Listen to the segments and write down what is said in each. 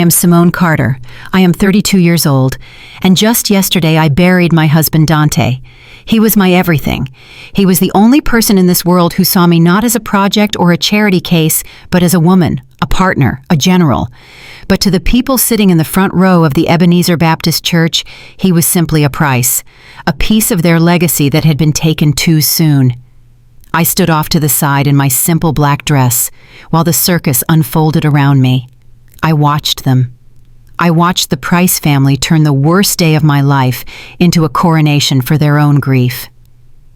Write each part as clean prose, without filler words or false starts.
am Simone Carter. I am 32 years old, and just yesterday I buried my husband Dante. He was my everything. He was the only person in this world who saw me not as a project or a charity case, but as a woman, a partner, a general. But to the people sitting in the front row of the Ebenezer Baptist Church, he was simply a price, a piece of their legacy that had been taken too soon. I stood off to the side in my simple black dress, while the circus unfolded around me. I watched them. I watched the Price family turn the worst day of my life into a coronation for their own grief.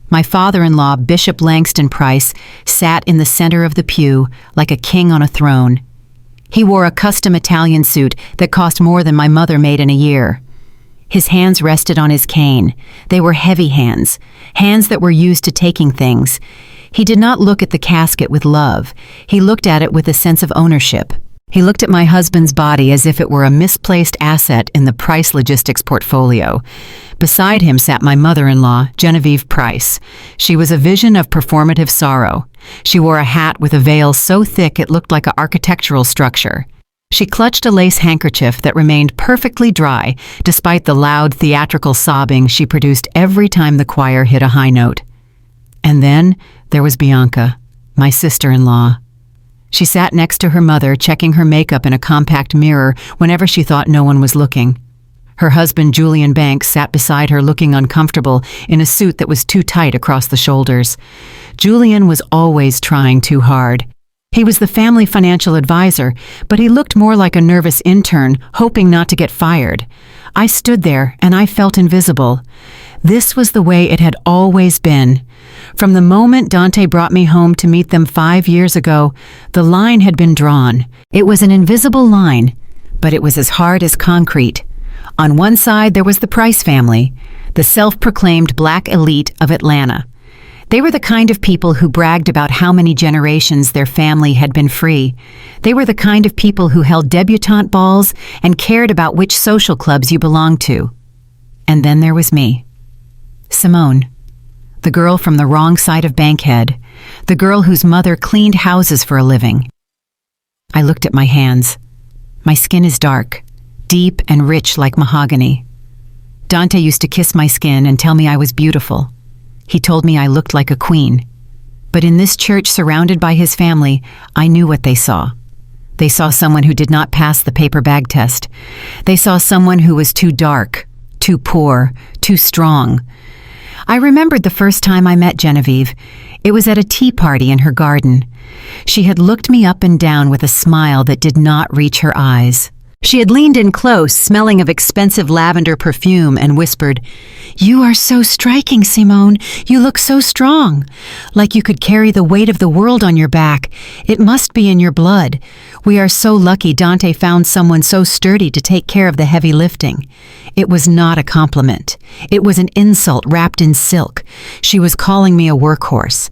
My father-in-law, Bishop Langston Price, sat in the center of the pew like a king on a throne. He wore a custom Italian suit that cost more than my mother made in a year. His hands rested on his cane. They were heavy hands, hands that were used to taking things. He did not look at the casket with love. He looked at it with a sense of ownership. He looked at my husband's body as if it were a misplaced asset in the Price Logistics portfolio. Beside him sat my mother-in-law, Genevieve Price. She was a vision of performative sorrow. She wore a hat with a veil so thick it looked like an architectural structure. She clutched a lace handkerchief that remained perfectly dry, despite the loud theatrical sobbing she produced every time the choir hit a high note. And then there was Bianca, my sister-in-law. She sat next to her mother, checking her makeup in a compact mirror whenever she thought no one was looking. Her husband, Julian Banks, sat beside her looking uncomfortable in a suit that was too tight across the shoulders. Julian was always trying too hard. He was the family financial advisor, but he looked more like a nervous intern, hoping not to get fired. I stood there, and I felt invisible. This was the way it had always been. From the moment Dante brought me home to meet them 5 years ago, the line had been drawn. It was an invisible line, but it was as hard as concrete. On one side, there was the Price family, the self-proclaimed black elite of Atlanta. They were the kind of people who bragged about how many generations their family had been free. They were the kind of people who held debutante balls and cared about which social clubs you belonged to. And then there was me, Simone, the girl from the wrong side of Bankhead, the girl whose mother cleaned houses for a living. I looked at my hands. My skin is dark, deep and rich like mahogany. Dante used to kiss my skin and tell me I was beautiful. He told me I looked like a queen. But in this church surrounded by his family, I knew what they saw. They saw someone who did not pass the paper bag test. They saw someone who was too dark, too poor, too strong. I remembered the first time I met Genevieve. It was at a tea party in her garden. She had looked me up and down with a smile that did not reach her eyes. She had leaned in close, smelling of expensive lavender perfume, and whispered, "You are so striking, Simone. You look so strong. Like you could carry the weight of the world on your back. It must be in your blood. We are so lucky Dante found someone so sturdy to take care of the heavy lifting." It was not a compliment. It was an insult wrapped in silk. She was calling me a workhorse.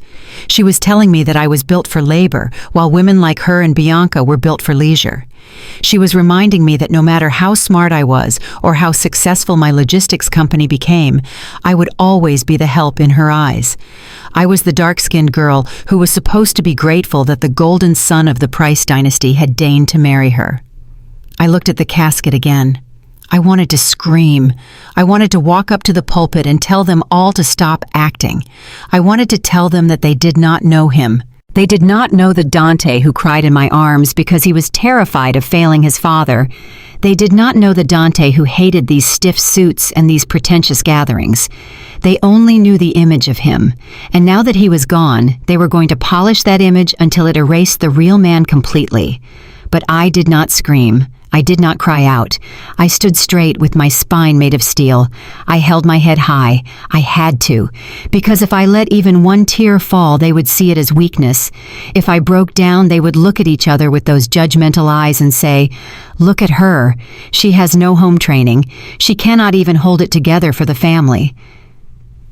She was telling me that I was built for labor, while women like her and Bianca were built for leisure. She was reminding me that no matter how smart I was or how successful my logistics company became, I would always be the help in her eyes. I was the dark-skinned girl who was supposed to be grateful that the golden son of the Price dynasty had deigned to marry her. I looked at the casket again. I wanted to scream. I wanted to walk up to the pulpit and tell them all to stop acting. I wanted to tell them that they did not know him. They did not know the Dante who cried in my arms because he was terrified of failing his father. They did not know the Dante who hated these stiff suits and these pretentious gatherings. They only knew the image of him, and now that he was gone, they were going to polish that image until it erased the real man completely. But I did not scream. I did not cry out. I stood straight with my spine made of steel. I held my head high. I had to, because if I let even one tear fall, they would see it as weakness. If I broke down, they would look at each other with those judgmental eyes and say, "Look at her. She has no home training. She cannot even hold it together for the family."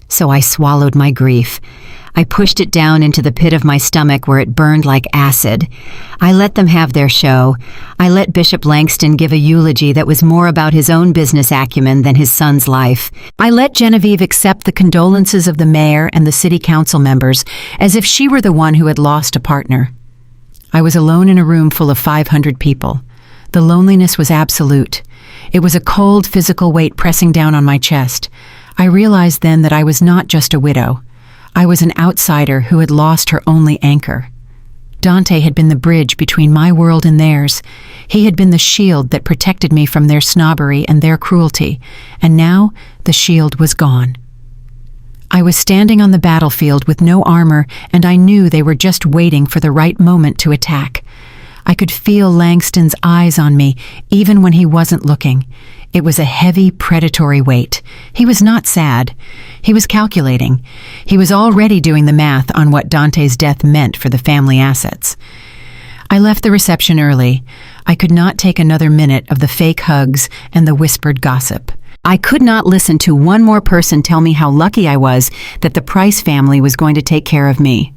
So I swallowed my grief. I pushed it down into the pit of my stomach where it burned like acid. I let them have their show. I let Bishop Langston give a eulogy that was more about his own business acumen than his son's life. I let Genevieve accept the condolences of the mayor and the city council members as if she were the one who had lost a partner. I was alone in a room full of 500 people. The loneliness was absolute. It was a cold physical weight pressing down on my chest. I realized then that I was not just a widow. I was an outsider who had lost her only anchor. Dante had been the bridge between my world and theirs. He had been the shield that protected me from their snobbery and their cruelty, and now the shield was gone. I was standing on the battlefield with no armor, and I knew they were just waiting for the right moment to attack. I could feel Langston's eyes on me, even when he wasn't looking. It was a heavy, predatory weight. He was not sad. He was calculating. He was already doing the math on what Dante's death meant for the family assets. I left the reception early. I could not take another minute of the fake hugs and the whispered gossip. I could not listen to one more person tell me how lucky I was that the Price family was going to take care of me.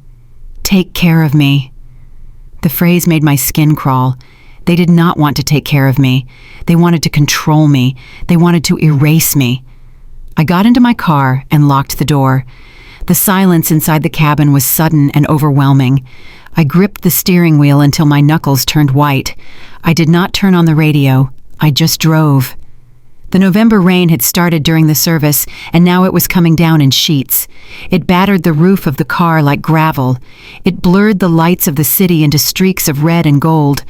Take care of me. The phrase made my skin crawl. They did not want to take care of me. They wanted to control me. They wanted to erase me. I got into my car and locked the door. The silence inside the cabin was sudden and overwhelming. I gripped the steering wheel until my knuckles turned white. I did not turn on the radio. I just drove. The November rain had started during the service, and now it was coming down in sheets. It battered the roof of the car like gravel. It blurred the lights of the city into streaks of red and gold.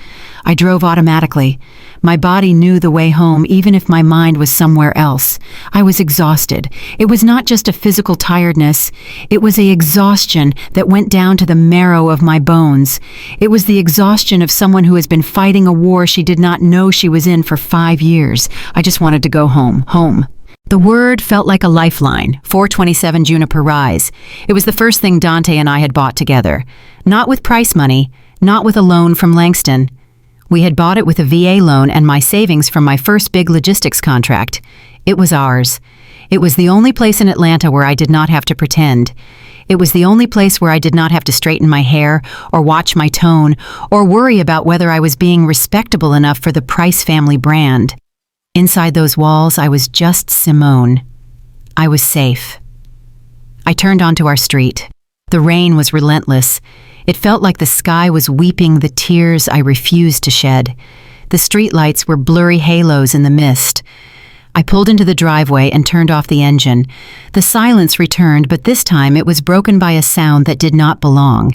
I drove automatically. My body knew the way home, even if my mind was somewhere else. I was exhausted. It was not just a physical tiredness. It was an exhaustion that went down to the marrow of my bones. It was the exhaustion of someone who has been fighting a war she did not know she was in for 5 years. I just wanted to go home. The word felt like a lifeline, 427 Juniper Rise. It was the first thing Dante and I had bought together. Not with price money, not with a loan from Langston. We had bought it with a VA loan and my savings from my first big logistics contract. It was ours. It was the only place in Atlanta where I did not have to pretend. It was the only place where I did not have to straighten my hair or watch my tone or worry about whether I was being respectable enough for the Price family brand. Inside those walls, I was just Simone. I was safe. I turned onto our street. The rain was relentless. It felt like the sky was weeping the tears I refused to shed. The streetlights were blurry halos in the mist. I pulled into the driveway and turned off the engine. The silence returned, but this time it was broken by a sound that did not belong.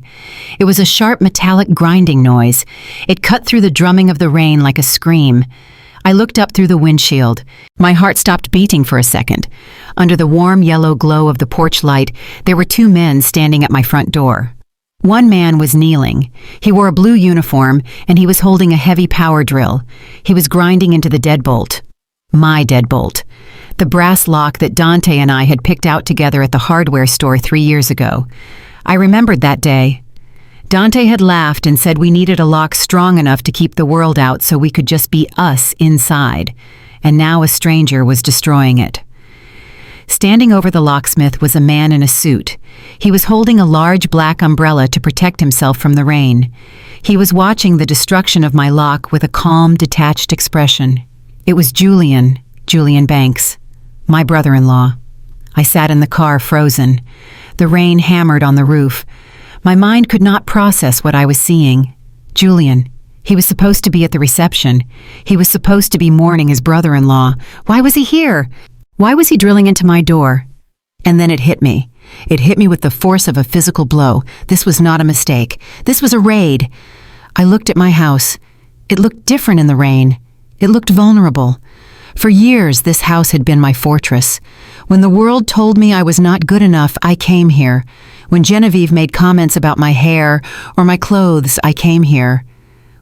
It was a sharp metallic grinding noise. It cut through the drumming of the rain like a scream. I looked up through the windshield. My heart stopped beating for a second. Under the warm yellow glow of the porch light, there were 2 men standing at my front door. One man was kneeling. He wore a blue uniform, and he was holding a heavy power drill. He was grinding into the deadbolt. My deadbolt. The brass lock that Dante and I had picked out together at the hardware store 3 years ago. I remembered that day. Dante had laughed and said we needed a lock strong enough to keep the world out so we could just be us inside. And now a stranger was destroying it. Standing over the locksmith was a man in a suit. He was holding a large black umbrella to protect himself from the rain. He was watching the destruction of my lock with a calm, detached expression. It was Julian Banks, my brother-in-law. I sat in the car frozen. The rain hammered on the roof. My mind could not process what I was seeing. Julian. He was supposed to be at the reception. He was supposed to be mourning his brother-in-law. Why was he here? Why was he drilling into my door? And then it hit me. It hit me with the force of a physical blow. This was not a mistake. This was a raid. I looked at my house. It looked different in the rain. It looked vulnerable. For years, this house had been my fortress. When the world told me I was not good enough, I came here. When Genevieve made comments about my hair or my clothes, I came here.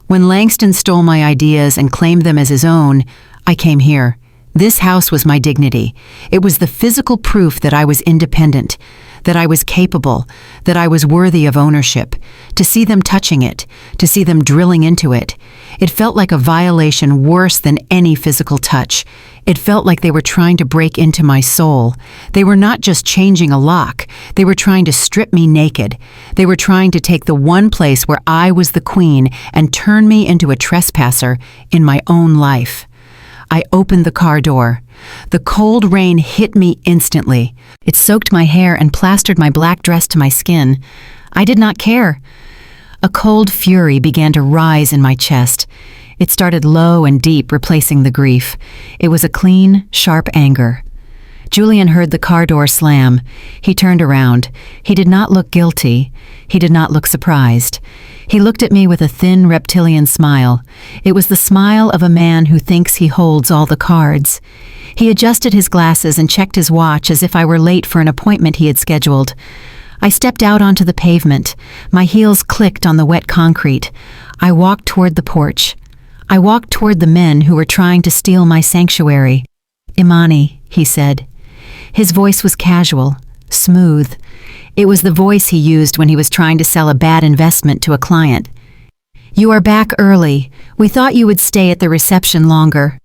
When Langston stole my ideas and claimed them as his own, I came here. This house was my dignity. It was the physical proof that I was independent, that I was capable, that I was worthy of ownership. To see them touching it, to see them drilling into it, it felt like a violation worse than any physical touch. It felt like they were trying to break into my soul. They were not just changing a lock. They were trying to strip me naked. They were trying to take the one place where I was the queen and turn me into a trespasser in my own life. I opened the car door. The cold rain hit me instantly. It soaked my hair and plastered my black dress to my skin. I did not care. A cold fury began to rise in my chest. It started low and deep, replacing the grief. It was a clean, sharp anger. Julian heard the car door slam. He turned around. He did not look guilty. He did not look surprised. He looked at me with a thin reptilian smile. It was the smile of a man who thinks he holds all the cards. He adjusted his glasses and checked his watch as if I were late for an appointment he had scheduled. I stepped out onto the pavement. My heels clicked on the wet concrete. I walked toward the porch. I walked toward the men who were trying to steal my sanctuary. "Imani," he said. His voice was casual, smooth. It was the voice he used when he was trying to sell a bad investment to a client. "You are back early. We thought you would stay at the reception longer."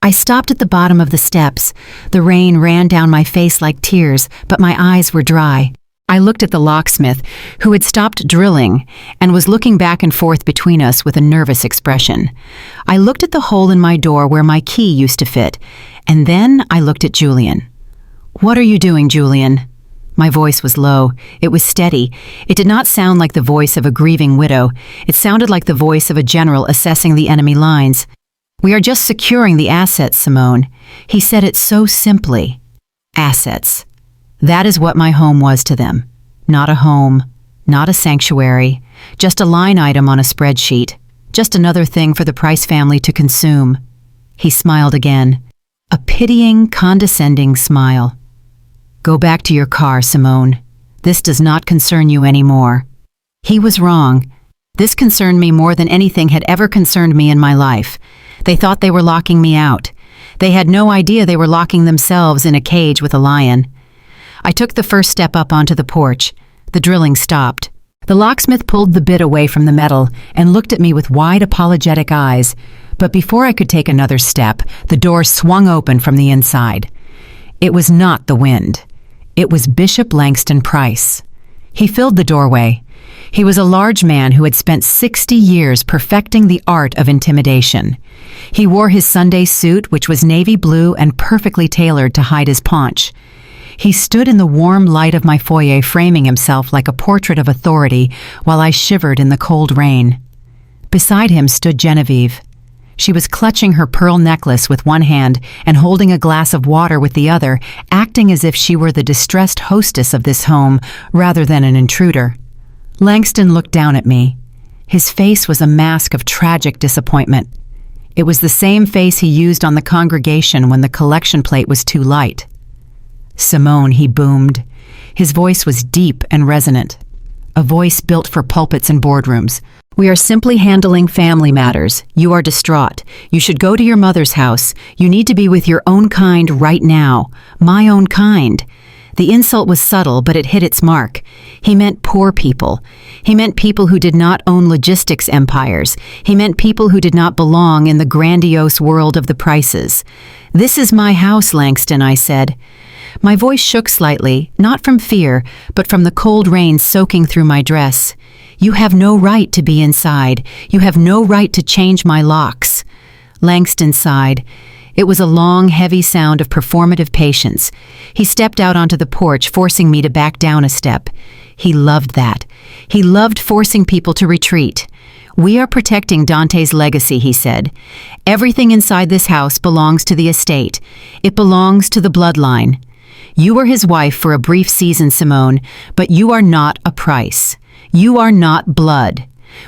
I stopped at the bottom of the steps. The rain ran down my face like tears, but my eyes were dry. I looked at the locksmith, who had stopped drilling and was looking back and forth between us with a nervous expression. I looked at the hole in my door where my key used to fit, and then I looked at Julian. "What are you doing, Julian?" My voice was low. It was steady. It did not sound like the voice of a grieving widow. It sounded like the voice of a general assessing the enemy lines. "We are just securing the assets, Simone." He said it so simply. Assets. That is what my home was to them. Not a home, not a sanctuary, just a line item on a spreadsheet, just another thing for the Price family to consume. He smiled again, a pitying, condescending smile. "Go back to your car, Simone. This does not concern you anymore." He was wrong. This concerned me more than anything had ever concerned me in my life. They thought they were locking me out. They had no idea they were locking themselves in a cage with a lion. I took the first step up onto the porch. The drilling stopped. The locksmith pulled the bit away from the metal and looked at me with wide, apologetic eyes. But before I could take another step, the door swung open from the inside. It was not the wind. It was Bishop Langston Price. He filled the doorway. He was a large man who had spent 60 years perfecting the art of intimidation. He wore his Sunday suit, which was navy blue and perfectly tailored to hide his paunch. He stood in the warm light of my foyer, framing himself like a portrait of authority while I shivered in the cold rain. Beside him stood Genevieve. She was clutching her pearl necklace with one hand and holding a glass of water with the other, acting as if she were the distressed hostess of this home rather than an intruder. Langston looked down at me. His face was a mask of tragic disappointment. It was the same face he used on the congregation when the collection plate was too light. "Simone," he boomed. His voice was deep and resonant, a voice built for pulpits and boardrooms. "We are simply handling family matters. You are distraught. You should go to your mother's house. You need to be with your own kind right now. My own kind." The insult was subtle, but it hit its mark. He meant poor people. He meant people who did not own logistics empires. He meant people who did not belong in the grandiose world of the Prices. "This is my house, Langston," I said. My voice shook slightly, not from fear, but from the cold rain soaking through my dress. "You have no right to be inside. You have no right to change my locks." Langston sighed. It was a long, heavy sound of performative patience. He stepped out onto the porch, forcing me to back down a step. He loved that. He loved forcing people to retreat. "We are protecting Dante's legacy," he said. "Everything inside this house belongs to the estate. It belongs to the bloodline. You were his wife for a brief season, Simone, but you are not a Price. You are not blood.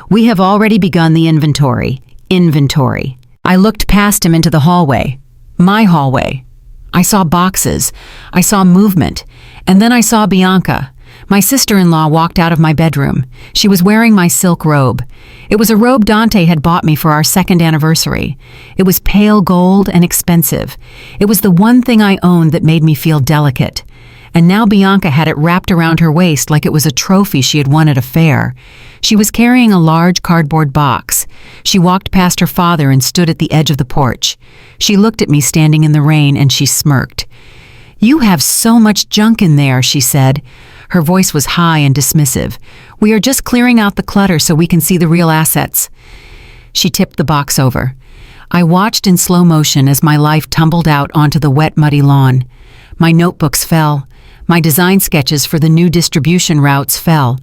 We have already begun the inventory. Inventory." I looked past him into the hallway. My hallway. I saw boxes. I saw movement. And then I saw Bianca. My sister-in-law walked out of my bedroom. She was wearing my silk robe. It was a robe Dante had bought me for our second anniversary. It was pale gold and expensive. It was the one thing I owned that made me feel delicate. And now Bianca had it wrapped around her waist like it was a trophy she had won at a fair. She was carrying a large cardboard box. She walked past her father and stood at the edge of the porch. She looked at me standing in the rain and she smirked. "You have so much junk in there," she said. Her voice was high and dismissive. "We are just clearing out the clutter so we can see the real assets." She tipped the box over. I watched in slow motion as my life tumbled out onto the wet, muddy lawn. My notebooks fell. My design sketches for the new distribution routes fell.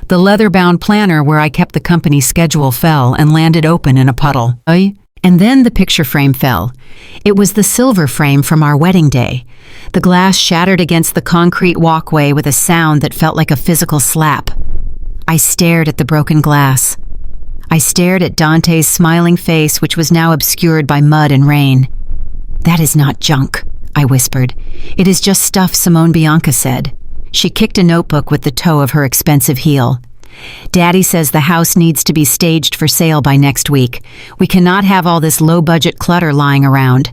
The leather-bound planner where I kept the company's schedule fell and landed open in a puddle. And then the picture frame fell. It was the silver frame from our wedding day. The glass shattered against the concrete walkway with a sound that felt like a physical slap. I stared at the broken glass. I stared at Dante's smiling face, which was now obscured by mud and rain. "That is not junk," I whispered. "It is just stuff Simone Bianca said." She kicked a notebook with the toe of her expensive heel. "Daddy says the house needs to be staged for sale by next week. We cannot have all this low-budget clutter lying around."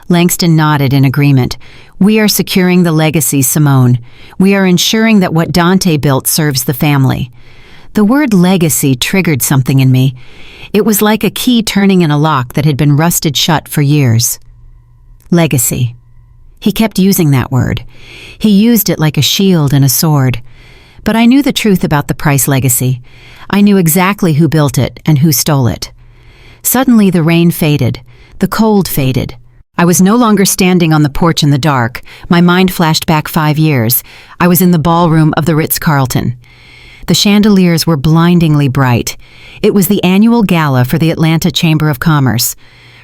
Langston nodded in agreement. "We are securing the legacy, Simone. We are ensuring that what Dante built serves the family." The word legacy triggered something in me. It was like a key turning in a lock that had been rusted shut for years. Legacy. He kept using that word. He used it like a shield and a sword. But I knew the truth about the Price legacy. I knew exactly who built it and who stole it. Suddenly the rain faded. The cold faded. I was no longer standing on the porch in the dark. My mind flashed back 5 years. I was in the ballroom of the Ritz-Carlton. The chandeliers were blindingly bright. It was the annual gala for the Atlanta Chamber of Commerce.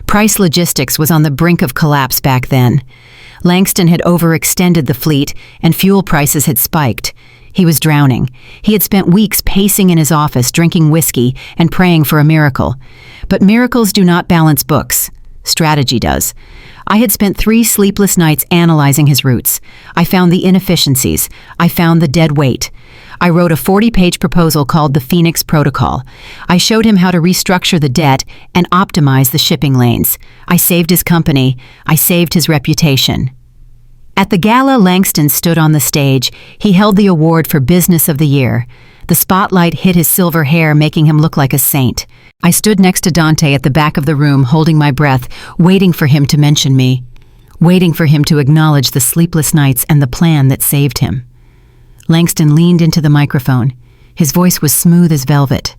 Price Logistics was on the brink of collapse back then. Langston had overextended the fleet, and fuel prices had spiked. He was drowning. He had spent weeks pacing in his office, drinking whiskey, and praying for a miracle. But miracles do not balance books. Strategy does. I had spent 3 sleepless nights analyzing his routes. I found the inefficiencies. I found the dead weight. I wrote a 40-page proposal called the Phoenix Protocol. I showed him how to restructure the debt and optimize the shipping lanes. I saved his company. I saved his reputation. At the gala, Langston stood on the stage. He held the award for Business of the Year. The spotlight hit his silver hair, making him look like a saint. I stood next to Dante at the back of the room, holding my breath, waiting for him to mention me, waiting for him to acknowledge the sleepless nights and the plan that saved him. Langston leaned into the microphone. His voice was smooth as velvet.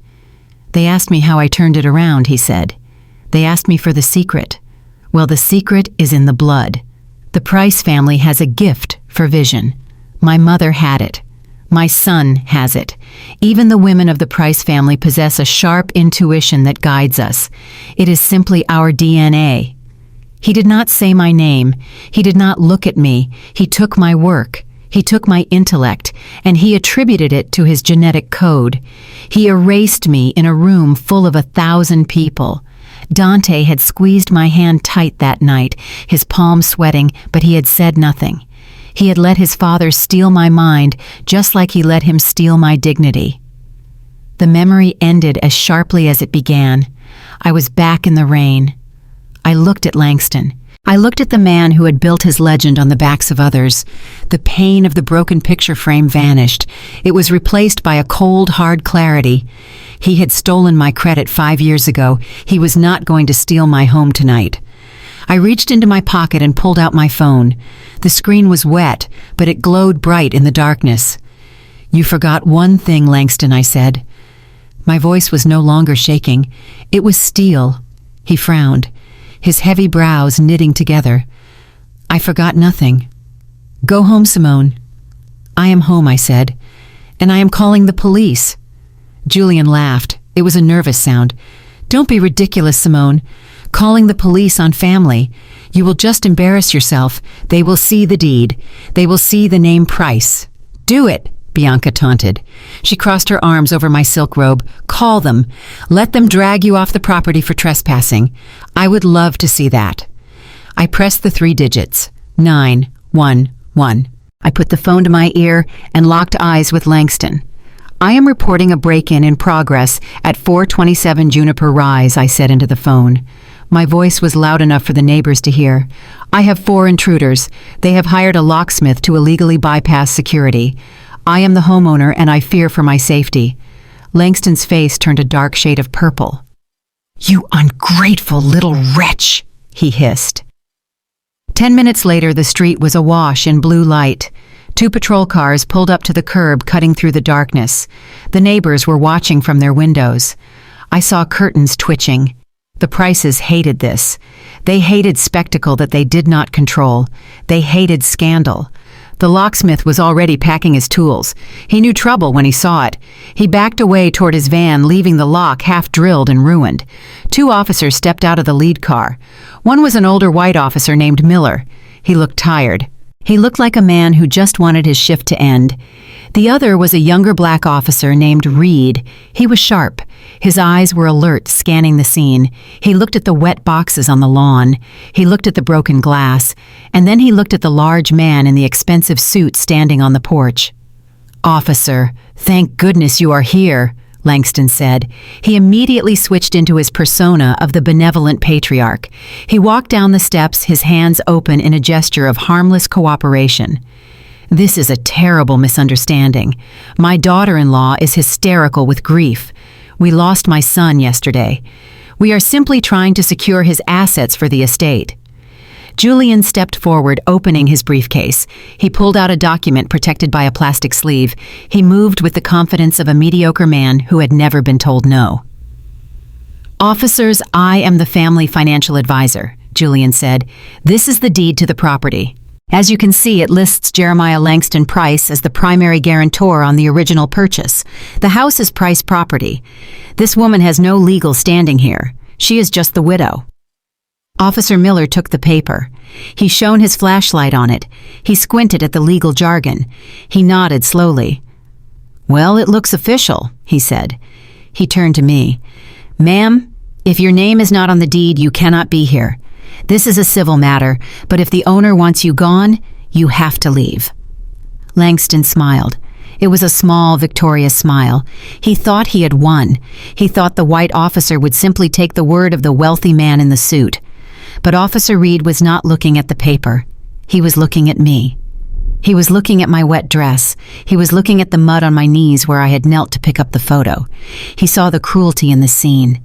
"They asked me how I turned it around," he said. "They asked me for the secret. Well, the secret is in the blood. The Price family has a gift for vision. My mother had it. My son has it. Even the women of the Price family possess a sharp intuition that guides us. It is simply our DNA." He did not say my name. He did not look at me. He took my work. He took my intellect, and he attributed it to his genetic code. He erased me in a room full of 1,000 people. Dante had squeezed my hand tight that night, his palms sweating, but he had said nothing. He had let his father steal my mind, just like he let him steal my dignity. The memory ended as sharply as it began. I was back in the rain. I looked at Langston. I looked at the man who had built his legend on the backs of others. The pain of the broken picture frame vanished. It was replaced by a cold, hard clarity. He had stolen my credit 5 years ago. He was not going to steal my home tonight. I reached into my pocket and pulled out my phone. The screen was wet, but it glowed bright in the darkness. "You forgot one thing, Langston," I said. My voice was no longer shaking. It was steel. He frowned, his heavy brows knitting together. "I forgot nothing. Go home, Simone." "I am home," I said, "and I am calling the police." Julian laughed. It was a nervous sound. "Don't be ridiculous, Simone. Calling the police on family. You will just embarrass yourself. They will see the deed. They will see the name Price." "Do it," Bianca taunted. She crossed her arms over my silk robe. "Call them. Let them drag you off the property for trespassing. I would love to see that." I pressed the 3 digits. 911. I put the phone to my ear and locked eyes with Langston. "I am reporting a break-in in progress at 427 Juniper Rise," I said into the phone. My voice was loud enough for the neighbors to hear. "I have 4 intruders. They have hired a locksmith to illegally bypass security. I am the homeowner and I fear for my safety." Langston's face turned a dark shade of purple. "You ungrateful little wretch," he hissed. 10 minutes later, the street was awash in blue light. 2 patrol cars pulled up to the curb, cutting through the darkness. The neighbors were watching from their windows. I saw curtains twitching. The Prices hated this. They hated spectacle that they did not control. They hated scandal. The locksmith was already packing his tools. He knew trouble when he saw it. He backed away toward his van, leaving the lock half-drilled and ruined. 2 officers stepped out of the lead car. One was an older white officer named Miller. He looked tired. He looked like a man who just wanted his shift to end. The other was a younger black officer named Reed. He was sharp. His eyes were alert, scanning the scene. He looked at the wet boxes on the lawn. He looked at the broken glass. And then he looked at the large man in the expensive suit standing on the porch. "Officer, thank goodness you are here," Langston said. He immediately switched into his persona of the benevolent patriarch. He walked down the steps, his hands open in a gesture of harmless cooperation. "This is a terrible misunderstanding. My daughter-in-law is hysterical with grief. We lost my son yesterday. We are simply trying to secure his assets for the estate." Julian stepped forward, opening his briefcase. He pulled out a document protected by a plastic sleeve. He moved with the confidence of a mediocre man who had never been told no. "Officers, I am the family financial advisor," Julian said. "This is the deed to the property. As you can see, it lists Jeremiah Langston Price as the primary guarantor on the original purchase. The house is Price property. This woman has no legal standing here. She is just the widow." Officer Miller took the paper. He shone his flashlight on it. He squinted at the legal jargon. He nodded slowly. "Well, it looks official," he said. He turned to me. "Ma'am, if your name is not on the deed, you cannot be here. This is a civil matter, but if the owner wants you gone, you have to leave." Langston smiled. It was a small, victorious smile. He thought he had won. He thought the white officer would simply take the word of the wealthy man in the suit. But Officer Reed was not looking at the paper. He was looking at me. He was looking at my wet dress. He was looking at the mud on my knees where I had knelt to pick up the photo. He saw the cruelty in the scene.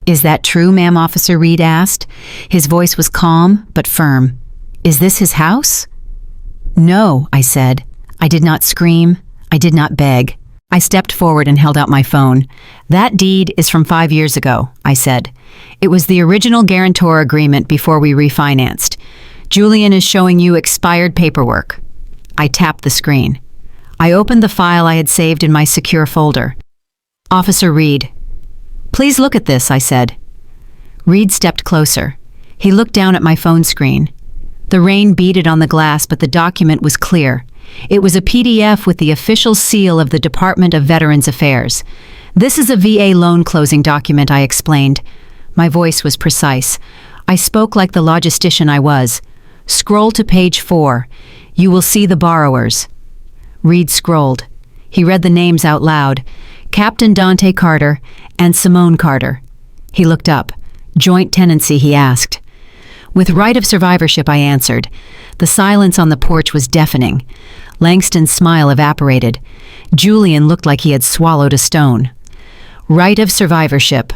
"Is that true, ma'am?" Officer Reed asked. His voice was calm but firm. "Is this his house?" "No," I said. I did not scream. I did not beg. I stepped forward and held out my phone. "That deed is from 5 years ago," I said. "It was the original guarantor agreement before we refinanced. Julian is showing you expired paperwork." I tapped the screen. I opened the file I had saved in my secure folder. "Officer Reed." "Please look at this," I said. Reed stepped closer. He looked down at my phone screen. The rain beaded on the glass, but the document was clear. It was a PDF with the official seal of the Department of Veterans Affairs. "This is a VA loan closing document," I explained. My voice was precise. I spoke like the logistician I was. "Scroll to page 4. You will see the borrowers." Reed scrolled. He read the names out loud. Captain Dante Carter and Simone Carter. He looked up. "Joint tenancy?" he asked. "With right of survivorship," I answered. The silence on the porch was deafening. Langston's smile evaporated. Julian looked like he had swallowed a stone. "Right of survivorship,"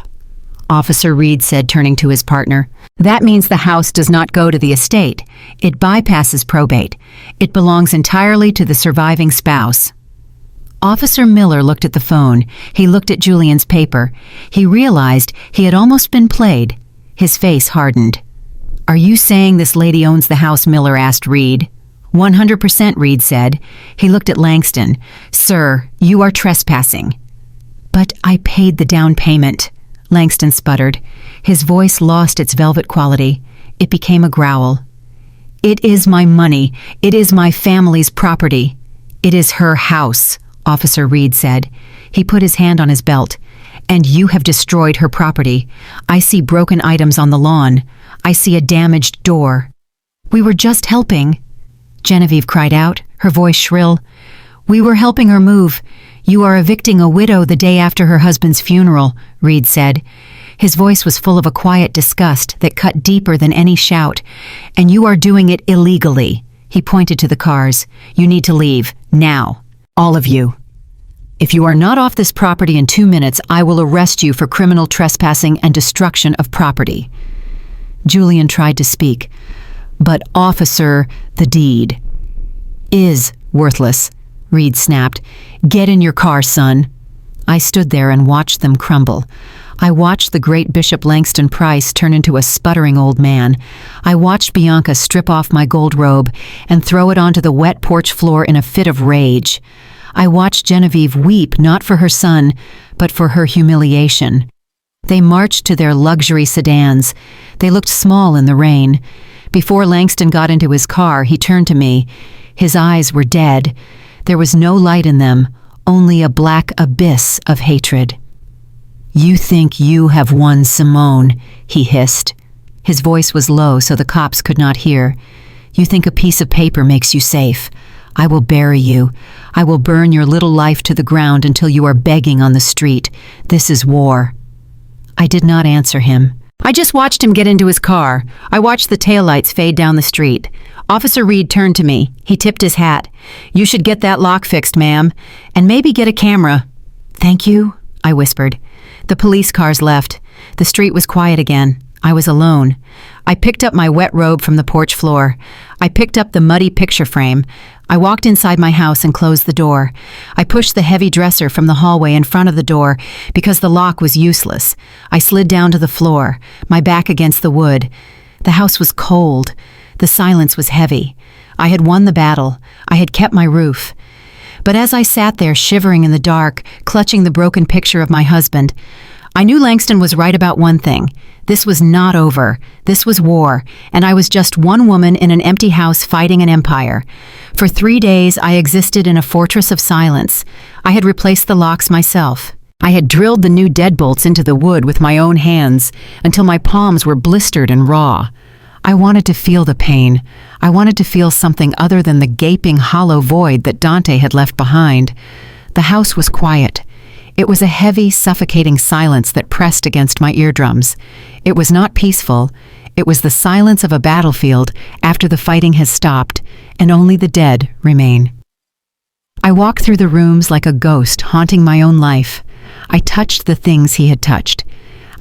Officer Reed said, turning to his partner. "That means the house does not go to the estate. It bypasses probate. It belongs entirely to the surviving spouse." Officer Miller looked at the phone. He looked at Julian's paper. He realized he had almost been played. His face hardened. "Are you saying this lady owns the house?" Miller asked Reed. 100%, Reed said. He looked at Langston. "Sir, you are trespassing." "But I paid the down payment," Langston sputtered. His voice lost its velvet quality. It became a growl. "It is my money. It is my family's property. It is her house," Officer Reed said. He put his hand on his belt. "And you have destroyed her property. I see broken items on the lawn. I see a damaged door." "We were just helping," Genevieve cried out, her voice shrill. "We were helping her move. You are evicting a widow the day after her husband's funeral," Reed said. His voice was full of a quiet disgust that cut deeper than any shout. "And you are doing it illegally." He pointed to the cars. "You need to leave, now. All of you. If you are not off this property in 2 minutes, I will arrest you for criminal trespassing and destruction of property." Julian tried to speak. "But officer, the deed is worthless," Reed snapped. "Get in your car, son." I stood there and watched them crumble. I watched the great Bishop Langston Price turn into a sputtering old man. I watched Bianca strip off my gold robe and throw it onto the wet porch floor in a fit of rage. I watched Genevieve weep not for her son, but for her humiliation. They marched to their luxury sedans. They looked small in the rain. Before Langston got into his car, he turned to me. His eyes were dead. There was no light in them, only a black abyss of hatred. "You think you have won, Simone," he hissed. His voice was low so the cops could not hear. "You think a piece of paper makes you safe. I will bury you. I will burn your little life to the ground until you are begging on the street. This is war." I did not answer him. I just watched him get into his car. I watched the taillights fade down the street. Officer Reed turned to me. He tipped his hat. "You should get that lock fixed, ma'am. And maybe get a camera." "Thank you," I whispered. The police cars left. The street was quiet again. I was alone. I picked up my wet robe from the porch floor. I picked up the muddy picture frame. I walked inside my house and closed the door. I pushed the heavy dresser from the hallway in front of the door because the lock was useless. I slid down to the floor, my back against the wood. The house was cold. The silence was heavy. I had won the battle. I had kept my roof. But as I sat there shivering in the dark, clutching the broken picture of my husband, I knew Langston was right about one thing. This was not over. This was war, and I was just one woman in an empty house fighting an empire. For 3 days, I existed in a fortress of silence. I had replaced the locks myself. I had drilled the new deadbolts into the wood with my own hands until my palms were blistered and raw. I wanted to feel the pain. I wanted to feel something other than the gaping, hollow void that Dante had left behind. The house was quiet. It was a heavy, suffocating silence that pressed against my eardrums. It was not peaceful. It was the silence of a battlefield after the fighting has stopped, and only the dead remain. I walked through the rooms like a ghost, haunting my own life. I touched the things he had touched.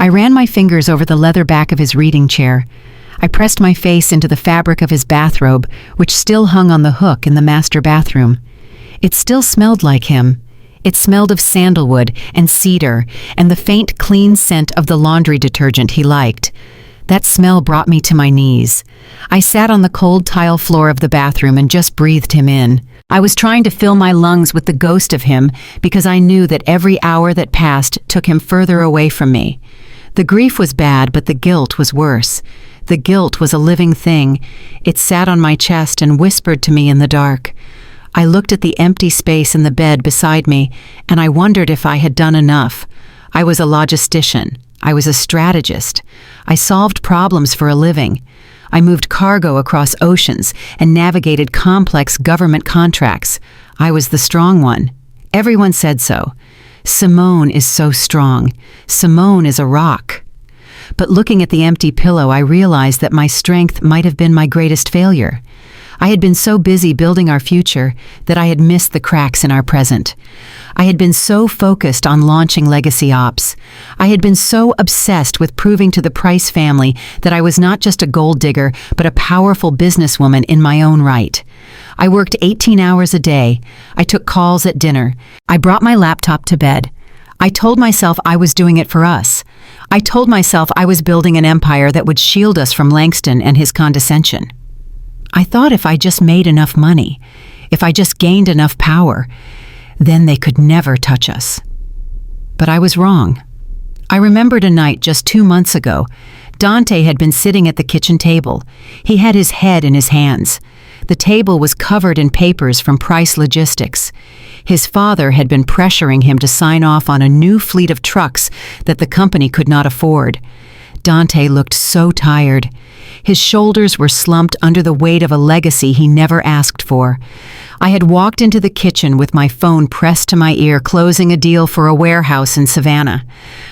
I ran my fingers over the leather back of his reading chair. I pressed my face into the fabric of his bathrobe, which still hung on the hook in the master bathroom. It still smelled like him. It smelled of sandalwood and cedar and the faint, clean scent of the laundry detergent he liked. That smell brought me to my knees. I sat on the cold tile floor of the bathroom and just breathed him in. I was trying to fill my lungs with the ghost of him because I knew that every hour that passed took him further away from me. The grief was bad, but the guilt was worse. The guilt was a living thing. It sat on my chest and whispered to me in the dark. I looked at the empty space in the bed beside me, and I wondered if I had done enough. I was a logistician. I was a strategist. I solved problems for a living. I moved cargo across oceans and navigated complex government contracts. I was the strong one. Everyone said so. Simone is so strong. Simone is a rock. But looking at the empty pillow, I realized that my strength might have been my greatest failure. I had been so busy building our future that I had missed the cracks in our present. I had been so focused on launching legacy ops. I had been so obsessed with proving to the Price family that I was not just a gold digger, but a powerful businesswoman in my own right. I worked 18 hours a day. I took calls at dinner. I brought my laptop to bed. I told myself I was doing it for us. I told myself I was building an empire that would shield us from Langston and his condescension. I thought if I just made enough money, if I just gained enough power, then they could never touch us. But I was wrong. I remembered a night just 2 months ago. Dante had been sitting at the kitchen table. He had his head in his hands. The table was covered in papers from Price Logistics. His father had been pressuring him to sign off on a new fleet of trucks that the company could not afford. Dante looked so tired. His shoulders were slumped under the weight of a legacy he never asked for. I had walked into the kitchen with my phone pressed to my ear, closing a deal for a warehouse in Savannah.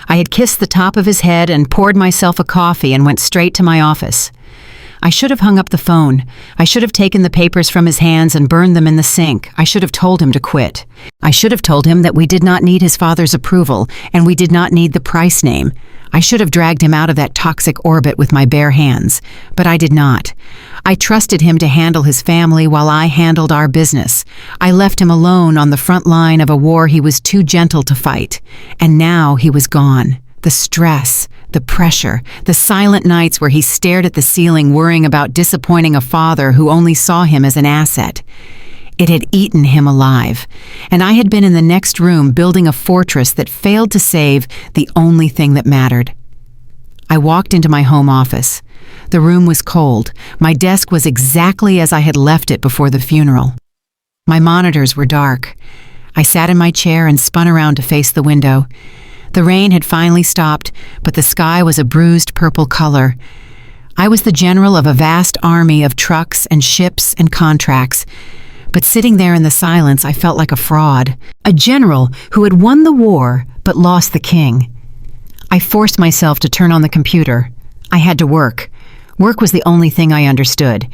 I had kissed the top of his head and poured myself a coffee and went straight to my office. I should have hung up the phone. I should have taken the papers from his hands and burned them in the sink. I should have told him to quit. I should have told him that we did not need his father's approval, and we did not need the Price name. I should have dragged him out of that toxic orbit with my bare hands, but I did not. I trusted him to handle his family while I handled our business. I left him alone on the front line of a war he was too gentle to fight, and now he was gone. The stress, the pressure, the silent nights where he stared at the ceiling worrying about disappointing a father who only saw him as an asset. It had eaten him alive, and I had been in the next room building a fortress that failed to save the only thing that mattered. I walked into my home office. The room was cold. My desk was exactly as I had left it before the funeral. My monitors were dark. I sat in my chair and spun around to face the window. The rain had finally stopped, but the sky was a bruised purple color. I was the general of a vast army of trucks and ships and contracts. But sitting there in the silence, I felt like a fraud. A general who had won the war, but lost the king. I forced myself to turn on the computer. I had to work. Work was the only thing I understood.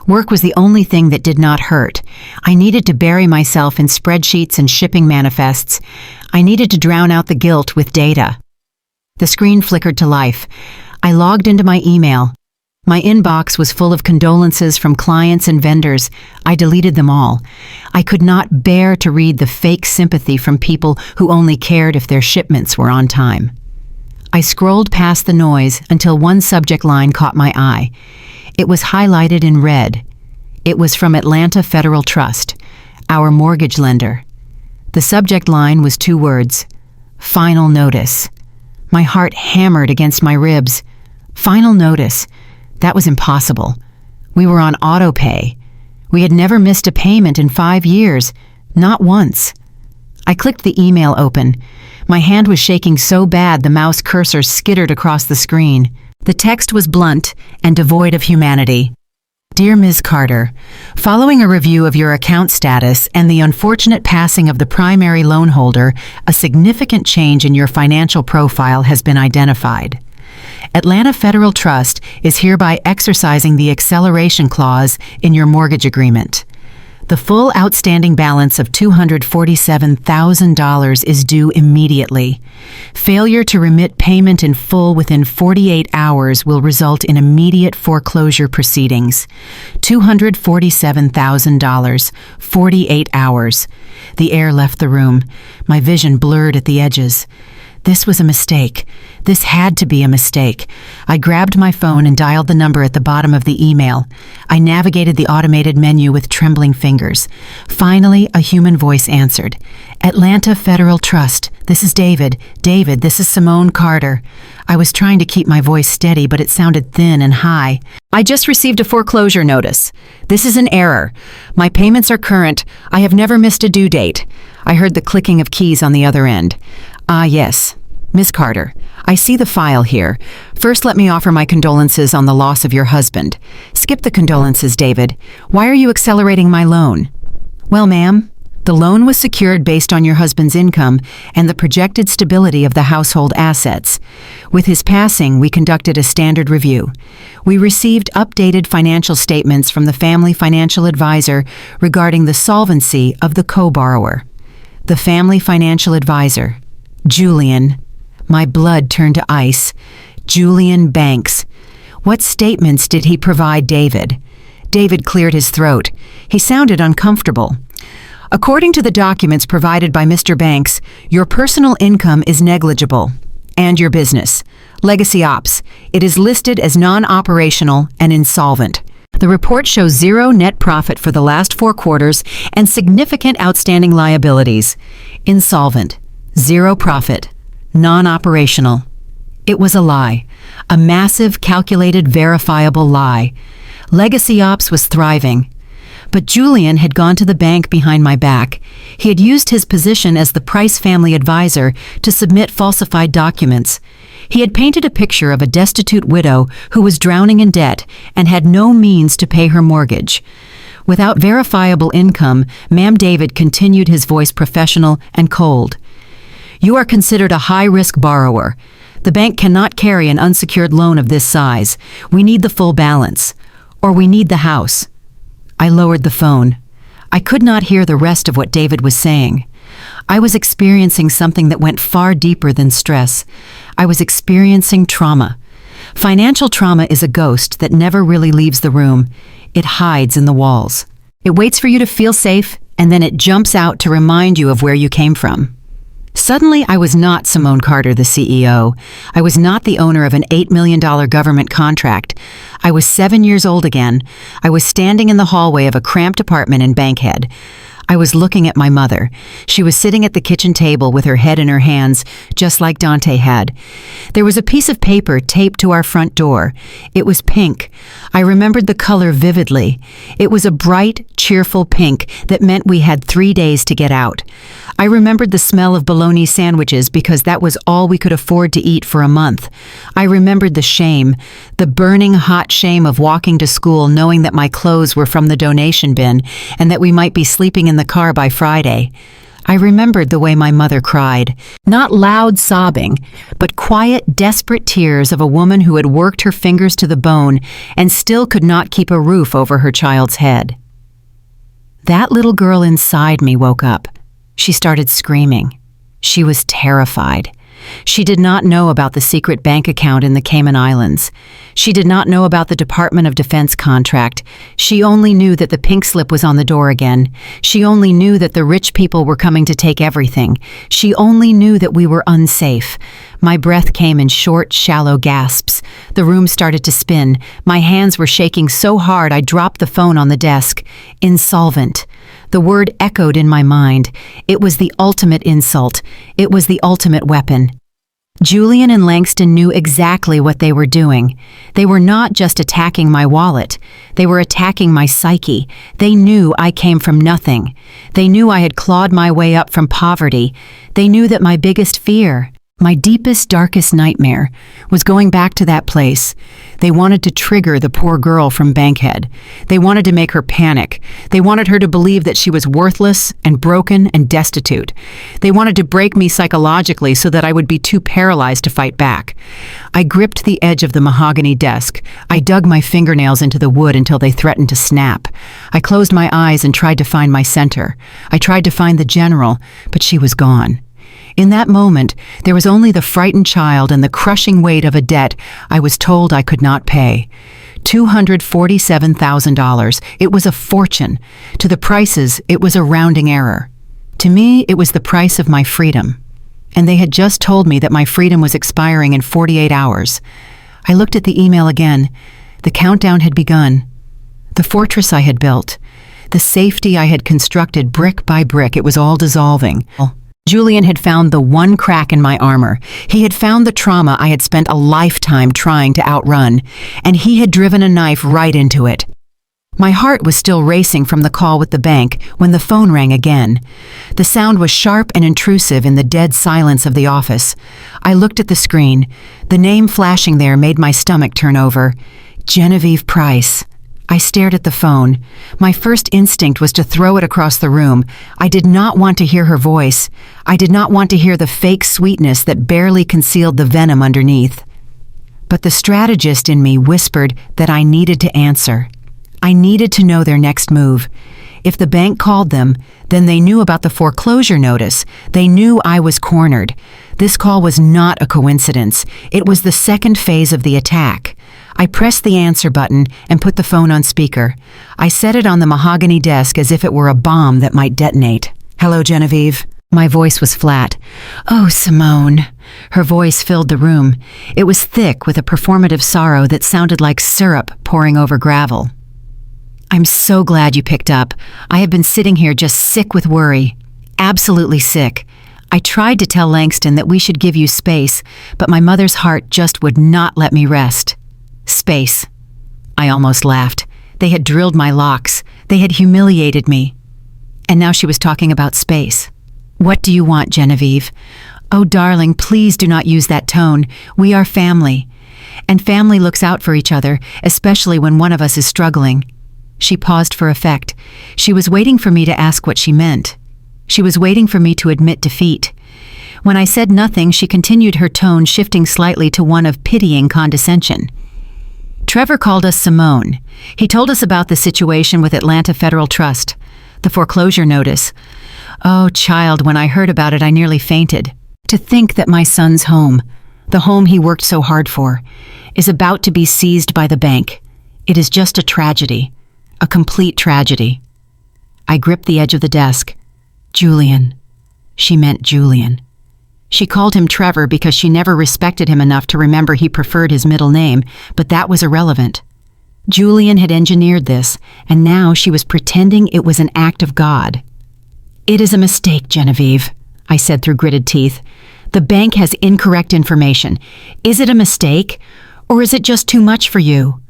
Work was the only thing that did not hurt. I needed to bury myself in spreadsheets and shipping manifests. I needed to drown out the guilt with data. The screen flickered to life. I logged into my email. My inbox was full of condolences from clients and vendors. I deleted them all. I could not bear to read the fake sympathy from people who only cared if their shipments were on time. I scrolled past the noise until one subject line caught my eye. It was highlighted in red. It was from Atlanta Federal Trust, our mortgage lender. The subject line was 2 words: final notice. My heart hammered against my ribs. Final notice. That was impossible. We were on auto pay. We had never missed a payment in 5 years, not once. I clicked the email open. My hand was shaking so bad the mouse cursor skittered across the screen. The text was blunt and devoid of humanity. Dear Ms. Carter, following a review of your account status and the unfortunate passing of the primary loan holder, a significant change in your financial profile has been identified. Atlanta Federal Trust is hereby exercising the acceleration clause in your mortgage agreement. The full outstanding balance of $247,000 is due immediately. Failure to remit payment in full within 48 hours will result in immediate foreclosure proceedings. $247,000, 48 hours. The air left the room. My vision blurred at the edges. This was a mistake. This had to be a mistake. I grabbed my phone and dialed the number at the bottom of the email. I navigated the automated menu with trembling fingers. Finally, a human voice answered. Atlanta Federal Trust. This is David. David, this is Simone Carter. I was trying to keep my voice steady, but it sounded thin and high. I just received a foreclosure notice. This is an error. My payments are current. I have never missed a due date. I heard the clicking of keys on the other end. Ah, yes. Miss Carter, I see the file here. First, let me offer my condolences on the loss of your husband. Skip the condolences, David. Why are you accelerating my loan? Well, ma'am, the loan was secured based on your husband's income and the projected stability of the household assets. With his passing, we conducted a standard review. We received updated financial statements from the family financial advisor regarding the solvency of the co-borrower. The family financial advisor, Julian. My blood turned to ice. Julian Banks. What statements did he provide David? David cleared his throat. He sounded uncomfortable. According to the documents provided by Mr. Banks, your personal income is negligible. And your business. Legacy Ops. It is listed as non-operational and insolvent. The report shows 0 net profit for the last 4 quarters and significant outstanding liabilities. Insolvent. 0 profit. Non-operational. It was a lie. A massive, calculated, verifiable lie. Legacy Ops was thriving. But Julian had gone to the bank behind my back. He had used his position as the Price family advisor to submit falsified documents. He had painted a picture of a destitute widow who was drowning in debt and had no means to pay her mortgage. Without verifiable income, Ma'am David continued, his voice professional and cold. You are considered a high-risk borrower. The bank cannot carry an unsecured loan of this size. We need the full balance. Or we need the house. I lowered the phone. I could not hear the rest of what David was saying. I was experiencing something that went far deeper than stress. I was experiencing trauma. Financial trauma is a ghost that never really leaves the room. It hides in the walls. It waits for you to feel safe, and then it jumps out to remind you of where you came from. Suddenly, I was not Simone Carter, the CEO. I was not the owner of an $8 million government contract. I was 7 years old again. I was standing in the hallway of a cramped apartment in Bankhead. I was looking at my mother. She was sitting at the kitchen table with her head in her hands, just like Dante had. There was a piece of paper taped to our front door. It was pink. I remembered the color vividly. It was a bright, cheerful pink that meant we had 3 days to get out. I remembered the smell of bologna sandwiches because that was all we could afford to eat for a month. I remembered the shame, the burning hot shame of walking to school knowing that my clothes were from the donation bin and that we might be sleeping in the car by Friday. I remembered the way my mother cried, not loud sobbing, but quiet, desperate tears of a woman who had worked her fingers to the bone and still could not keep a roof over her child's head. That little girl inside me woke up. She started screaming. She was terrified. She did not know about the secret bank account in the Cayman Islands. She did not know about the Department of Defense contract. She only knew that the pink slip was on the door again. She only knew that the rich people were coming to take everything. She only knew that we were unsafe. My breath came in short, shallow gasps. The room started to spin. My hands were shaking so hard I dropped the phone on the desk. Insolvent. The word echoed in my mind. It was the ultimate insult. It was the ultimate weapon. Julian and Langston knew exactly what they were doing. They were not just attacking my wallet. They were attacking my psyche. They knew I came from nothing. They knew I had clawed my way up from poverty. They knew that my biggest fear, my deepest, darkest nightmare, was going back to that place. They wanted to trigger the poor girl from Bankhead. They wanted to make her panic. They wanted her to believe that she was worthless and broken and destitute. They wanted to break me psychologically so that I would be too paralyzed to fight back. I gripped the edge of the mahogany desk. I dug my fingernails into the wood until they threatened to snap. I closed my eyes and tried to find my center. I tried to find the general, but she was gone. In that moment, there was only the frightened child and the crushing weight of a debt I was told I could not pay. $247,000. It was a fortune. To the prices, it was a rounding error. To me, it was the price of my freedom. And they had just told me that my freedom was expiring in 48 hours. I looked at the email again. The countdown had begun. The fortress I had built, the safety I had constructed brick by brick, it was all dissolving. Julian had found the one crack in my armor. He had found the trauma I had spent a lifetime trying to outrun, and he had driven a knife right into it. My heart was still racing from the call with the bank when the phone rang again. The sound was sharp and intrusive in the dead silence of the office. I looked at the screen. The name flashing there made my stomach turn over. Genevieve Price. I stared at the phone. My first instinct was to throw it across the room. I did not want to hear her voice. I did not want to hear the fake sweetness that barely concealed the venom underneath. But the strategist in me whispered that I needed to answer. I needed to know their next move. If the bank called them, then they knew about the foreclosure notice. They knew I was cornered. This call was not a coincidence. It was the second phase of the attack. I pressed the answer button and put the phone on speaker. I set it on the mahogany desk as if it were a bomb that might detonate. "Hello, Genevieve." My voice was flat. "Oh, Simone." Her voice filled the room. It was thick with a performative sorrow that sounded like syrup pouring over gravel. "I'm so glad you picked up. I have been sitting here just sick with worry. Absolutely sick. I tried to tell Langston that we should give you space, but my mother's heart just would not let me rest." Space. I almost laughed. They had drilled my locks. They had humiliated me. And now she was talking about space. "What do you want, Genevieve?" "Oh, darling, please do not use that tone. We are family. And family looks out for each other, especially when one of us is struggling." She paused for effect. She was waiting for me to ask what she meant. She was waiting for me to admit defeat. When I said nothing, she continued, her tone shifting slightly to one of pitying condescension. "Trevor called us Simone. He told us about the situation with Atlanta Federal Trust, the foreclosure notice. Oh, child, when I heard about it, I nearly fainted. To think that my son's home, the home he worked so hard for, is about to be seized by the bank. It is just a tragedy, a complete tragedy." I gripped the edge of the desk. Julian. She meant Julian. She called him Trevor because she never respected him enough to remember he preferred his middle name, but that was irrelevant. Julian had engineered this, and now she was pretending it was an act of God. "It is a mistake, Genevieve," I said through gritted teeth. "The bank has incorrect information. Is it a mistake, or is it just too much for you?"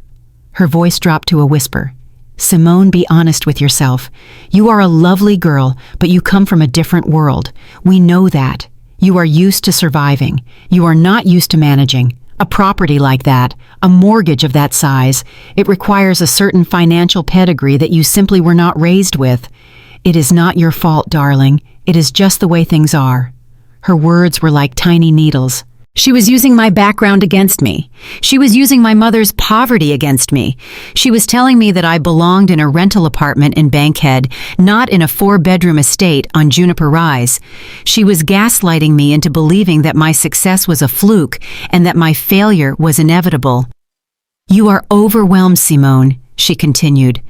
Her voice dropped to a whisper. "Simone, be honest with yourself. You are a lovely girl, but you come from a different world. We know that. You are used to surviving. You are not used to managing. A property like that, a mortgage of that size, it requires a certain financial pedigree that you simply were not raised with. It is not your fault, darling. It is just the way things are." Her words were like tiny needles. She was using my background against me. She was using my mother's poverty against me. She was telling me that I belonged in a rental apartment in Bankhead, not in a 4-bedroom estate on Juniper Rise. She was gaslighting me into believing that my success was a fluke and that my failure was inevitable. "You are overwhelmed, Simone," she continued.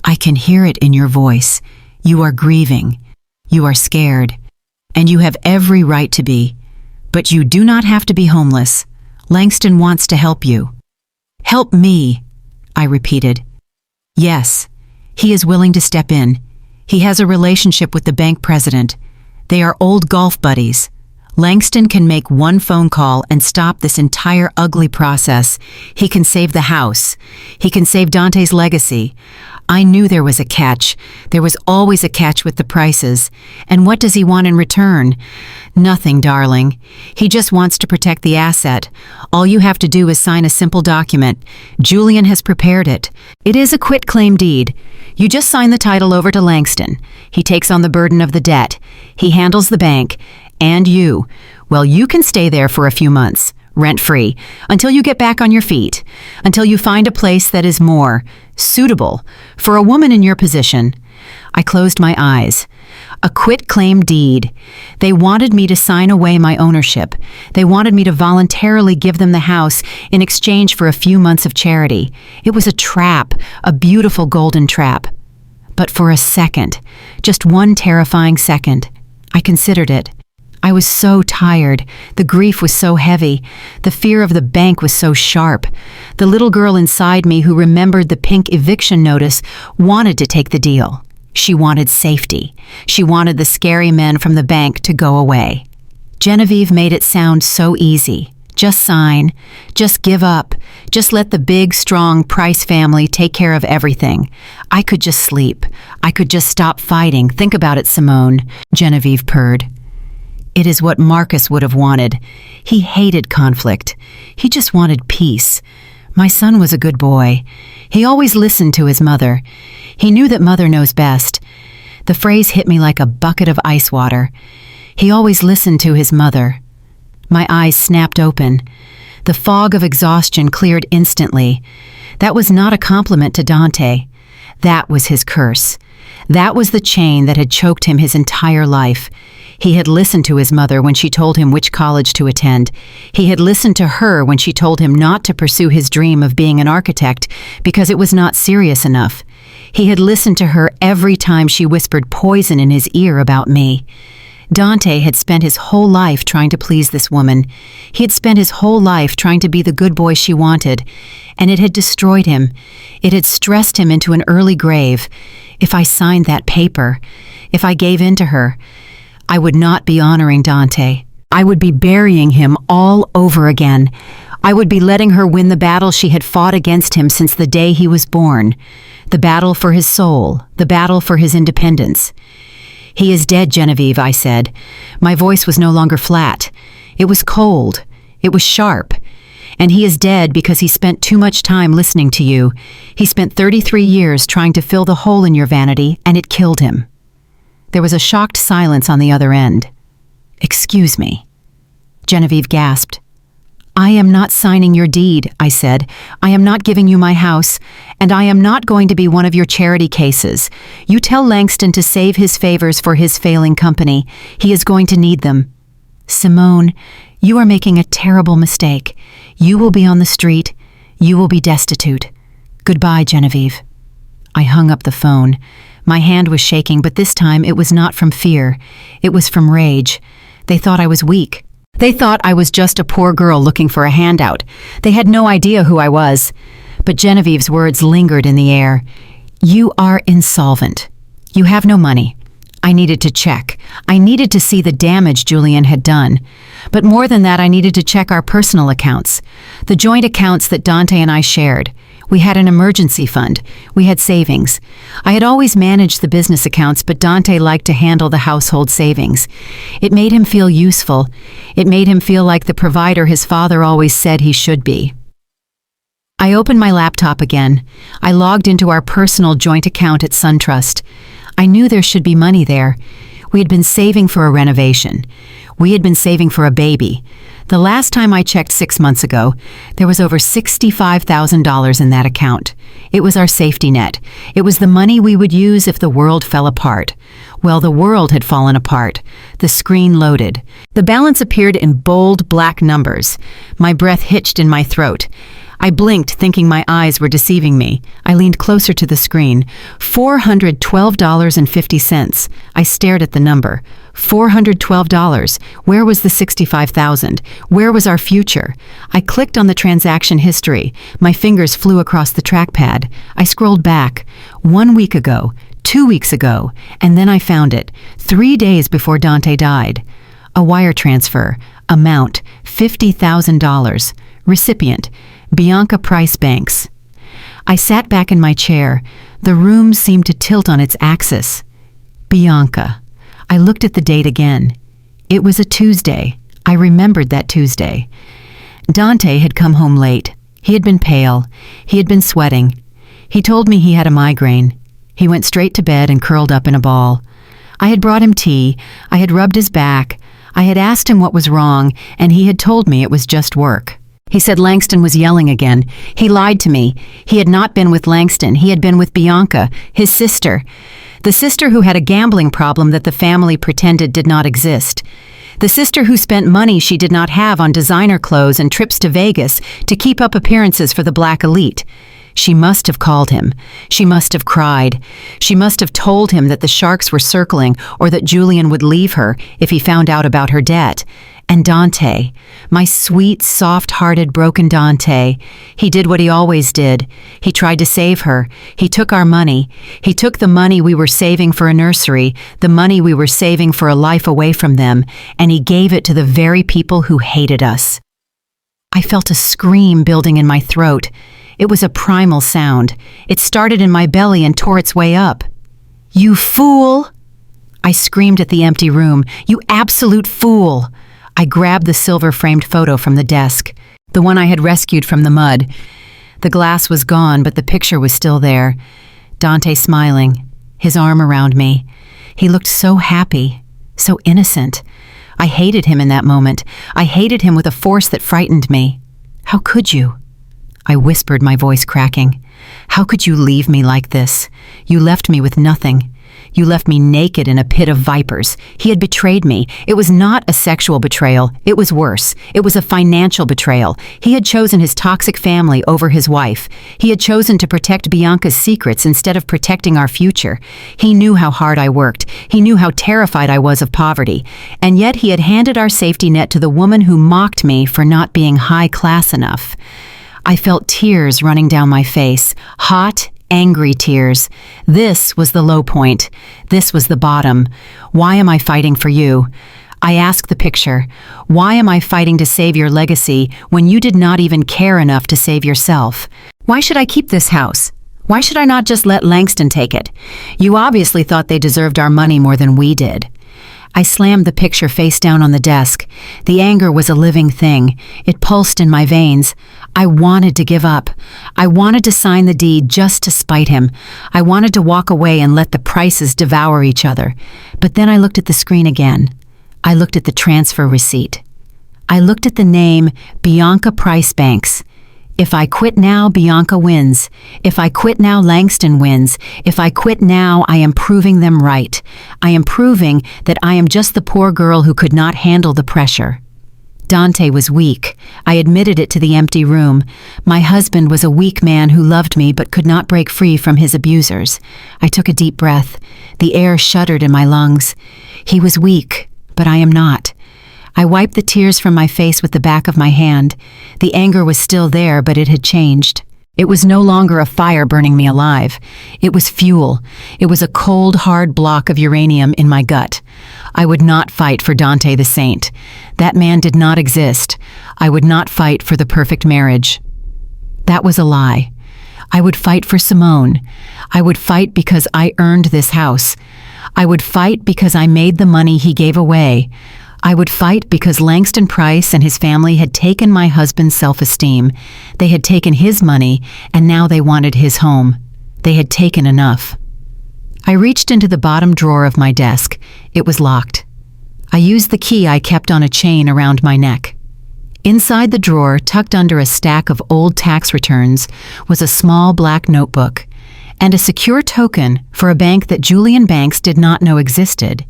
"I can hear it in your voice. You are grieving. You are scared. And you have every right to be. But you do not have to be homeless. Langston wants to help you." "Help me," I repeated. "Yes, he is willing to step in. He has a relationship with the bank president. They are old golf buddies. Langston can make one phone call and stop this entire ugly process. He can save the house. He can save Dante's legacy. I knew there was a catch. There was always a catch with the prices. And what does he want in return? Nothing, darling. He just wants to protect the asset. All you have to do is sign a simple document. Julian has prepared it. It is a quitclaim deed. You just sign the title over to Langston. He takes on the burden of the debt. He handles the bank. And you. Well, you can stay there for a few months, rent-free, until you get back on your feet, until you find a place that is more suitable for a woman in your position." I closed my eyes. A quitclaim deed. They wanted me to sign away my ownership. They wanted me to voluntarily give them the house in exchange for a few months of charity. It was a trap, a beautiful golden trap. But for a second, just one terrifying second, I considered it. I was so tired. The grief was so heavy. The fear of the bank was so sharp. The little girl inside me who remembered the pink eviction notice wanted to take the deal. She wanted safety. She wanted the scary men from the bank to go away. Genevieve made it sound so easy. Just sign. Just give up. Just let the big, strong Price family take care of everything. I could just sleep. I could just stop fighting. Think about it, Simone, Genevieve purred. It is what Marcus would have wanted. He hated conflict. He just wanted peace. My son was a good boy. He always listened to his mother. He knew that mother knows best. The phrase hit me like a bucket of ice water. He always listened to his mother. My eyes snapped open. The fog of exhaustion cleared instantly. That was not a compliment to Dante. That was his curse. That was the chain that had choked him his entire life. He had listened to his mother when she told him which college to attend. He had listened to her when she told him not to pursue his dream of being an architect because it was not serious enough. He had listened to her every time she whispered poison in his ear about me. Dante had spent his whole life trying to please this woman. He had spent his whole life trying to be the good boy she wanted, and it had destroyed him. It had stressed him into an early grave. If I signed that paper, if I gave in to her, I would not be honoring Dante. I would be burying him all over again. I would be letting her win the battle she had fought against him since the day he was born. The battle for his soul, the battle for his independence. "He is dead, Genevieve," I said. My voice was no longer flat. It was cold. It was sharp. "And he is dead because he spent too much time listening to you. He spent 33 years trying to fill the hole in your vanity, and it killed him." There was a shocked silence on the other end. "Excuse me." Genevieve gasped. "I am not signing your deed," I said. "I am not giving you my house, and I am not going to be one of your charity cases. You tell Langston to save his favors for his failing company. He is going to need them." "Simone, you are making a terrible mistake. You will be on the street. You will be destitute. Goodbye, Genevieve." I hung up the phone. My hand was shaking, but this time it was not from fear. It was from rage. They thought I was weak, They thought I was just a poor girl looking for a handout. They had no idea who I was. But Genevieve's words lingered in the air. You are insolvent. You have no money. I needed to check. I needed to see the damage Julian had done. But more than that, I needed to check our personal accounts, the joint accounts that Dante and I shared. We had an emergency fund. We had savings. I had always managed the business accounts, but Dante liked to handle the household savings. It made him feel useful. It made him feel like the provider his father always said he should be. I opened my laptop again. I logged into our personal joint account at SunTrust. I knew there should be money there. We had been saving for a renovation. We had been saving for a baby. The last time I checked 6 months ago, there was over $65,000 in that account. It was our safety net. It was the money we would use if the world fell apart. Well, the world had fallen apart. The screen loaded. The balance appeared in bold black numbers. My breath hitched in my throat. I blinked, thinking my eyes were deceiving me. I leaned closer to the screen. $412.50. I stared at the number. $412. Where was the $65,000? Where was our future? I clicked on the transaction history. My fingers flew across the trackpad. I scrolled back. 1 week ago, 2 weeks ago, and then I found it. 3 days before Dante died. A wire transfer. Amount, $50,000. Recipient, Bianca Price Banks. I sat back in my chair. The room seemed to tilt on its axis. Bianca. I looked at the date again. It was a Tuesday. I remembered that Tuesday. Dante had come home late. He had been pale. He had been sweating. He told me he had a migraine. He went straight to bed and curled up in a ball. I had brought him tea. I had rubbed his back. I had asked him what was wrong, and he had told me it was just work. He said Langston was yelling again. He lied to me. He had not been with Langston. He had been with Bianca, his sister. The sister who had a gambling problem that the family pretended did not exist. The sister who spent money she did not have on designer clothes and trips to Vegas to keep up appearances for the black elite. She must have called him. She must have cried. She must have told him that the sharks were circling or that Julian would leave her if he found out about her debt. And Dante, my sweet, soft-hearted, broken Dante, he did what he always did. He tried to save her. He took our money. He took the money we were saving for a nursery, the money we were saving for a life away from them, and he gave it to the very people who hated us. I felt a scream building in my throat. It was a primal sound. It started in my belly and tore its way up. "You fool!" I screamed at the empty room. "You absolute fool!" I grabbed the silver-framed photo from the desk, the one I had rescued from the mud. The glass was gone, but the picture was still there. Dante smiling, his arm around me. He looked so happy, so innocent. I hated him in that moment. I hated him with a force that frightened me. "How could you?" I whispered, my voice cracking. "How could you leave me like this? You left me with nothing. You left me naked in a pit of vipers. He had betrayed me. It was not a sexual betrayal. It was worse. It was a financial betrayal. He had chosen his toxic family over his wife. He had chosen to protect Bianca's secrets instead of protecting our future. He knew how hard I worked. He knew how terrified I was of poverty. And yet he had handed our safety net to the woman who mocked me for not being high class enough. I felt tears running down my face, hot, angry tears. This was the low point. This was the bottom. Why am I fighting for you? I asked the picture. Why am I fighting to save your legacy when you did not even care enough to save yourself? Why should I keep this house? Why should I not just let Langston take it? You obviously thought they deserved our money more than we did. I slammed the picture face down on the desk. The anger was a living thing. It pulsed in my veins. I wanted to give up. I wanted to sign the deed just to spite him. I wanted to walk away and let the prices devour each other. But then I looked at the screen again. I looked at the transfer receipt. I looked at the name Bianca Price Banks. If I quit now, Bianca wins. If I quit now, Langston wins. If I quit now, I am proving them right. I am proving that I am just the poor girl who could not handle the pressure. Dante was weak. I admitted it to the empty room. My husband was a weak man who loved me but could not break free from his abusers. I took a deep breath. The air shuddered in my lungs. He was weak, but I am not. I wiped the tears from my face with the back of my hand. The anger was still there, but it had changed. It was no longer a fire burning me alive. It was fuel. It was a cold, hard block of uranium in my gut. I would not fight for Dante the saint. That man did not exist. I would not fight for the perfect marriage. That was a lie. I would fight for Simone. I would fight because I earned this house. I would fight because I made the money he gave away. I would fight because Langston Price and his family had taken my husband's self-esteem. They had taken his money, and now they wanted his home. They had taken enough. I reached into the bottom drawer of my desk. It was locked. I used the key I kept on a chain around my neck. Inside the drawer, tucked under a stack of old tax returns, was a small black notebook and a secure token for a bank that Julian Banks did not know existed.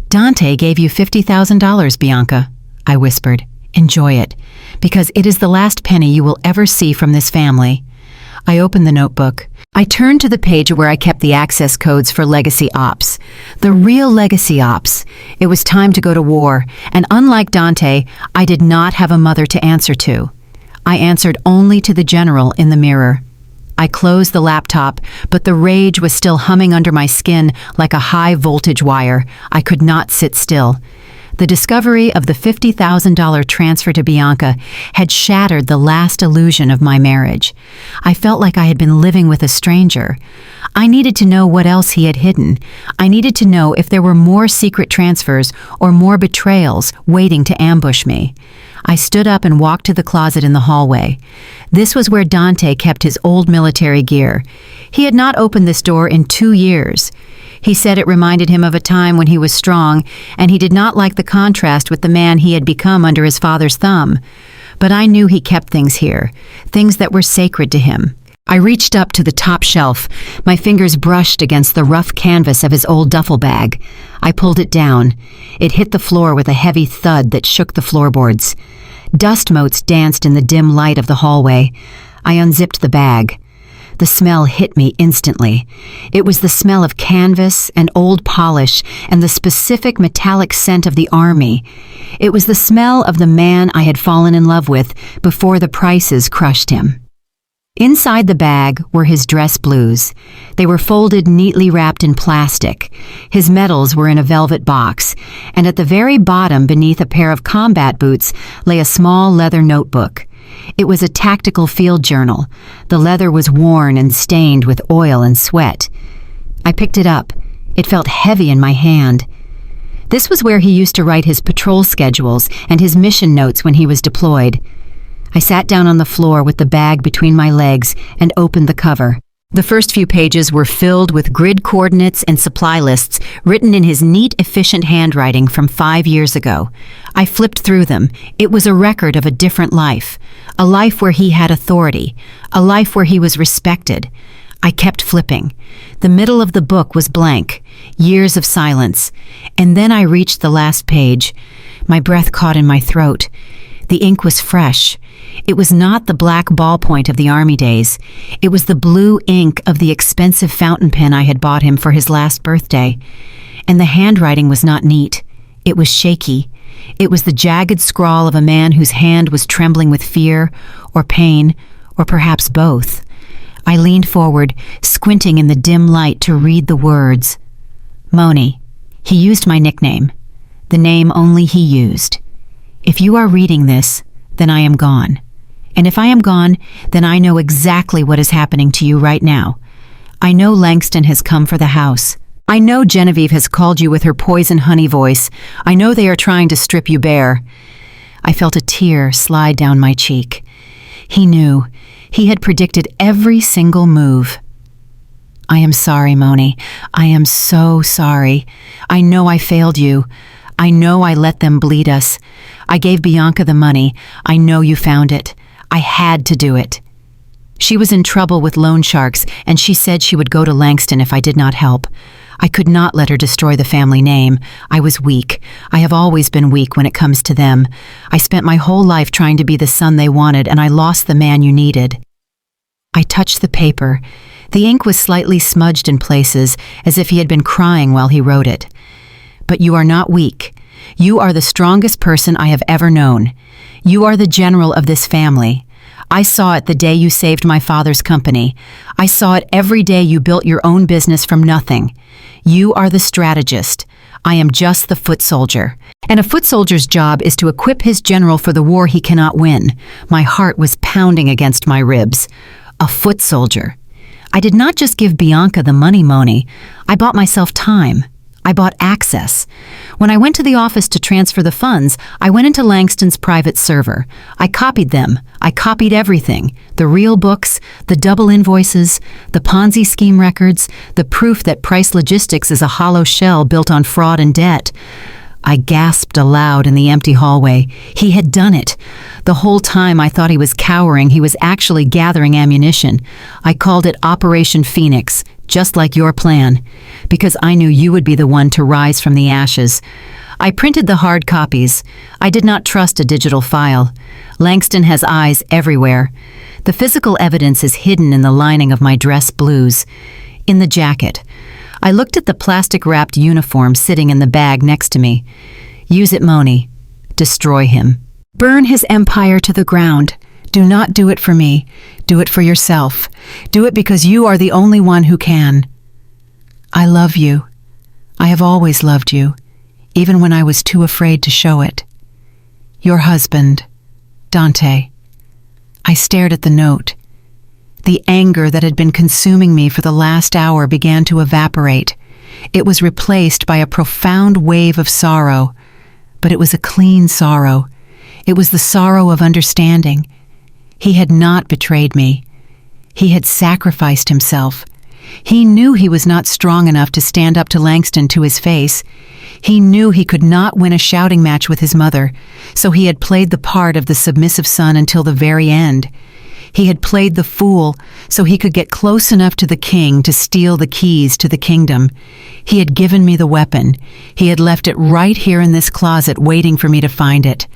"Dante gave you $50,000, Bianca," I whispered. "Enjoy it, because it is the last penny you will ever see from this family." I opened the notebook. I turned to the page where I kept the access codes for legacy ops. The real legacy ops. It was time to go to war, and unlike Dante, I did not have a mother to answer to. I answered only to the general in the mirror. I closed the laptop, but the rage was still humming under my skin like a high-voltage wire. I could not sit still. The discovery of the $50,000 transfer to Bianca had shattered the last illusion of my marriage. I felt like I had been living with a stranger. I needed to know what else he had hidden. I needed to know if there were more secret transfers or more betrayals waiting to ambush me. I stood up and walked to the closet in the hallway. This was where Dante kept his old military gear. He had not opened this door in 2 years. He said it reminded him of a time when he was strong, and he did not like the contrast with the man he had become under his father's thumb. But I knew he kept things here, things that were sacred to him. I reached up to the top shelf. My fingers brushed against the rough canvas of his old duffel bag. I pulled it down. It hit the floor with a heavy thud that shook the floorboards. Dust motes danced in the dim light of the hallway. I unzipped the bag. The smell hit me instantly. It was the smell of canvas and old polish and the specific metallic scent of the army. It was the smell of the man I had fallen in love with before the Prices crushed him. Inside the bag were his dress blues. They were folded neatly wrapped in plastic. His medals were in a velvet box, and at the very bottom beneath a pair of combat boots lay a small leather notebook. It was a tactical field journal. The leather was worn and stained with oil and sweat. I picked it up. It felt heavy in my hand. This was where he used to write his patrol schedules and his mission notes when he was deployed. I sat down on the floor with the bag between my legs and opened the cover. The first few pages were filled with grid coordinates and supply lists written in his neat, efficient handwriting from 5 years ago. I flipped through them. It was a record of a different life, a life where he had authority, a life where he was respected. I kept flipping. The middle of the book was blank, years of silence, and then I reached the last page. My breath caught in my throat. The ink was fresh. It was not the black ballpoint of the army days. It was the blue ink of the expensive fountain pen I had bought him for his last birthday. And the handwriting was not neat. It was shaky. It was the jagged scrawl of a man whose hand was trembling with fear or pain, or perhaps both. I leaned forward, squinting in the dim light to read the words. Moni. He used my nickname. The name only he used. If you are reading this, then I am gone. And if I am gone, then I know exactly what is happening to you right now. I know Langston has come for the house. I know Genevieve has called you with her poison honey voice. I know they are trying to strip you bare. I felt a tear slide down my cheek. He knew. He had predicted every single move. I am sorry, Moni. I am so sorry. I know I failed you. I know I let them bleed us. I gave Bianca the money. I know you found it. I had to do it. She was in trouble with loan sharks, and she said she would go to Langston if I did not help. I could not let her destroy the family name. I was weak. I have always been weak when it comes to them. I spent my whole life trying to be the son they wanted, and I lost the man you needed. I touched the paper. The ink was slightly smudged in places, as if he had been crying while he wrote it. But you are not weak. You are the strongest person I have ever known. You are the general of this family. I saw it the day you saved my father's company. I saw it every day you built your own business from nothing. You are the strategist. I am just the foot soldier. And a foot soldier's job is to equip his general for the war he cannot win. My heart was pounding against my ribs. A foot soldier. I did not just give Bianca the money. I bought myself time. I bought access. When I went to the office to transfer the funds, I went into Langston's private server. I copied them. I copied everything. The real books, the double invoices, the Ponzi scheme records, the proof that Price Logistics is a hollow shell built on fraud and debt. I gasped aloud in the empty hallway. He had done it. The whole time I thought he was cowering, he was actually gathering ammunition. I called it Operation Phoenix, just like your plan, because I knew you would be the one to rise from the ashes. I printed the hard copies. I did not trust a digital file. Langston has eyes everywhere. The physical evidence is hidden in the lining of my dress blues, in the jacket. I looked at the plastic-wrapped uniform sitting in the bag next to me. Use it, Moni. Destroy him. Burn his empire to the ground. Do not do it for me. Do it for yourself. Do it because you are the only one who can. I love you. I have always loved you, even when I was too afraid to show it. Your husband, Dante. I stared at the note. The anger that had been consuming me for the last hour began to evaporate. It was replaced by a profound wave of sorrow, but it was a clean sorrow. It was the sorrow of understanding. He had not betrayed me. He had sacrificed himself. He knew he was not strong enough to stand up to Langston to his face. He knew he could not win a shouting match with his mother, so he had played the part of the submissive son until the very end. He had played the fool so he could get close enough to the king to steal the keys to the kingdom. He had given me the weapon. He had left it right here in this closet waiting for me to find it.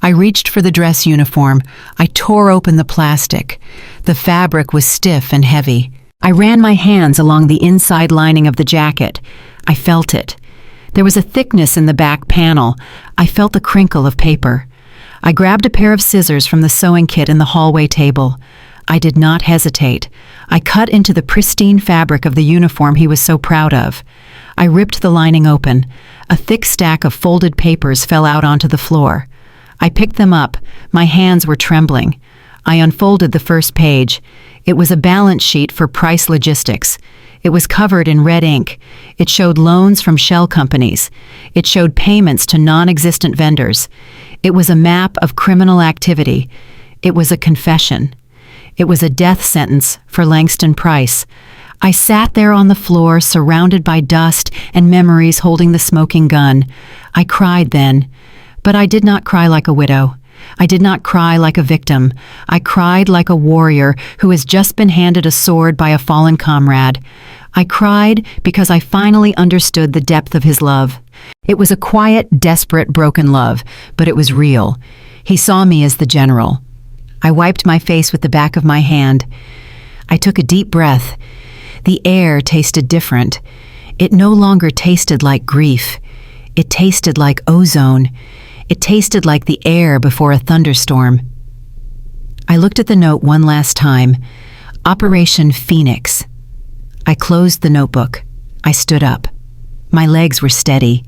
I reached for the dress uniform. I tore open the plastic. The fabric was stiff and heavy. I ran my hands along the inside lining of the jacket. I felt it. There was a thickness in the back panel. I felt the crinkle of paper. I grabbed a pair of scissors from the sewing kit in the hallway table. I did not hesitate. I cut into the pristine fabric of the uniform he was so proud of. I ripped the lining open. A thick stack of folded papers fell out onto the floor. I picked them up. My hands were trembling. I unfolded the first page. It was a balance sheet for Price Logistics. It was covered in red ink. It showed loans from shell companies. It showed payments to non-existent vendors. It was a map of criminal activity. It was a confession. It was a death sentence for Langston Price. I sat there on the floor, surrounded by dust and memories holding the smoking gun. I cried then, but I did not cry like a widow. I did not cry like a victim. I cried like a warrior who has just been handed a sword by a fallen comrade. I cried because I finally understood the depth of his love. It was a quiet, desperate, broken love, but it was real. He saw me as the general. I wiped my face with the back of my hand. I took a deep breath. The air tasted different. It no longer tasted like grief. It tasted like ozone. It tasted like the air before a thunderstorm. I looked at the note one last time. Operation Phoenix. I closed the notebook. I stood up. My legs were steady.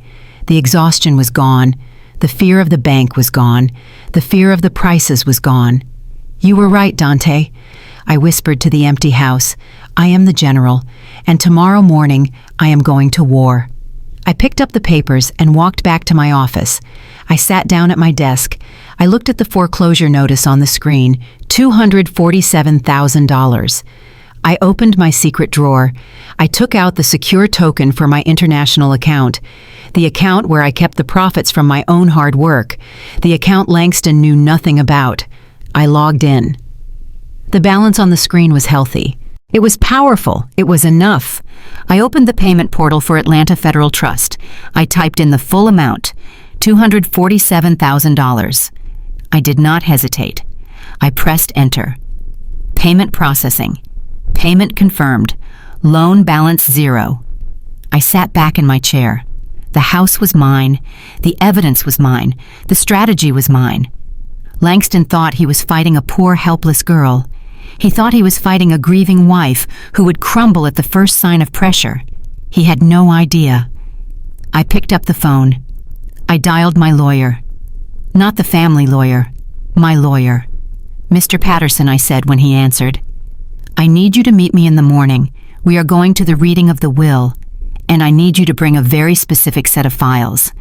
The exhaustion was gone. The fear of the bank was gone. The fear of the prices was gone. You were right, Dante. I whispered to the empty house. I am the general, and tomorrow morning I am going to war. I picked up the papers and walked back to my office. I sat down at my desk. I looked at the foreclosure notice on the screen, $247,000. I opened my secret drawer. I took out the secure token for my international account, the account where I kept the profits from my own hard work, the account Langston knew nothing about. I logged in. The balance on the screen was healthy. It was powerful. It was enough. I opened the payment portal for Atlanta Federal Trust. I typed in the full amount, $247,000. I did not hesitate. I pressed enter. Payment processing. Payment confirmed. Loan balance 0. I sat back in my chair. The house was mine. The evidence was mine. The strategy was mine. Langston thought he was fighting a poor, helpless girl. He thought he was fighting a grieving wife who would crumble at the first sign of pressure. He had no idea. I picked up the phone. I dialed my lawyer. Not the family lawyer, my lawyer. "Mr. Patterson," I said when he answered. "I need you to meet me in the morning. We are going to the reading of the will, and I need you to bring a very specific set of files."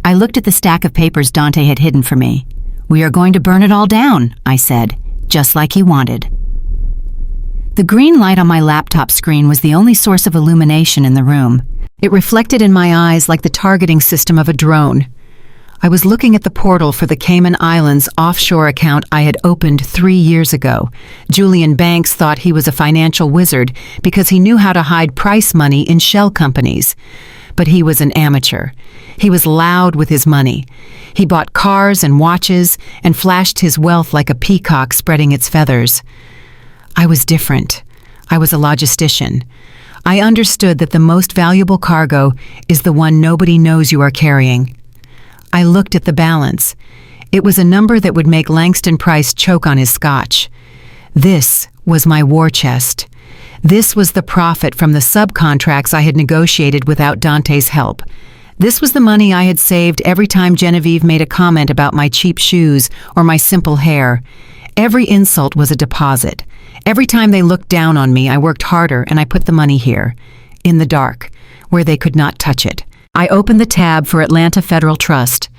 I looked at the stack of papers Dante had hidden for me. "We are going to burn it all down," I said, just like he wanted. The green light on my laptop screen was the only source of illumination in the room. It reflected in my eyes like the targeting system of a drone. I was looking at the portal for the Cayman Islands offshore account I had opened 3 years ago. Julian Banks thought he was a financial wizard because he knew how to hide price money in shell companies. But he was an amateur. He was loud with his money. He bought cars and watches and flashed his wealth like a peacock spreading its feathers. I was different. I was a logistician. I understood that the most valuable cargo is the one nobody knows you are carrying. I looked at the balance. It was a number that would make Langston Price choke on his scotch. This was my war chest. This was the profit from the subcontracts I had negotiated without Dante's help. This was the money I had saved every time Genevieve made a comment about my cheap shoes or my simple hair. Every insult was a deposit. Every time they looked down on me, I worked harder and I put the money here, in the dark, where they could not touch it. I opened the tab for Atlanta Federal Trust.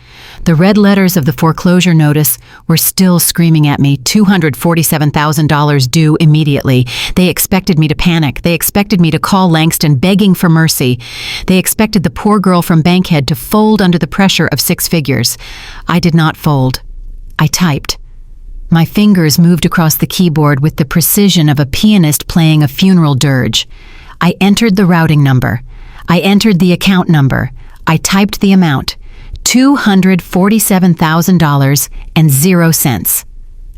The red letters of the foreclosure notice were still screaming at me, $247,000 due immediately. They expected me to panic. They expected me to call Langston begging for mercy. They expected the poor girl from Bankhead to fold under the pressure of 6 figures. I did not fold. I typed. My fingers moved across the keyboard with the precision of a pianist playing a funeral dirge. I entered the routing number. I entered the account number. I typed the amount, $247,000 and 0 cents.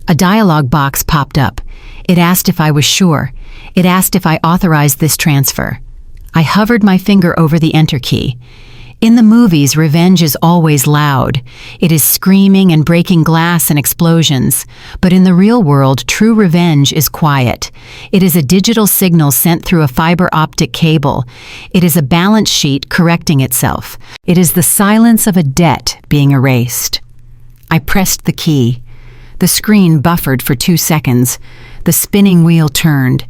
A dialog box popped up. It asked if I was sure. It asked if I authorized this transfer. I hovered my finger over the enter key. In the movies, revenge is always loud. It is screaming and breaking glass and explosions. But in the real world, true revenge is quiet. It is a digital signal sent through a fiber optic cable. It is a balance sheet correcting itself. It is the silence of a debt being erased. I pressed the key. The screen buffered for 2 seconds. The spinning wheel turned.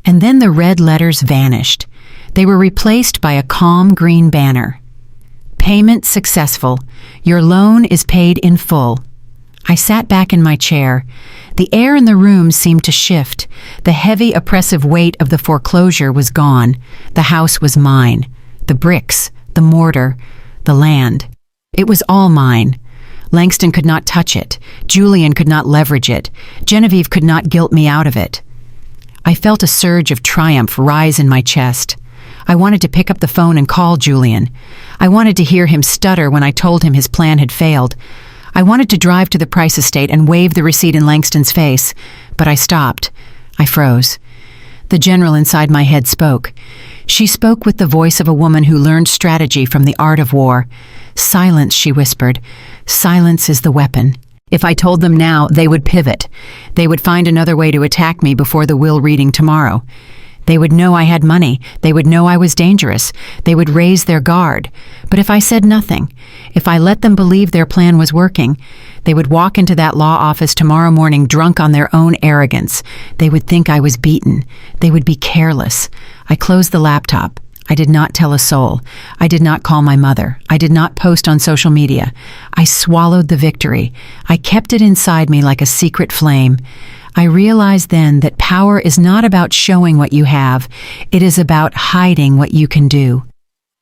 And then the red letters vanished. They were replaced by a calm green banner. Payment successful. Your loan is paid in full. I sat back in my chair. The air in the room seemed to shift. The heavy, oppressive weight of the foreclosure was gone. The house was mine. The bricks, the mortar, the land. It was all mine. Langston could not touch it. Julian could not leverage it. Genevieve could not guilt me out of it. I felt a surge of triumph rise in my chest. I wanted to pick up the phone and call Julian. I wanted to hear him stutter when I told him his plan had failed. I wanted to drive to the Price estate and wave the receipt in Langston's face, but I stopped. I froze. The general inside my head spoke. She spoke with the voice of a woman who learned strategy from the art of war. "Silence," she whispered. "Silence is the weapon." If I told them now, they would pivot. They would find another way to attack me before the will reading tomorrow. They would know I had money. They would know I was dangerous. They would raise their guard. But if I said nothing, if I let them believe their plan was working, they would walk into that law office tomorrow morning drunk on their own arrogance. They would think I was beaten. They would be careless. I closed the laptop. I did not tell a soul. I did not call my mother. I did not post on social media. I swallowed the victory. I kept it inside me like a secret flame. I realized then that power is not about showing what you have. It is about hiding what you can do.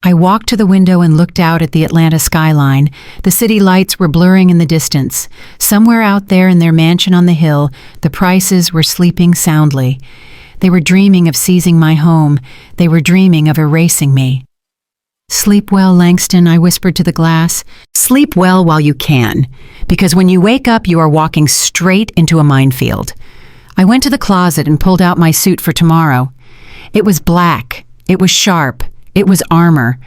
I walked to the window and looked out at the Atlanta skyline. The city lights were blurring in the distance. Somewhere out there in their mansion on the hill, the Prices were sleeping soundly. They were dreaming of seizing my home. They were dreaming of erasing me. "Sleep well, Langston," I whispered to the glass. "Sleep well while you can, because when you wake up, you are walking straight into a minefield." I went to the closet and pulled out my suit for tomorrow. It was black. It was sharp. It was armor.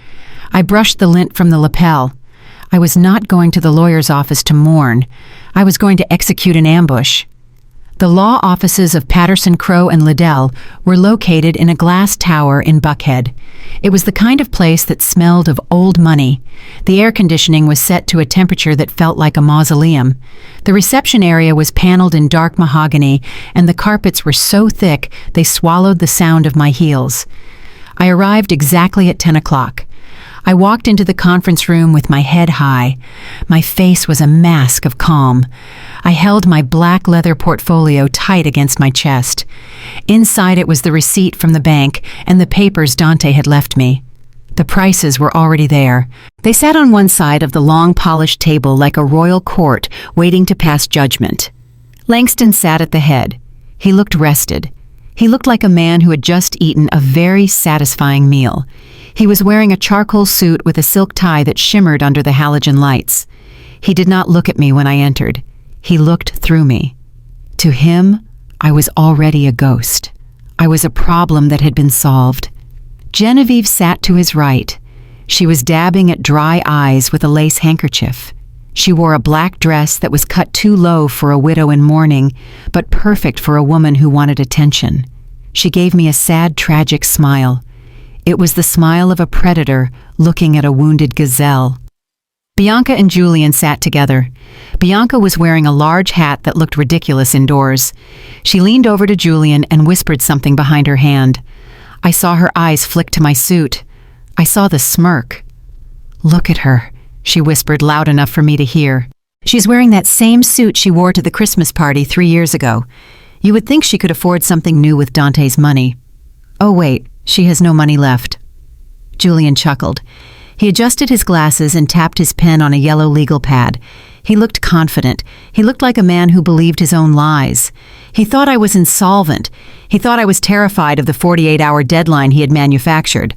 I brushed the lint from the lapel. I was not going to the lawyer's office to mourn. I was going to execute an ambush. The law offices of Patterson, Crowe, and Liddell were located in a glass tower in Buckhead. It was the kind of place that smelled of old money. The air conditioning was set to a temperature that felt like a mausoleum. The reception area was paneled in dark mahogany, and the carpets were so thick they swallowed the sound of my heels. I arrived exactly at 10 o'clock. I walked into the conference room with my head high. My face was a mask of calm. I held my black leather portfolio tight against my chest. Inside it was the receipt from the bank and the papers Dante had left me. The prices were already there. They sat on one side of the long polished table like a royal court waiting to pass judgment. Langston sat at the head. He looked rested. He looked like a man who had just eaten a very satisfying meal. He was wearing a charcoal suit with a silk tie that shimmered under the halogen lights. He did not look at me when I entered. He looked through me. To him, I was already a ghost. I was a problem that had been solved. Genevieve sat to his right. She was dabbing at dry eyes with a lace handkerchief. She wore a black dress that was cut too low for a widow in mourning, but perfect for a woman who wanted attention. She gave me a sad, tragic smile. It was the smile of a predator looking at a wounded gazelle. Bianca and Julian sat together. Bianca was wearing a large hat that looked ridiculous indoors. She leaned over to Julian and whispered something behind her hand. I saw her eyes flick to my suit. I saw the smirk. "Look at her," she whispered loud enough for me to hear. "She's wearing that same suit she wore to the Christmas party 3 years ago. You would think she could afford something new with Dante's money. Oh wait, she has no money left." Julian chuckled. He adjusted his glasses and tapped his pen on a yellow legal pad. He looked confident. He looked like a man who believed his own lies. He thought I was insolvent. He thought I was terrified of the 48-hour deadline he had manufactured.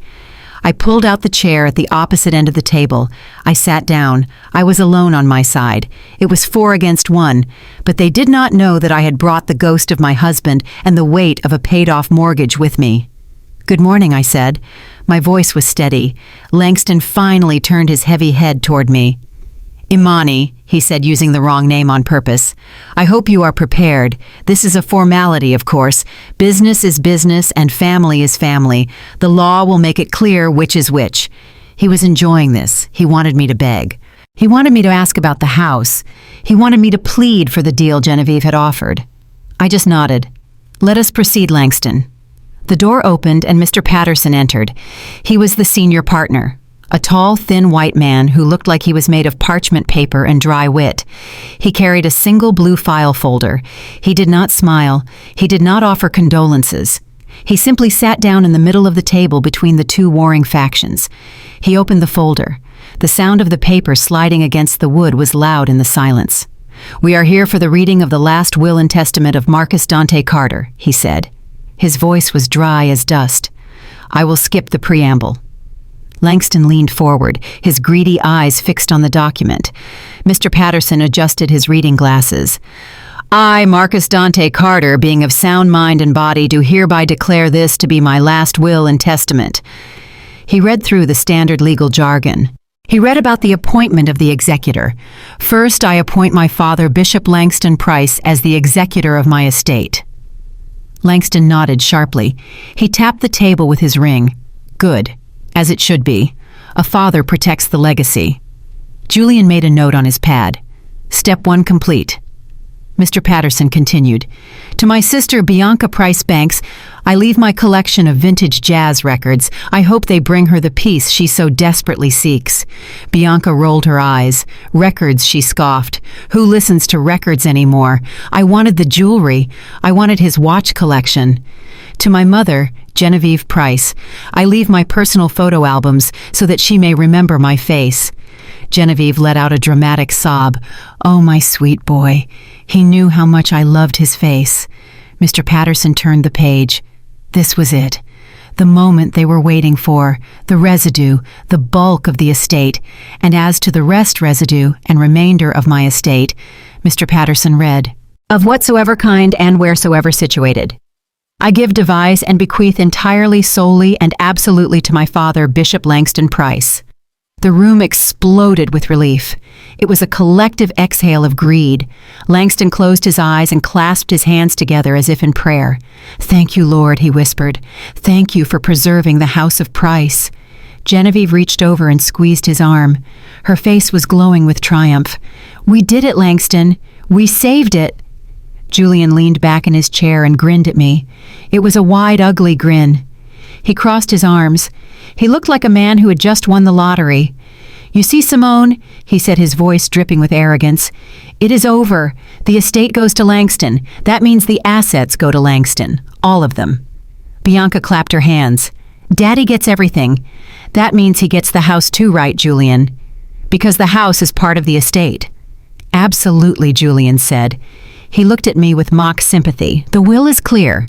I pulled out the chair at the opposite end of the table. I sat down. I was alone on my side. It was 4 against 1, but they did not know that I had brought the ghost of my husband and the weight of a paid-off mortgage with me. "Good morning," I said. My voice was steady. Langston finally turned his heavy head toward me. "Imani," he said, using the wrong name on purpose. "I hope you are prepared. This is a formality, of course. Business is business and family is family. The law will make it clear which is which." He was enjoying this. He wanted me to beg. He wanted me to ask about the house. He wanted me to plead for the deal Genevieve had offered. I just nodded. "Let us proceed, Langston." The door opened and Mr. Patterson entered. He was the senior partner, a tall, thin white man who looked like he was made of parchment paper and dry wit. He carried a single blue file folder. He did not smile. He did not offer condolences. He simply sat down in the middle of the table between the two warring factions. He opened the folder. The sound of the paper sliding against the wood was loud in the silence. "We are here for the reading of the last will and testament of Marcus Dante Carter," he said. His voice was dry as dust. "I will skip the preamble." Langston leaned forward, his greedy eyes fixed on the document. Mr. Patterson adjusted his reading glasses. "I, Marcus Dante Carter, being of sound mind and body, do hereby declare this to be my last will and testament." He read through the standard legal jargon. He read about the appointment of the executor. "First, I appoint my father, Bishop Langston Price, as the executor of my estate." Langston nodded sharply. He tapped the table with his ring. "Good. As it should be. A father protects the legacy." Julian made a note on his pad. "Step 1 complete." Mr. Patterson continued. "To my sister Bianca Price Banks, I leave my collection of vintage jazz records. I hope they bring her the peace she so desperately seeks." Bianca rolled her eyes. "Records," she scoffed. "Who listens to records anymore? I wanted the jewelry. I wanted his watch collection." To my mother, Genevieve Price, I leave my personal photo albums so that she may remember my face. Genevieve let out a dramatic sob. "Oh, my sweet boy. He knew how much I loved his face." Mr. Patterson turned the page. This was it. The moment they were waiting for, the residue, the bulk of the estate, and as to the rest residue and remainder of my estate, Mr. Patterson read, "Of whatsoever kind and wheresoever situated. I give, devise, and bequeath entirely, solely, and absolutely to my father, Bishop Langston Price." The room exploded with relief. It was a collective exhale of greed. Langston closed his eyes and clasped his hands together as if in prayer. "Thank you, Lord," he whispered. "Thank you for preserving the house of Price." Genevieve reached over and squeezed his arm. Her face was glowing with triumph. "We did it, Langston. We saved it." Julian leaned back in his chair and grinned at me. It was a wide, ugly grin. He crossed his arms. He looked like a man who had just won the lottery. "You see, Simone," he said, his voice dripping with arrogance, "it is over. The estate goes to Langston. That means the assets go to Langston. All of them." Bianca clapped her hands. "Daddy gets everything. That means he gets the house too, right, Julian? Because the house is part of the estate." "Absolutely," Julian said. He looked at me with mock sympathy. "The will is clear.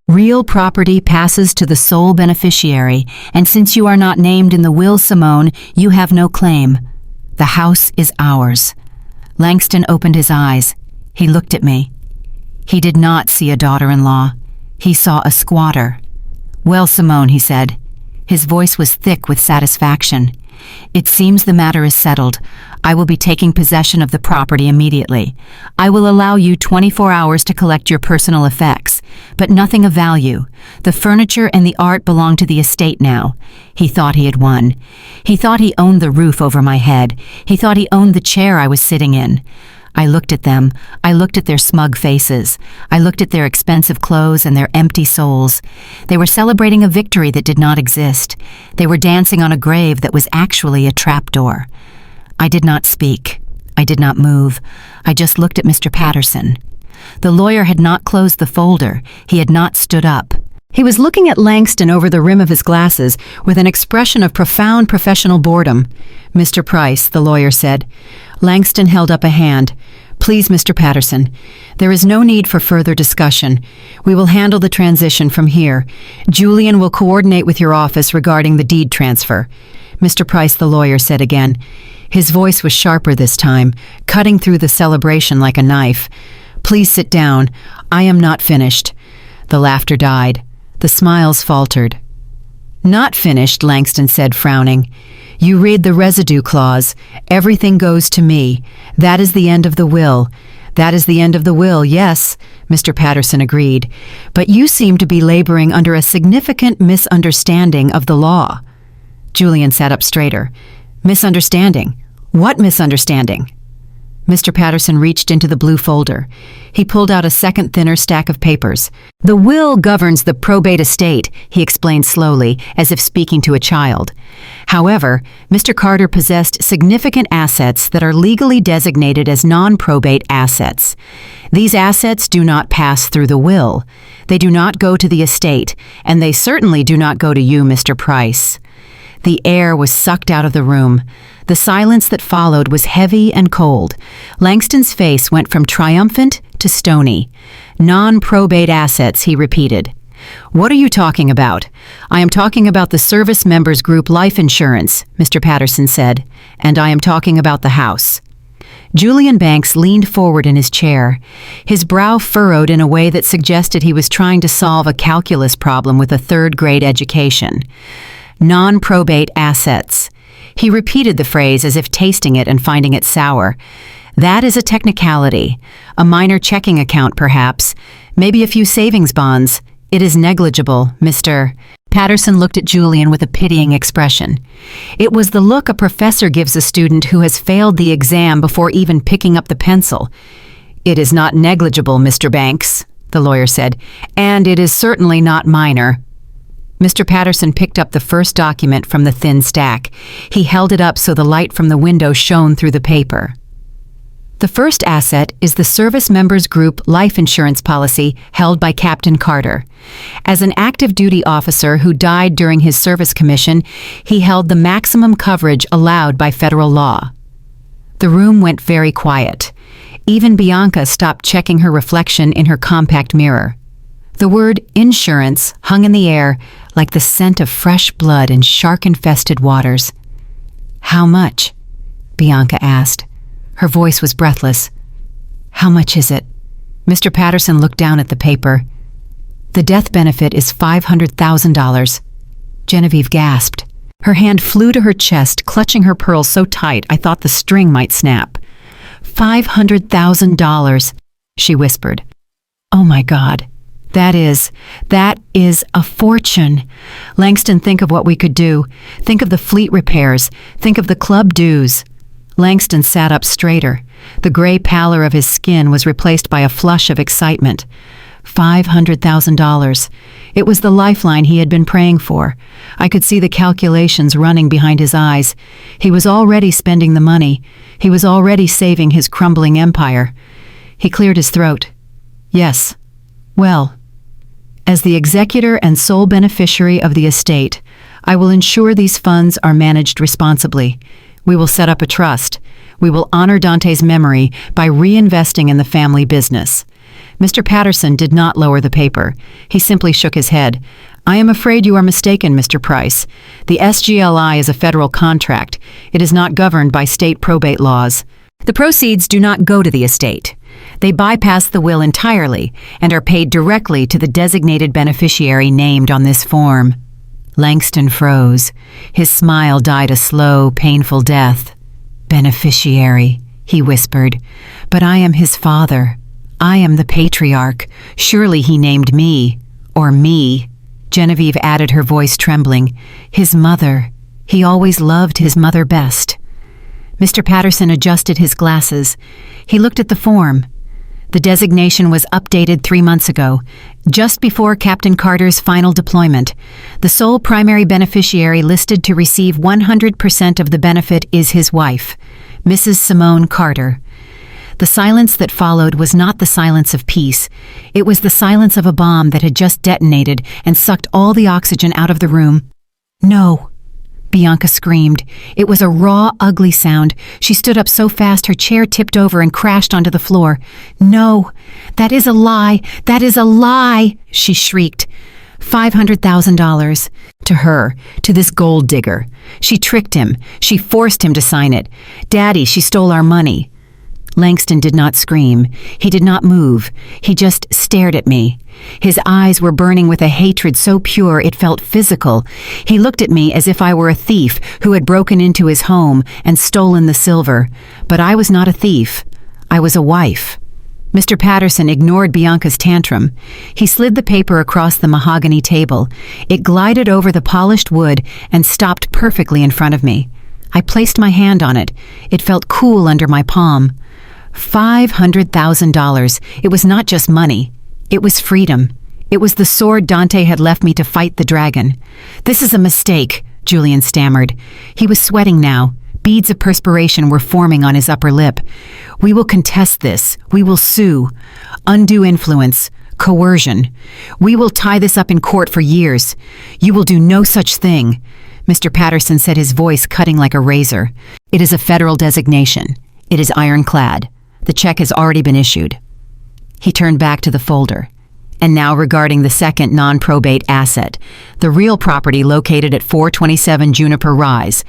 Real property passes to the sole beneficiary, and since you are not named in the will, Simone, you have no claim. The house is ours." Langston opened his eyes. He looked at me. He did not see a daughter-in-law. He saw a squatter. "Well, Simone," he said. His voice was thick with satisfaction. "It seems the matter is settled. I will be taking possession of the property immediately. I will allow you 24 hours to collect your personal effects, but nothing of value. The furniture and the art belong to the estate now." He thought he had won. He thought he owned the roof over my head. He thought he owned the chair I was sitting in. I looked at them. I looked at their smug faces. I looked at their expensive clothes and their empty souls. They were celebrating a victory that did not exist. They were dancing on a grave that was actually a trapdoor. I did not speak. I did not move. I just looked at Mr. Patterson. The lawyer had not closed the folder. He had not stood up. He was looking at Langston over the rim of his glasses with an expression of profound professional boredom. "Mr. Price," the lawyer said. Langston held up a hand. "Please, Mr. Patterson, there is no need for further discussion. We will handle the transition from here. Julian will coordinate with your office regarding the deed transfer." "Mr. Price," the lawyer said again. His voice was sharper this time, cutting through the celebration like a knife. "Please sit down. I am not finished." The laughter died. The smiles faltered. "Not finished," Langston said, frowning. "You read the residue clause. Everything goes to me. That is the end of the will." "That is the end of the will, yes," Mr. Patterson agreed. "But you seem to be laboring under a significant misunderstanding of the law." Julian sat up straighter. "Misunderstanding? What misunderstanding?" Mr. Patterson reached into the blue folder. He pulled out a second thinner stack of papers. "The will governs the probate estate," he explained slowly, as if speaking to a child. "However, Mr. Carter possessed significant assets that are legally designated as non-probate assets. These assets do not pass through the will. They do not go to the estate, and they certainly do not go to you, Mr. Price." The air was sucked out of the room. The silence that followed was heavy and cold. Langston's face went from triumphant to stony. "Non-probate assets," he repeated. "What are you talking about?" "I am talking about the Service Members Group life insurance," Mr. Patterson said, "and I am talking about the house." Julian Banks leaned forward in his chair. His brow furrowed in a way that suggested he was trying to solve a calculus problem with a third-grade education. "Non-probate assets." He repeated the phrase as if tasting it and finding it sour. "That is a technicality. A minor checking account, perhaps. Maybe a few savings bonds. It is negligible, Mr. Patterson looked at Julian with a pitying expression. It was the look a professor gives a student who has failed the exam before even picking up the pencil. "It is not negligible, Mr. Banks," the lawyer said, "and it is certainly not minor." Mr. Patterson picked up the first document from the thin stack. He held it up so the light from the window shone through the paper. The first asset is the Service Members Group life insurance policy held by Captain Carter. As an active duty officer who died during his service commission, he held the maximum coverage allowed by federal law. The room went very quiet. Even Bianca stopped checking her reflection in her compact mirror. The word insurance hung in the air like the scent of fresh blood in shark-infested waters. "How much?" Bianca asked. Her voice was breathless. "How much is it?" Mr. Patterson looked down at the paper. "The death benefit is $500,000. Genevieve gasped. Her hand flew to her chest, clutching her pearls so tight I thought the string might snap. $500,000, she whispered. Oh my God. That is a fortune. Langston, think of what we could do. Think of the fleet repairs. Think of the club dues. Langston sat up straighter. The gray pallor of his skin was replaced by a flush of excitement. $500,000. It was the lifeline he had been praying for. I could see the calculations running behind his eyes. He was already spending the money. He was already saving his crumbling empire. He cleared his throat. Yes. Well, as the executor and sole beneficiary of the estate, I will ensure these funds are managed responsibly. We will set up a trust. We will honor Dante's memory by reinvesting in the family business. Mr. Patterson did not lower the paper. He simply shook his head. I am afraid you are mistaken, Mr. Price. The SGLI is a federal contract. It is not governed by state probate laws. The proceeds do not go to the estate. They bypass the will entirely and are paid directly to the designated beneficiary named on this form. Langston froze. His smile died a slow, painful death. Beneficiary, he whispered. But I am his father. I am the patriarch. Surely he named me. Or me. Genevieve added, her voice trembling. His mother. He always loved his mother best. Mr. Patterson adjusted his glasses. He looked at the form. The designation was updated 3 months ago, just before Captain Carter's final deployment. The sole primary beneficiary listed to receive 100% of the benefit is his wife, Mrs. Simone Carter. The silence that followed was not the silence of peace. It was the silence of a bomb that had just detonated and sucked all the oxygen out of the room. No, Bianca screamed. It was a raw, ugly sound. She stood up so fast her chair tipped over and crashed onto the floor. No, that is a lie. That is a lie, she shrieked. $500,000. To her, to this gold digger. She tricked him. She forced him to sign it. Daddy, she stole our money. Langston did not scream. He did not move. He just stared at me. His eyes were burning with a hatred so pure it felt physical. He looked at me as if I were a thief who had broken into his home and stolen the silver. But I was not a thief. I was a wife. Mr. Patterson ignored Bianca's tantrum. He slid the paper across the mahogany table. It glided over the polished wood and stopped perfectly in front of me. I placed my hand on it. It felt cool under my palm. $500,000. It was not just money. It was freedom. It was the sword Dante had left me to fight the dragon. This is a mistake, Julian stammered. He was sweating now. Beads of perspiration were forming on his upper lip. We will contest this. We will sue. Undue influence. Coercion. We will tie this up in court for years. You will do no such thing. Mr. Patterson said, his voice cutting like a razor. It is a federal designation. It is ironclad. The check has already been issued. He turned back to the folder. And now regarding the second non-probate asset, the real property located at 427 Juniper Rise.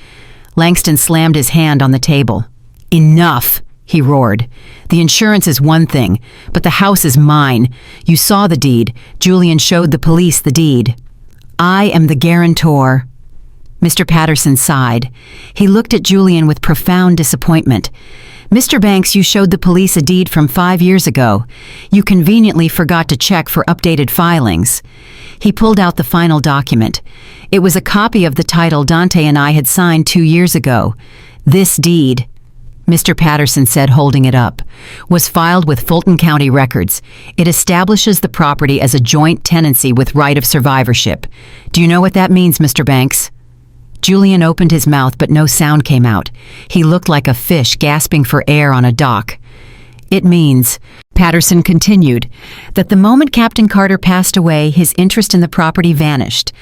Langston slammed his hand on the table. Enough, he roared. The insurance is one thing, but the house is mine. You saw the deed. Julian showed the police the deed. I am the guarantor. Mr. Patterson sighed. He looked at Julian with profound disappointment. Mr. Banks, you showed the police a deed from 5 years ago. You conveniently forgot to check for updated filings. He pulled out the final document. It was a copy of the title Dante and I had signed 2 years ago. This deed, Mr. Patterson said, holding it up, was filed with Fulton County records. It establishes the property as a joint tenancy with right of survivorship. Do you know what that means, Mr. Banks? Julian opened his mouth, but no sound came out. He looked like a fish gasping for air on a dock. It means, Patterson continued, that the moment Captain Carter passed away, his interest in the property vanished.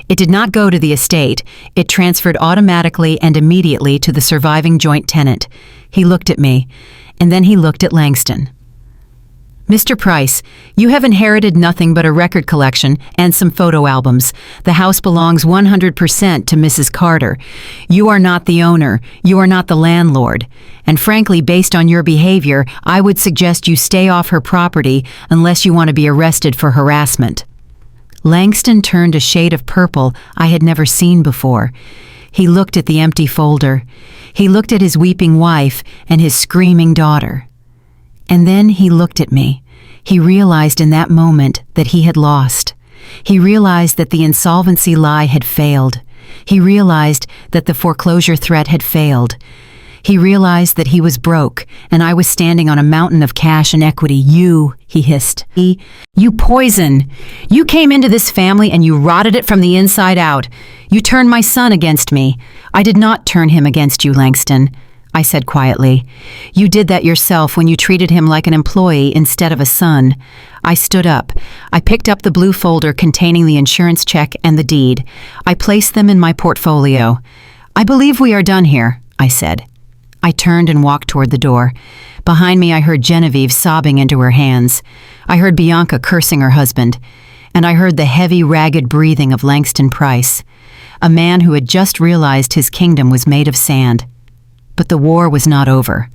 It did not go to the estate. It transferred automatically and immediately to the surviving joint tenant. He looked at me, and then he looked at Langston. Mr. Price, you have inherited nothing but a record collection and some photo albums. The house belongs 100% to Mrs. Carter. You are not the owner. You are not the landlord. And frankly, based on your behavior, I would suggest you stay off her property unless you want to be arrested for harassment. Langston turned a shade of purple I had never seen before. He looked at the empty folder. He looked at his weeping wife and his screaming daughter. And then he looked at me. He realized in that moment that he had lost. He realized that the insolvency lie had failed. He realized that the foreclosure threat had failed. He realized that he was broke, and I was standing on a mountain of cash and equity. You, he hissed. You poison! You came into this family and you rotted it from the inside out. You turned my son against me. I did not turn him against you, Langston, I said quietly. You did that yourself when you treated him like an employee instead of a son. I stood up. I picked up the blue folder containing the insurance check and the deed. I placed them in my portfolio. I believe we are done here, I said. I turned and walked toward the door. Behind me I heard Genevieve sobbing into her hands. I heard Bianca cursing her husband. And I heard the heavy, ragged breathing of Langston Price, a man who had just realized his kingdom was made of sand. But the war was not over.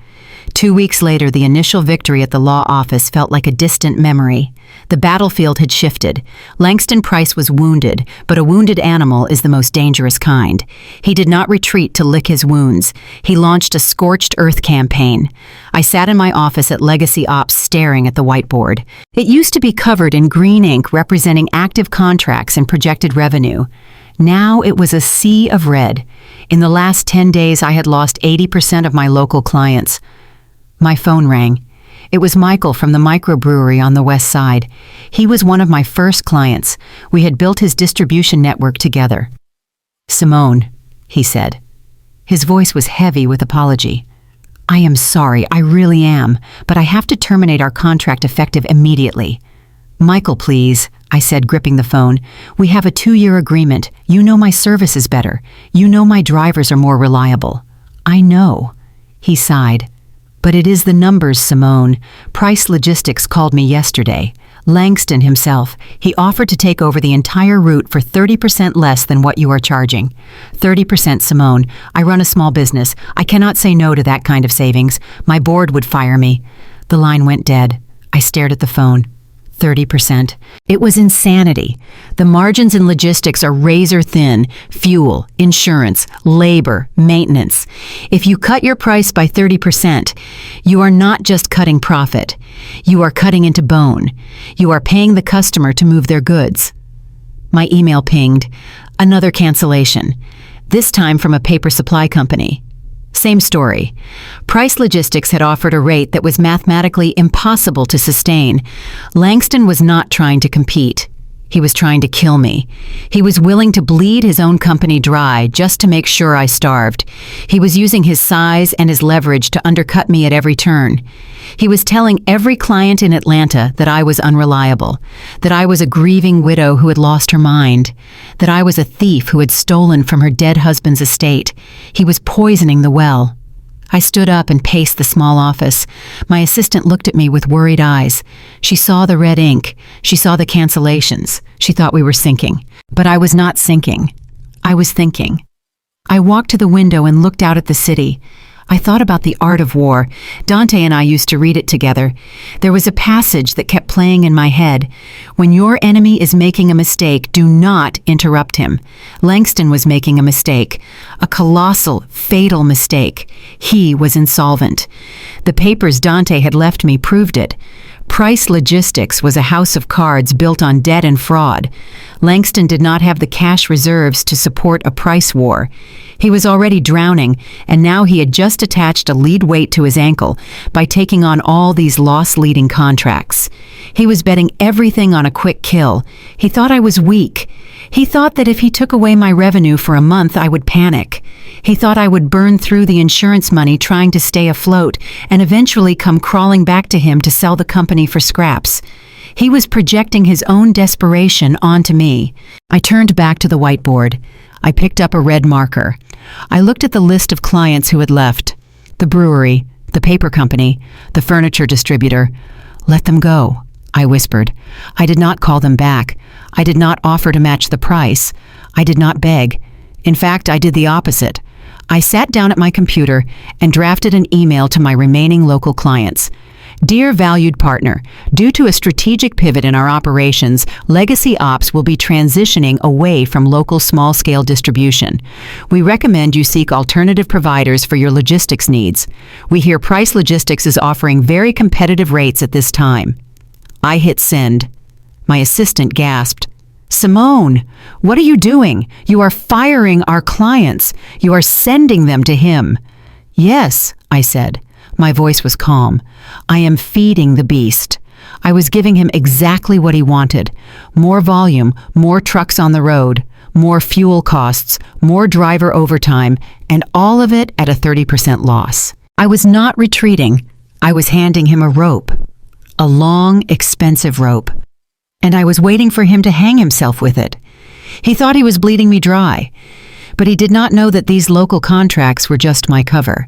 2 weeks later, the initial victory at the law office felt like a distant memory. The battlefield had shifted. Langston Price was wounded, but a wounded animal is the most dangerous kind. He did not retreat to lick his wounds. He launched a scorched earth campaign. I sat in my office at Legacy Ops staring at the whiteboard. It used to be covered in green ink representing active contracts and projected revenue. Now it was a sea of red. In the last 10 days, I had lost 80% of my local clients. My phone rang. It was Michael from the microbrewery on the west side. He was one of my first clients. We had built his distribution network together. Simone, he said. His voice was heavy with apology. I am sorry, I really am, but I have to terminate our contract effective immediately. Michael, please, I said, gripping the phone. We have a 2-year agreement. You know my service is better. You know my drivers are more reliable. I know. He sighed. But it is the numbers, Simone. Price Logistics called me yesterday. Langston himself. He offered to take over the entire route for 30% less than what you are charging. 30%, Simone. I run a small business. I cannot say no to that kind of savings. My board would fire me. The line went dead. I stared at the phone. 30%. It was insanity. The margins in logistics are razor thin. Fuel, insurance, labor, maintenance. If you cut your price by 30%, you are not just cutting profit. You are cutting into bone. You are paying the customer to move their goods. My email pinged. Another cancellation. This time from a paper supply company. Same story. Price Logistics had offered a rate that was mathematically impossible to sustain. Langston was not trying to compete. He was trying to kill me. He was willing to bleed his own company dry just to make sure I starved. He was using his size and his leverage to undercut me at every turn. He was telling every client in Atlanta that I was unreliable, that I was a grieving widow who had lost her mind, that I was a thief who had stolen from her dead husband's estate. He was poisoning the well. I stood up and paced the small office. My assistant looked at me with worried eyes. She saw the red ink. She saw the cancellations. She thought we were sinking. But I was not sinking. I was thinking. I walked to the window and looked out at the city. I thought about The Art of War. Dante and I used to read it together. There was a passage that kept playing in my head. When your enemy is making a mistake, do not interrupt him. Langston was making a mistake. A colossal, fatal mistake. He was insolvent. The papers Dante had left me proved it. Price Logistics was a house of cards built on debt and fraud. Langston did not have the cash reserves to support a price war. He was already drowning, and now he had just attached a lead weight to his ankle by taking on all these loss-leading contracts. He was betting everything on a quick kill. He thought I was weak. He thought that if he took away my revenue for a month, I would panic. He thought I would burn through the insurance money trying to stay afloat and eventually come crawling back to him to sell the company for scraps. He was projecting his own desperation onto me. I turned back to the whiteboard. I picked up a red marker. I looked at the list of clients who had left. The brewery, the paper company, the furniture distributor. Let them go, I whispered. I did not call them back. I did not offer to match the price. I did not beg. In fact, I did the opposite. I sat down at my computer and drafted an email to my remaining local clients. Dear valued partner, due to a strategic pivot in our operations, Legacy Ops will be transitioning away from local small-scale distribution. We recommend you seek alternative providers for your logistics needs. We hear Price Logistics is offering very competitive rates at this time. I hit send. My assistant gasped. Simone, what are you doing? You are firing our clients. You are sending them to him. Yes, I said. My voice was calm. I am feeding the beast. I was giving him exactly what he wanted. More volume, more trucks on the road, more fuel costs, more driver overtime, and all of it at a 30% loss. I was not retreating. I was handing him a rope. A long, expensive rope. And I was waiting for him to hang himself with it. He thought he was bleeding me dry. But he did not know that these local contracts were just my cover.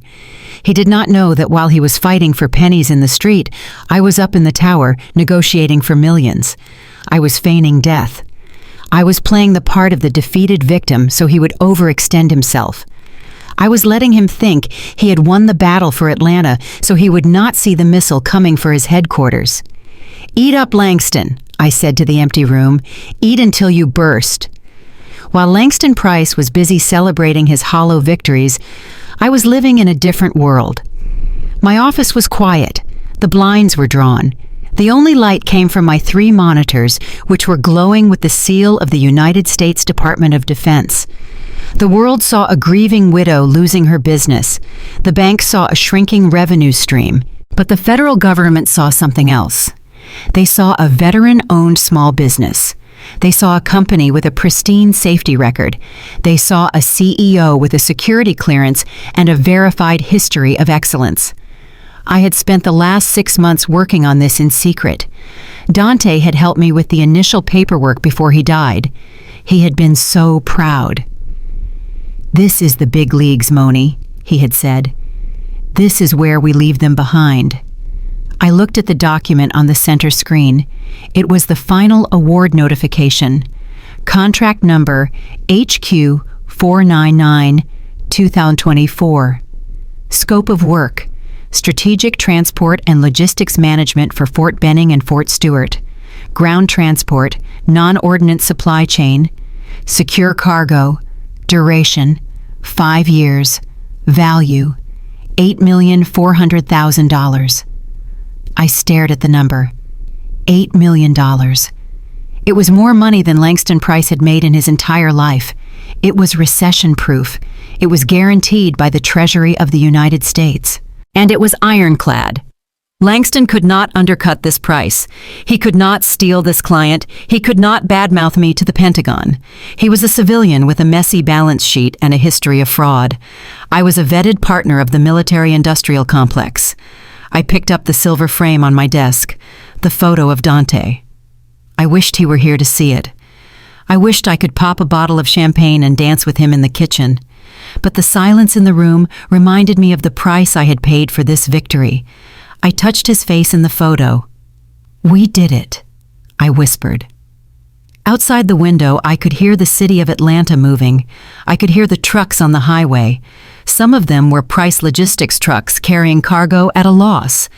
He did not know that while he was fighting for pennies in the street, I was up in the tower negotiating for millions. I was feigning death. I was playing the part of the defeated victim so he would overextend himself. I was letting him think he had won the battle for Atlanta so he would not see the missile coming for his headquarters. Eat up, Langston, I said to the empty room. Eat until you burst. While Langston Price was busy celebrating his hollow victories, I was living in a different world. My office was quiet. The blinds were drawn. The only light came from my 3 monitors, which were glowing with the seal of the United States Department of Defense. The world saw a grieving widow losing her business. The bank saw a shrinking revenue stream. But the federal government saw something else. They saw a veteran-owned small business. They saw a company with a pristine safety record. They saw a CEO with a security clearance and a verified history of excellence. I had spent the last 6 months working on this in secret. Dante had helped me with the initial paperwork before he died. He had been so proud. "This is the big leagues, Moni," he had said. "This is where we leave them behind." I looked at the document on the center screen. It was the final award notification. Contract number HQ 499-2024. Scope of work: Strategic Transport and Logistics Management for Fort Benning and Fort Stewart. Ground Transport, Non-Ordnance Supply Chain. Secure Cargo. Duration: 5 years. Value: $8,400,000. I stared at the number. $8 million. It was more money than Langston Price had made in his entire life. It was recession-proof. It was guaranteed by the Treasury of the United States. And it was ironclad. Langston could not undercut this price. He could not steal this client. He could not badmouth me to the Pentagon. He was a civilian with a messy balance sheet and a history of fraud. I was a vetted partner of the military-industrial complex. I picked up the silver frame on my desk, the photo of Dante. I wished he were here to see it. I wished I could pop a bottle of champagne and dance with him in the kitchen. But the silence in the room reminded me of the price I had paid for this victory. I touched his face in the photo. "We did it," I whispered. Outside the window, I could hear the city of Atlanta moving. I could hear the trucks on the highway. Some of them were Price Logistics trucks carrying cargo at a loss,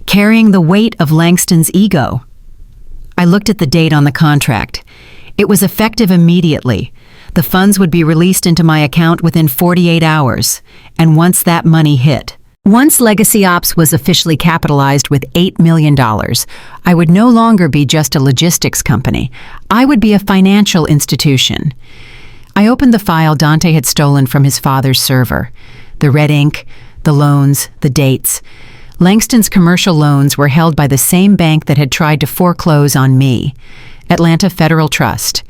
carrying the weight of Langston's ego. I looked at the date on the contract. It was effective immediately. The funds would be released into my account within 48 hours, and once that money hit, once Legacy Ops was officially capitalized with $8 million, I would no longer be just a logistics company. I would be a financial institution. I opened the file Dante had stolen from his father's server. The red ink, the loans, the dates. Langston's commercial loans were held by the same bank that had tried to foreclose on me, Atlanta Federal Trust.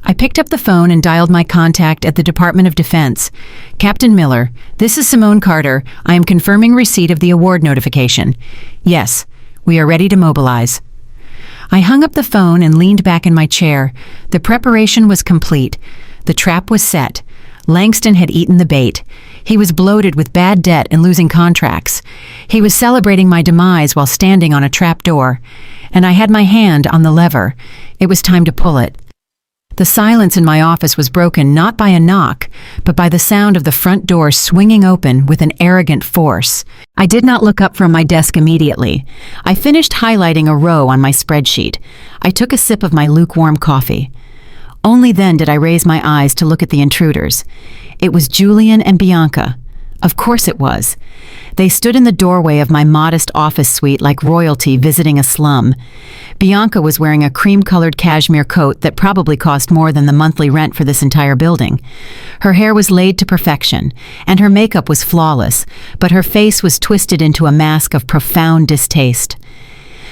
I picked up the phone and dialed my contact at the Department of Defense. "Captain Miller, this is Simone Carter. I am confirming receipt of the award notification. Yes, we are ready to mobilize." I hung up the phone and leaned back in my chair. The preparation was complete. The trap was set. Langston had eaten the bait. He was bloated with bad debt and losing contracts. He was celebrating my demise while standing on a trap door. And I had my hand on the lever. It was time to pull it. The silence in my office was broken not by a knock, but by the sound of the front door swinging open with an arrogant force. I did not look up from my desk immediately. I finished highlighting a row on my spreadsheet. I took a sip of my lukewarm coffee. Only then did I raise my eyes to look at the intruders. It was Julian and Bianca. Of course it was. They stood in the doorway of my modest office suite like royalty visiting a slum. Bianca was wearing a cream-colored cashmere coat that probably cost more than the monthly rent for this entire building. Her hair was laid to perfection, and her makeup was flawless, but her face was twisted into a mask of profound distaste.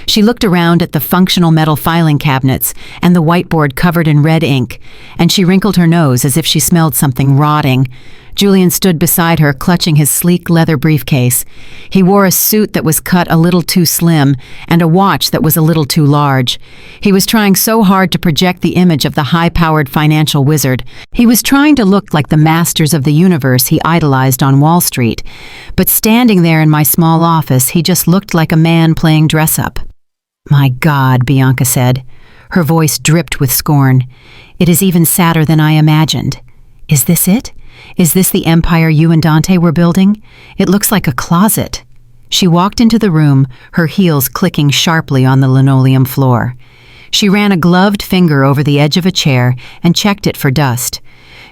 She looked around at the functional metal filing cabinets and the whiteboard covered in red ink, and she wrinkled her nose as if she smelled something rotting. Julian stood beside her, clutching his sleek leather briefcase. He wore a suit that was cut a little too slim and a watch that was a little too large. He was trying so hard to project the image of the high-powered financial wizard. He was trying to look like the masters of the universe he idolized on Wall Street. But standing there in my small office, he just looked like a man playing dress-up. "My God," Bianca said. Her voice dripped with scorn. "It is even sadder than I imagined. Is this it? Is this the empire you and Dante were building? It looks like a closet." She walked into the room, her heels clicking sharply on the linoleum floor. She ran a gloved finger over the edge of a chair and checked it for dust.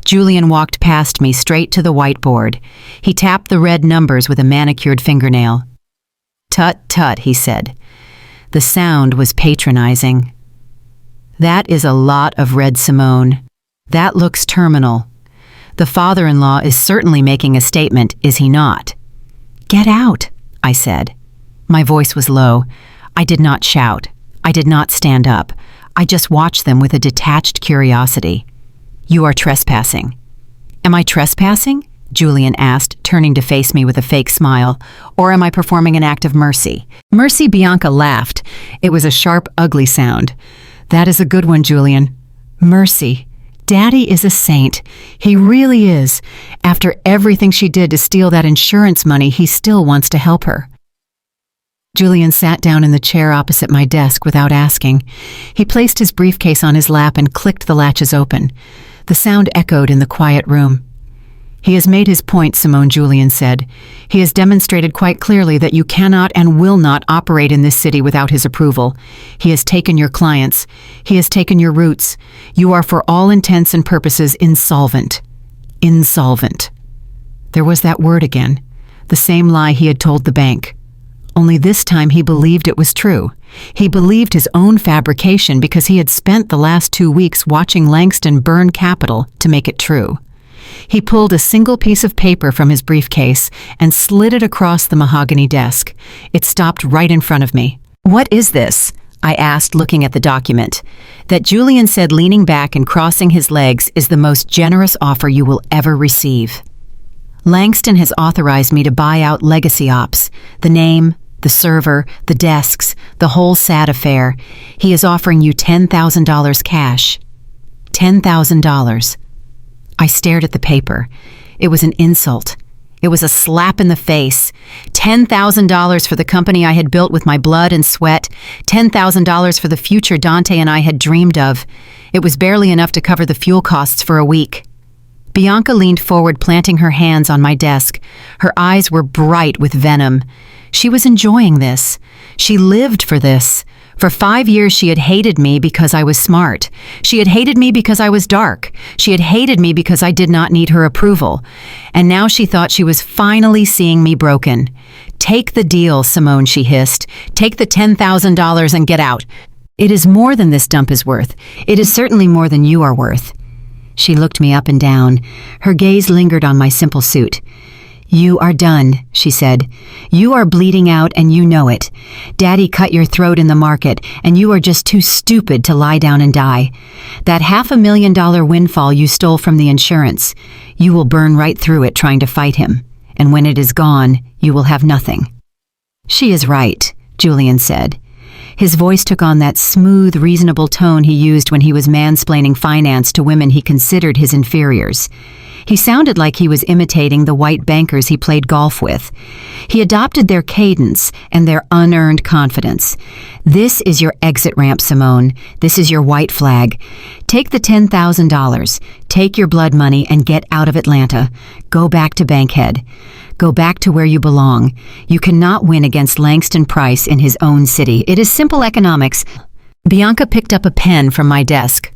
Julian walked past me straight to the whiteboard. He tapped the red numbers with a manicured fingernail. "Tut, tut," he said. The sound was patronizing. "That is a lot of red, Simone. That looks terminal. The father-in-law is certainly making a statement, is he not?" "Get out," I said. My voice was low. I did not shout. I did not stand up. I just watched them with a detached curiosity. "You are trespassing." "Am I trespassing?" Julian asked, turning to face me with a fake smile. "Or am I performing an act of mercy?" "Mercy," Bianca laughed. It was a sharp, ugly sound. "That is a good one, Julian. Mercy. Daddy is a saint. He really is. After everything she did to steal that insurance money, he still wants to help her." Julian sat down in the chair opposite my desk without asking. He placed his briefcase on his lap and clicked the latches open. The sound echoed in the quiet room. "He has made his point," Simone, Julian said. "He has demonstrated quite clearly that you cannot and will not operate in this city without his approval. He has taken your clients. He has taken your roots. You are for all intents and purposes insolvent. Insolvent." There was that word again, the same lie he had told the bank. Only this time he believed it was true. He believed his own fabrication because he had spent the last 2 weeks watching Langston burn capital to make it true. He pulled a single piece of paper from his briefcase and slid it across the mahogany desk. It stopped right in front of me. "What is this?" I asked, looking at the document. "That," Julian said, leaning back and crossing his legs, "is the most generous offer you will ever receive. Langston has authorized me to buy out Legacy Ops, the name, the server, the desks, the whole sad affair. He is offering you $10,000 cash." $10,000. I stared at the paper. It was an insult. It was a slap in the face. $10,000 for the company I had built with my blood and sweat. $10,000 for the future Dante and I had dreamed of. It was barely enough to cover the fuel costs for a week. Bianca leaned forward, planting her hands on my desk. Her eyes were bright with venom. She was enjoying this. She lived for this. For 5 years she had hated me because I was smart. She had hated me because I was dark. She had hated me because I did not need her approval. And now she thought she was finally seeing me broken. "Take the deal, Simone," she hissed. "Take the $10,000 and get out. It is more than this dump is worth. It is certainly more than you are worth." She looked me up and down. Her gaze lingered on my simple suit. "You are done," she said. "You are bleeding out and you know it. Daddy cut your throat in the market and you are just too stupid to lie down and die. That $500,000 windfall you stole from the insurance, you will burn right through it trying to fight him. And when it is gone, you will have nothing." "She is right," Julian said. His voice took on that smooth, reasonable tone he used when he was mansplaining finance to women he considered his inferiors. He sounded like he was imitating the white bankers he played golf with. He adopted their cadence and their unearned confidence. "This is your exit ramp, Simone. This is your white flag. Take the $10,000. Take your blood money and get out of Atlanta. Go back to Bankhead. Go back to where you belong. You cannot win against Langston Price in his own city. It is simple economics." Bianca picked up a pen from my desk.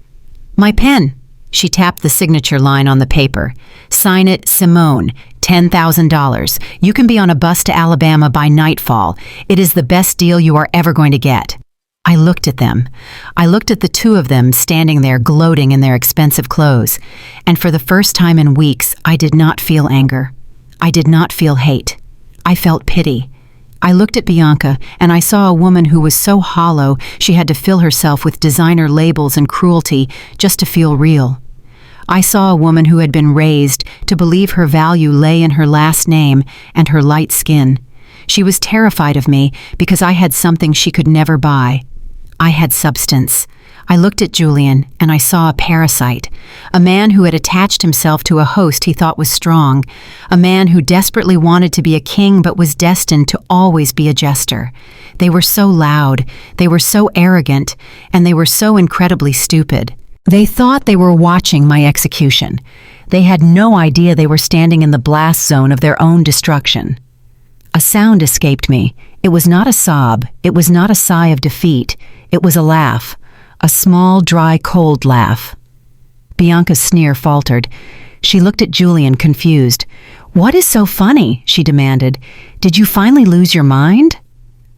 "My pen." She tapped the signature line on the paper. "Sign it, Simone, $10,000. You can be on a bus to Alabama by nightfall. It is the best deal you are ever going to get." I looked at them. I looked at the two of them standing there gloating in their expensive clothes. And for the first time in weeks, I did not feel anger. I did not feel hate. I felt pity. I looked at Bianca, and I saw a woman who was so hollow she had to fill herself with designer labels and cruelty just to feel real. I saw a woman who had been raised to believe her value lay in her last name and her light skin. She was terrified of me because I had something she could never buy. I had substance. I looked at Julian, and I saw a parasite, a man who had attached himself to a host he thought was strong, a man who desperately wanted to be a king but was destined to always be a jester. They were so loud, they were so arrogant, and they were so incredibly stupid. They thought they were watching my execution. They had no idea they were standing in the blast zone of their own destruction. A sound escaped me. It was not a sob, it was not a sigh of defeat, it was a laugh. A small, dry, cold laugh. Bianca's sneer faltered. She looked at Julian, confused. "What is so funny?" she demanded. "Did you finally lose your mind?"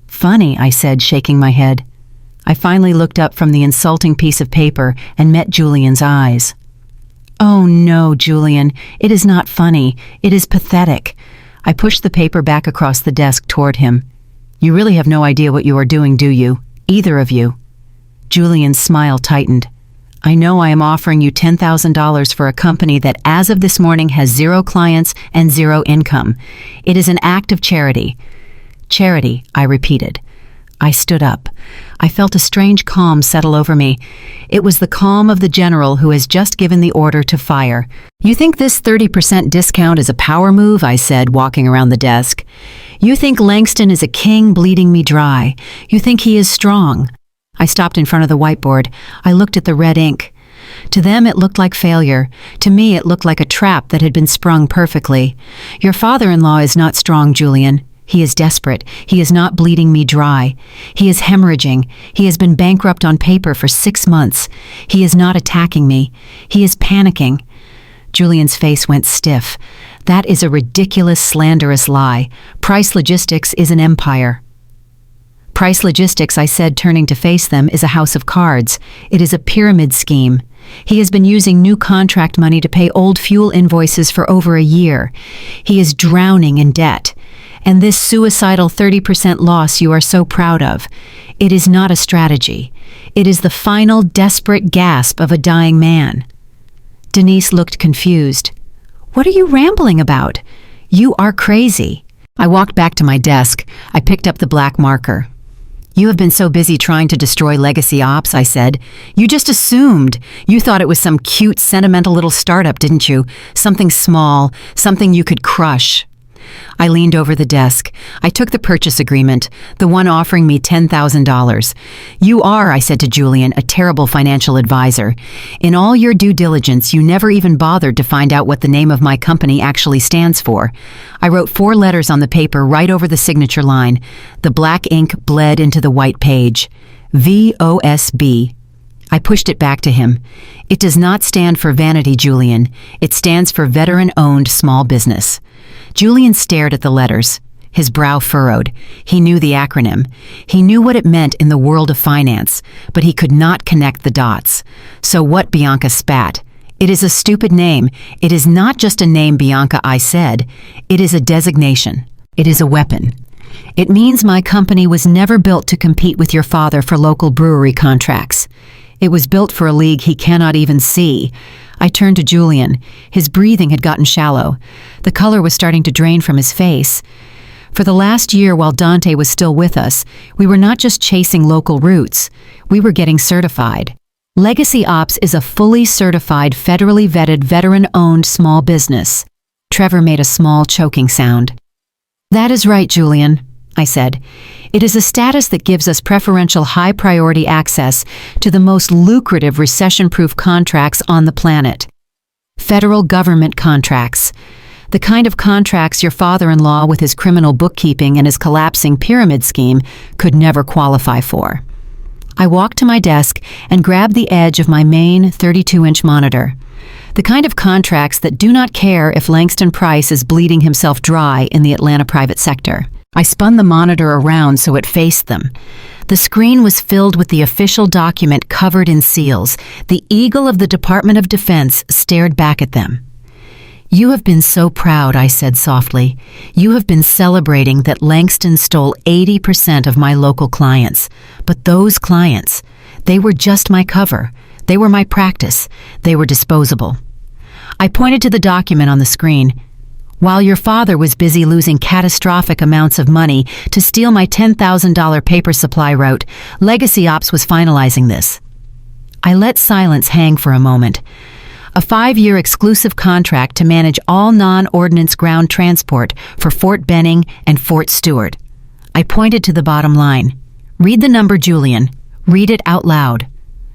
"Funny," I said, shaking my head. I finally looked up from the insulting piece of paper and met Julian's eyes. "Oh no, Julian, it is not funny. It is pathetic." I pushed the paper back across the desk toward him. "You really have no idea what you are doing, do you? Either of you." Julian's smile tightened. "I know I am offering you $10,000 for a company that as of this morning has 0 clients and 0 income. It is an act of charity." "Charity," I repeated. I stood up. I felt a strange calm settle over me. It was the calm of the general who has just given the order to fire. "You think this 30% discount is a power move?" I said, walking around the desk. "You think Langston is a king bleeding me dry. You think he is strong." I stopped in front of the whiteboard. I looked at the red ink. To them it looked like failure. To me it looked like a trap that had been sprung perfectly. "Your father-in-law is not strong, Julian. He is desperate. He is not bleeding me dry. He is hemorrhaging. He has been bankrupt on paper for 6 months. He is not attacking me. He is panicking." Julian's face went stiff. "That is a ridiculous, slanderous lie. Price Logistics is an empire." "Price Logistics," I said, turning to face them, "is a house of cards. It is a pyramid scheme. He has been using new contract money to pay old fuel invoices for over a year. He is drowning in debt. And this suicidal 30% loss you are so proud of, it is not a strategy. It is the final desperate gasp of a dying man." Denise looked confused. "What are you rambling about? You are crazy." I walked back to my desk. I picked up the black marker. "You have been so busy trying to destroy legacy ops," I said. "You just assumed. You thought it was some cute, sentimental little startup, didn't you? Something small, something you could crush." I leaned over the desk. I took the purchase agreement, the one offering me $10,000. "You are," I said to Julian, "a terrible financial advisor. In all your due diligence, you never even bothered to find out what the name of my company actually stands for." I wrote 4 letters on the paper right over the signature line. The black ink bled into the white page. VOSB. I pushed it back to him. "It does not stand for vanity, Julian. It stands for veteran-owned small business." Julian stared at the letters. His brow furrowed. He knew the acronym. He knew what it meant in the world of finance, but he could not connect the dots. "So what?" Bianca spat. "It is a stupid name. It is not just a name, Bianca," I said. "It is a designation. It is a weapon. It means my company was never built to compete with your father for local brewery contracts. It was built for a league he cannot even see." I turned to Julian. His breathing had gotten shallow. The color was starting to drain from his face. For the last year, while Dante was still with us, we were not just chasing local routes. We were getting certified. Legacy Ops is a fully certified, federally vetted, veteran-owned small business. Trevor made a small, choking sound. That is right, Julian, I said. It is a status that gives us preferential high-priority access to the most lucrative recession-proof contracts on the planet. Federal government contracts. The kind of contracts your father-in-law with his criminal bookkeeping and his collapsing pyramid scheme could never qualify for. I walked to my desk and grabbed the edge of my main 32-inch monitor. The kind of contracts that do not care if Langston Price is bleeding himself dry in the Atlanta private sector. I spun the monitor around so it faced them. The screen was filled with the official document covered in seals. The eagle of the Department of Defense stared back at them. You have been so proud, I said softly. You have been celebrating that Langston stole 80% of my local clients. But those clients, they were just my cover. They were my practice. They were disposable. I pointed to the document on the screen. While your father was busy losing catastrophic amounts of money to steal my $10,000 paper supply route, Legacy Ops was finalizing this. I let silence hang for a moment. A 5-year exclusive contract to manage all non-ordnance ground transport for Fort Benning and Fort Stewart. I pointed to the bottom line. Read the number, Julian. Read it out loud.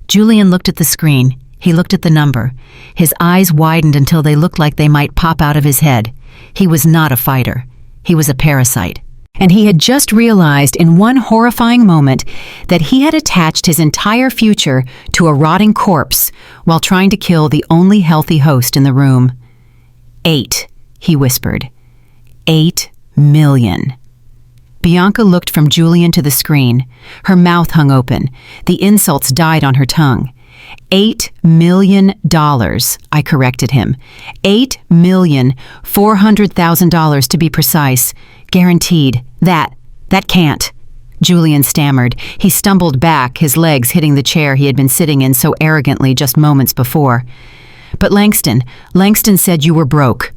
Julian looked at the screen. He looked at the number. His eyes widened until they looked like they might pop out of his head. He was not a fighter. He was a parasite. And he had just realized in one horrifying moment that he had attached his entire future to a rotting corpse while trying to kill the only healthy host in the room. 8, he whispered. 8 million. Bianca looked from Julian to the screen. Her mouth hung open. The insults died on her tongue. $8 million, I corrected him. $8,400,000 to be precise. Guaranteed. That can't. Julian stammered. He stumbled back, his legs hitting the chair he had been sitting in so arrogantly just moments before. But Langston said you were broke.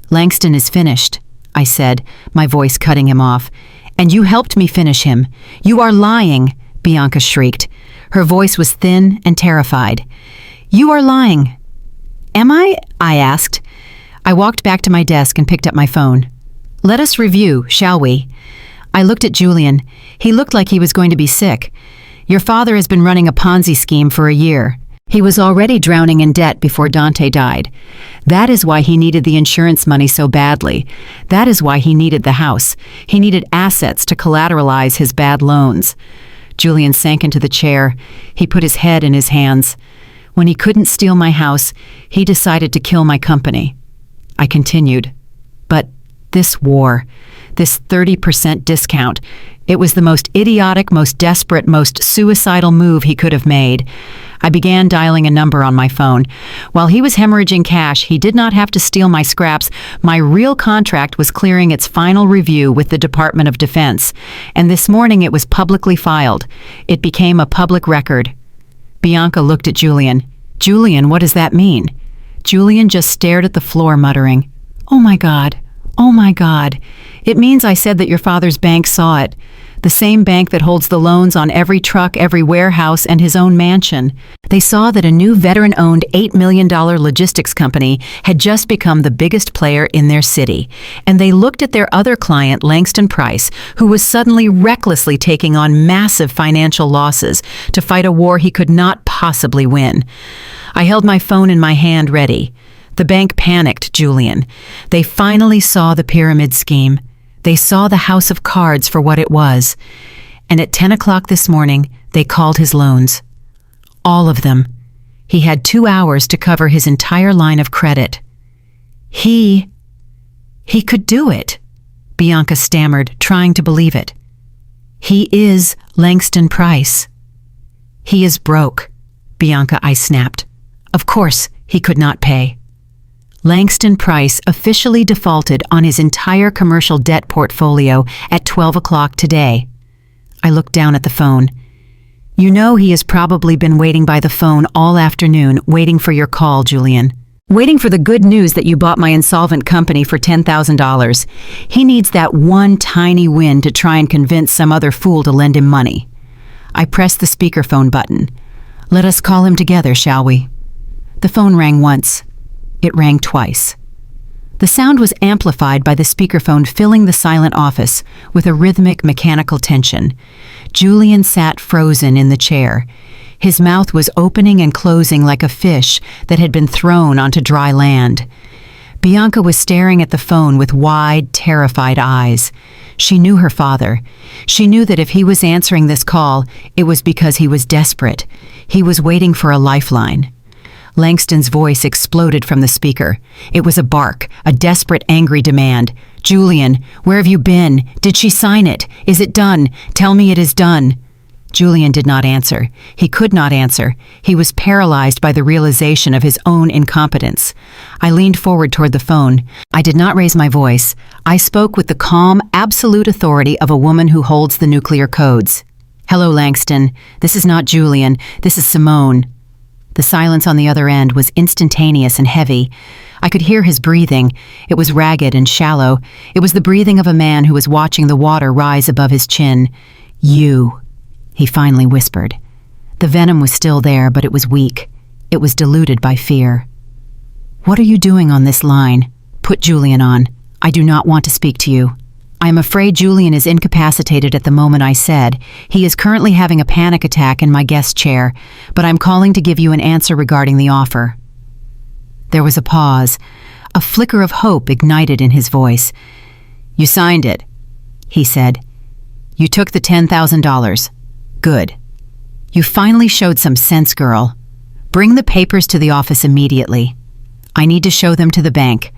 Langston is finished, I said, my voice cutting him off. And you helped me finish him. You are lying, Bianca shrieked. Her voice was thin and terrified. You are lying. Am I? I asked. I walked back to my desk and picked up my phone. Let us review, shall we? I looked at Julian. He looked like he was going to be sick. Your father has been running a Ponzi scheme for a year. He was already drowning in debt before Dante died. That is why he needed the insurance money so badly. That is why he needed the house. He needed assets to collateralize his bad loans. Julian sank into the chair. He put his head in his hands. When he couldn't steal my house, he decided to kill my company. I continued. But this war, this 30% discount, it was the most idiotic, most desperate, most suicidal move he could have made. I began dialing a number on my phone. While he was hemorrhaging cash, he did not have to steal my scraps. My real contract was clearing its final review with the Department of Defense, and this morning it was publicly filed. It became a public record. Bianca looked at Julian. Julian, what does that mean? Julian just stared at the floor, muttering, "Oh my God. Oh my God. It means I said that your father's bank saw it. The same bank that holds the loans on every truck, every warehouse, and his own mansion. They saw that a new veteran-owned $8 million logistics company had just become the biggest player in their city. And they looked at their other client, Langston Price, who was suddenly recklessly taking on massive financial losses to fight a war he could not possibly win. I held my phone in my hand ready. The bank panicked, Julian. They finally saw the pyramid scheme. They saw the house of cards for what it was. And at 10 o'clock this morning, they called his loans. All of them. He had 2 hours to cover his entire line of credit. He could do it, Bianca stammered, trying to believe it. He is Langston Price. He is broke, Bianca, I snapped. Of course, he could not pay. Langston Price officially defaulted on his entire commercial debt portfolio at 12 o'clock today. I looked down at the phone. You know he has probably been waiting by the phone all afternoon, waiting for your call, Julian. Waiting for the good news that you bought my insolvent company for $10,000. He needs that one tiny win to try and convince some other fool to lend him money. I pressed the speakerphone button. Let us call him together, shall we? The phone rang once. It rang twice. The sound was amplified by the speakerphone filling the silent office with a rhythmic mechanical tension. Julian sat frozen in the chair. His mouth was opening and closing like a fish that had been thrown onto dry land. Bianca was staring at the phone with wide, terrified eyes. She knew her father. She knew that if he was answering this call, it was because he was desperate. He was waiting for a lifeline. Langston's voice exploded from the speaker. It was a bark, a desperate, angry demand. "Julian, where have you been? Did she sign it? Is it done? Tell me it is done." Julian did not answer. He could not answer. He was paralyzed by the realization of his own incompetence. I leaned forward toward the phone. I did not raise my voice. I spoke with the calm, absolute authority of a woman who holds the nuclear codes. "Hello, Langston. This is not Julian. This is Simone." The silence on the other end was instantaneous and heavy. I could hear his breathing. It was ragged and shallow. It was the breathing of a man who was watching the water rise above his chin. "You," he finally whispered. The venom was still there, but it was weak. It was diluted by fear. "What are you doing on this line? Put Julian on. I do not want to speak to you." "I am afraid Julian is incapacitated at the moment," I said. "He is currently having a panic attack in my guest chair, but I'm calling to give you an answer regarding the offer." There was a pause. A flicker of hope ignited in his voice. "You signed it," he said. "You took the $10,000. Good. You finally showed some sense, girl. Bring the papers to the office immediately. I need to show them to the bank.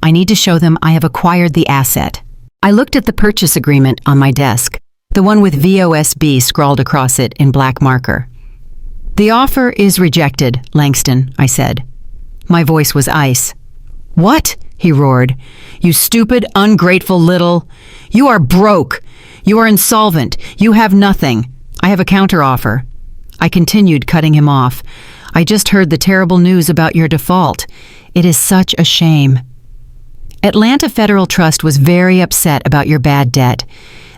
I need to show them I have acquired the asset." I looked at the purchase agreement on my desk, the one with VOSB scrawled across it in black marker. "The offer is rejected, Langston," I said. My voice was ice. "What?" he roared. "You stupid, ungrateful little... You are broke. You are insolvent. You have nothing. I have a counteroffer." I continued, cutting him off. "I just heard the terrible news about your default. It is such a shame. Atlanta Federal Trust was very upset about your bad debt.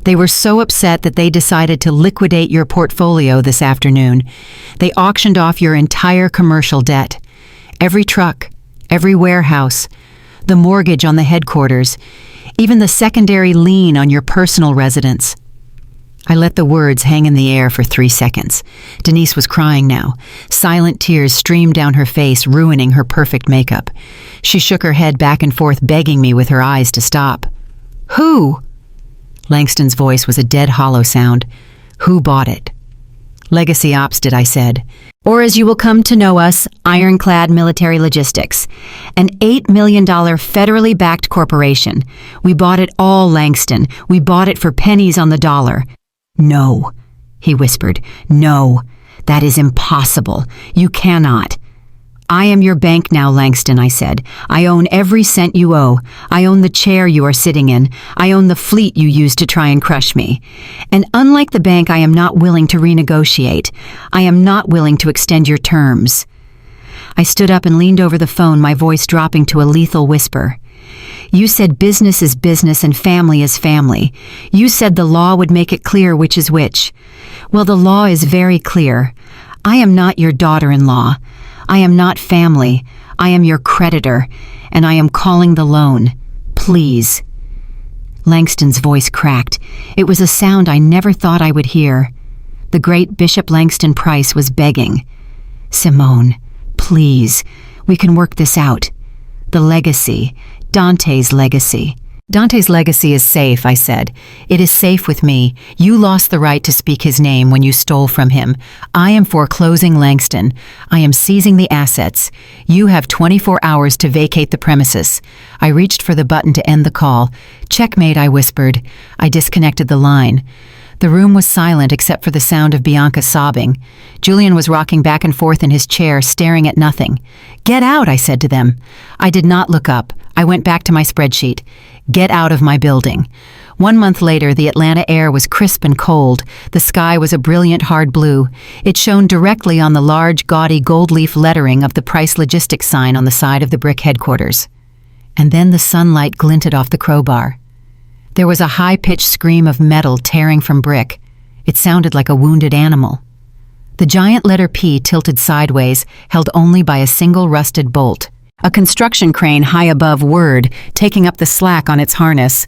They were so upset that they decided to liquidate your portfolio this afternoon. They auctioned off your entire commercial debt. Every truck, every warehouse, the mortgage on the headquarters, even the secondary lien on your personal residence." I let the words hang in the air for 3 seconds. Denise was crying now. Silent tears streamed down her face, ruining her perfect makeup. She shook her head back and forth, begging me with her eyes to stop. "Who?" Langston's voice was a dead hollow sound. "Who bought it?" "Legacy Ops did," I said. "Or as you will come to know us, Ironclad Military Logistics, an $8 million federally backed corporation. We bought it all, Langston. We bought it for pennies on the dollar." "No," he whispered. "No, that is impossible. You cannot." "I am your bank now, Langston," I said. "I own every cent you owe. I own the chair you are sitting in. I own the fleet you used to try and crush me. And unlike the bank, I am not willing to renegotiate. I am not willing to extend your terms." I stood up and leaned over the phone, my voice dropping to a lethal whisper. "You said business is business and family is family. You said the law would make it clear which is which. Well, the law is very clear. I am not your daughter-in-law. I am not family. I am your creditor, and I am calling the loan. Please." Langston's voice cracked. It was a sound I never thought I would hear. The great Bishop Langston Price was begging. "Simone, please, we can work this out. The legacy, Dante's legacy." "Dante's legacy is safe," I said. "It is safe with me. You lost the right to speak his name when you stole from him. I am foreclosing Langston. I am seizing the assets. You have 24 hours to vacate the premises." I reached for the button to end the call. "Checkmate," I whispered. I disconnected the line. The room was silent except for the sound of Bianca sobbing. Julian was rocking back and forth in his chair, staring at nothing. "Get out," I said to them. I did not look up. I went back to my spreadsheet. Get out of my building. 1 month later, the Atlanta air was crisp and cold. The sky was a brilliant hard blue. It shone directly on the large, gaudy gold leaf lettering of the Price Logistics sign on the side of the brick headquarters. And then the sunlight glinted off the crowbar. There was a high-pitched scream of metal tearing from brick. It sounded like a wounded animal. The giant letter P tilted sideways, held only by a single rusted bolt. A construction crane high above whirred, taking up the slack on its harness.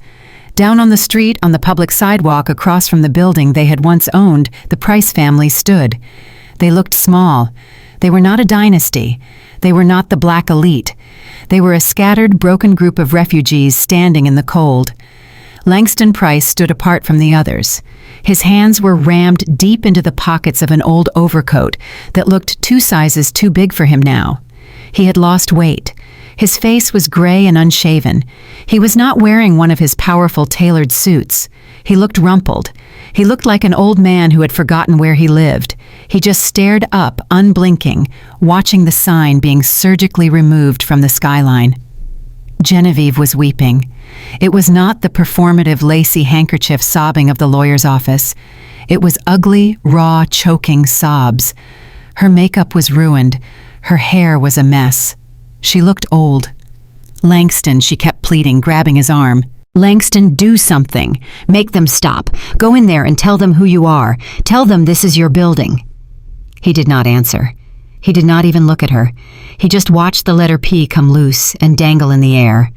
Down on the street, on the public sidewalk across from the building they had once owned, the Price family stood. They looked small. They were not a dynasty. They were not the black elite. They were a scattered, broken group of refugees standing in the cold. Langston Price stood apart from the others. His hands were rammed deep into the pockets of an old overcoat that looked 2 sizes too big for him now. He had lost weight. His face was gray and unshaven. He was not wearing one of his powerful tailored suits. He looked rumpled. He looked like an old man who had forgotten where he lived. He just stared up, unblinking, watching the sign being surgically removed from the skyline. Genevieve was weeping. It was not the performative lacy handkerchief sobbing of the lawyer's office. It was ugly, raw, choking sobs. Her makeup was ruined. Her hair was a mess. She looked old. Langston, she kept pleading, grabbing his arm. Langston, do something. Make them stop. Go in there and tell them who you are. Tell them this is your building. He did not answer. He did not even look at her. He just watched the letter P come loose and dangle in the air.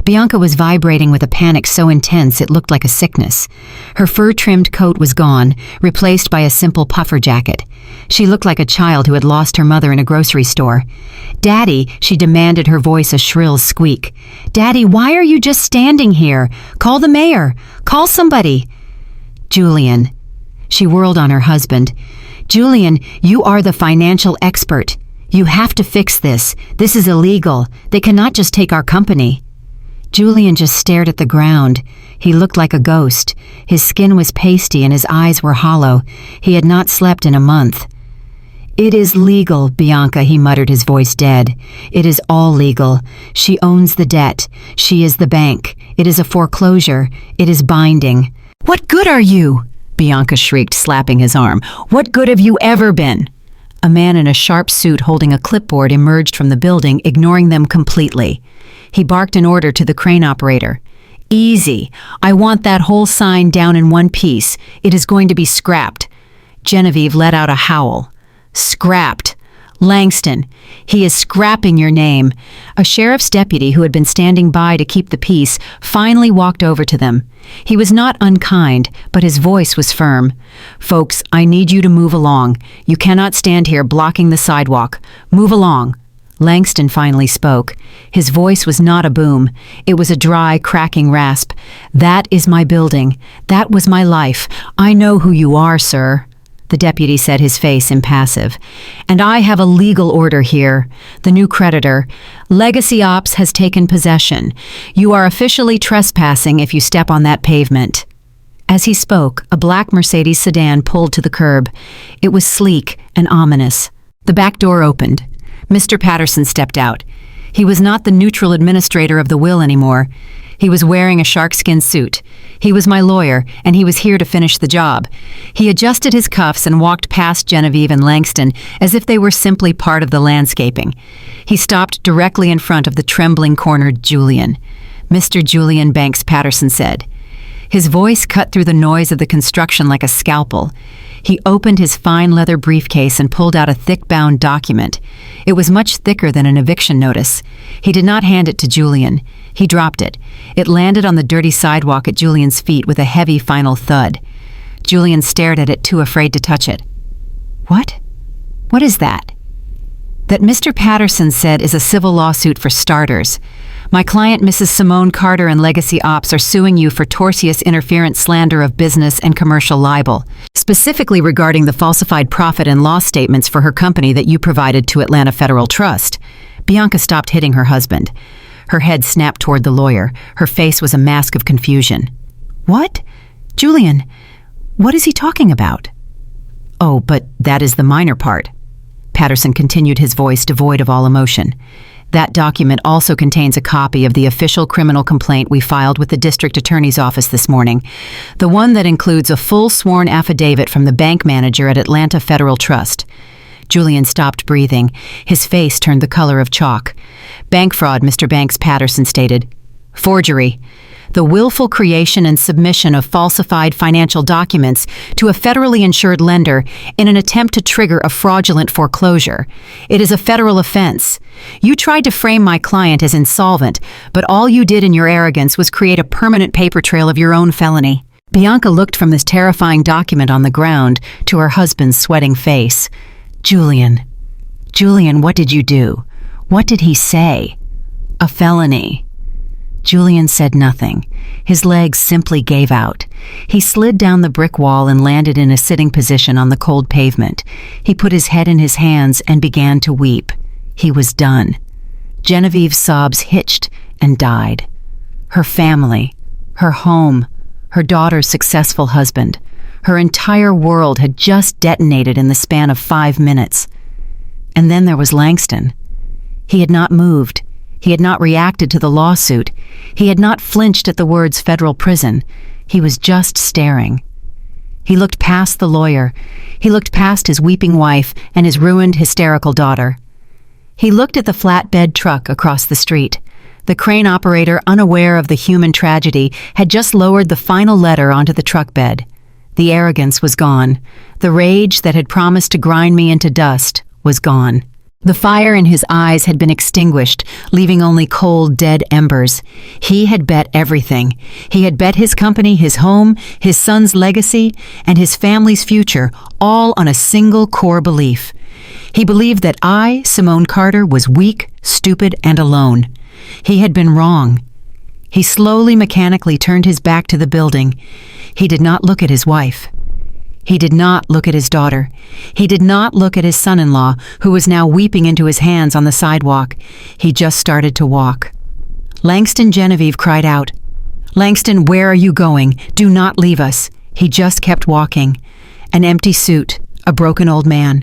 Bianca was vibrating with a panic so intense it looked like a sickness. Her fur-trimmed coat was gone, replaced by a simple puffer jacket. She looked like a child who had lost her mother in a grocery store. "Daddy," she demanded, her voice a shrill squeak. "Daddy, why are you just standing here? Call the mayor. Call somebody." "Julian." She whirled on her husband. "Julian, you are the financial expert. You have to fix this. This is illegal. They cannot just take our company." Julian just stared at the ground. He looked like a ghost. His skin was pasty and his eyes were hollow. He had not slept in a month. "It is legal, Bianca," he muttered, his voice dead. "It is all legal. She owns the debt. She is the bank. It is a foreclosure. It is binding." "What good are you?" Bianca shrieked, slapping his arm. "What good have you ever been?" A man in a sharp suit holding a clipboard emerged from the building, ignoring them completely. He barked an order to the crane operator. "Easy. I want that whole sign down in one piece. It is going to be scrapped." Genevieve let out a howl. "Scrapped. Langston, he is scrapping your name." A sheriff's deputy who had been standing by to keep the peace finally walked over to them. He was not unkind, but his voice was firm. "Folks, I need you to move along. You cannot stand here blocking the sidewalk. Move along." Langston finally spoke. His voice was not a boom. It was a dry, cracking rasp. "That is my building. That was my life. I know who you are, sir." The deputy said, his face impassive. "And I have a legal order here. The new creditor, Legacy Ops, has taken possession. You are officially trespassing if you step on that pavement." As he spoke, a black Mercedes sedan pulled to the curb. It was sleek and ominous. The back door opened. Mr. Patterson stepped out. He was not the neutral administrator of the will anymore. He was wearing a sharkskin suit. He was my lawyer, and he was here to finish the job. He adjusted his cuffs and walked past Genevieve and Langston as if they were simply part of the landscaping. He stopped directly in front of the trembling, cornered Julian. "Mr. Julian Banks," Patterson said. His voice cut through the noise of the construction like a scalpel. He opened his fine leather briefcase and pulled out a thick-bound document. It was much thicker than an eviction notice. He did not hand it to Julian. He dropped it. It landed on the dirty sidewalk at Julian's feet with a heavy final thud. Julian stared at it, too afraid to touch it. "What? What is that?" "That Mr. Patterson said is a civil lawsuit for starters. My client, Mrs. Simone Carter and Legacy Ops, are suing you for tortious interference, slander of business, and commercial libel, specifically regarding the falsified profit and loss statements for her company that you provided to Atlanta Federal Trust." Bianca stopped hitting her husband. Her head snapped toward the lawyer. Her face was a mask of confusion. "What? Julian, what is he talking about?" "Oh, but that is the minor part." Patterson continued, his voice devoid of all emotion. "That document also contains a copy of the official criminal complaint we filed with the district attorney's office this morning, the one that includes a full sworn affidavit from the bank manager at Atlanta Federal Trust." Julian stopped breathing. His face turned the color of chalk. "Bank fraud, Mr. Banks," Patterson stated. "Forgery. the willful creation and submission of falsified financial documents to a federally insured lender in an attempt to trigger a fraudulent foreclosure. It is a federal offense. You tried to frame my client as insolvent, but all you did in your arrogance was create a permanent paper trail of your own felony. Bianca looked from this terrifying document on the ground to her husband's sweating face. Julian, what did you do? What did he say? A felony. Julian said nothing. His legs simply gave out. He slid down the brick wall and landed in a sitting position on the cold pavement. He put his head in his hands and began to weep. He was done. Genevieve's sobs hitched and died. Her family, her home, her daughter's successful husband, her entire world had just detonated in the span of 5 minutes. And then there was Langston. He had not moved. He had not reacted to the lawsuit. He had not flinched at the words federal prison. He was just staring. He looked past the lawyer. He looked past his weeping wife and his ruined, hysterical daughter. He looked at the flatbed truck across the street. The crane operator, unaware of the human tragedy, had just lowered the final letter onto the truck bed. The arrogance was gone. The rage that had promised to grind me into dust was gone. The fire in his eyes had been extinguished, leaving only cold, dead embers. He had bet everything. He had bet his company, his home, his son's legacy, and his family's future, all on a single core belief. He believed that I, Simone Carter, was weak, stupid, and alone. He had been wrong. He slowly, mechanically turned his back to the building. He did not look at his wife. He did not look at his daughter. He did not look at his son-in-law, who was now weeping into his hands on the sidewalk. He just started to walk. Langston Genevieve cried out, "Langston, where are you going? Do not leave us." He just kept walking. An empty suit, a broken old man.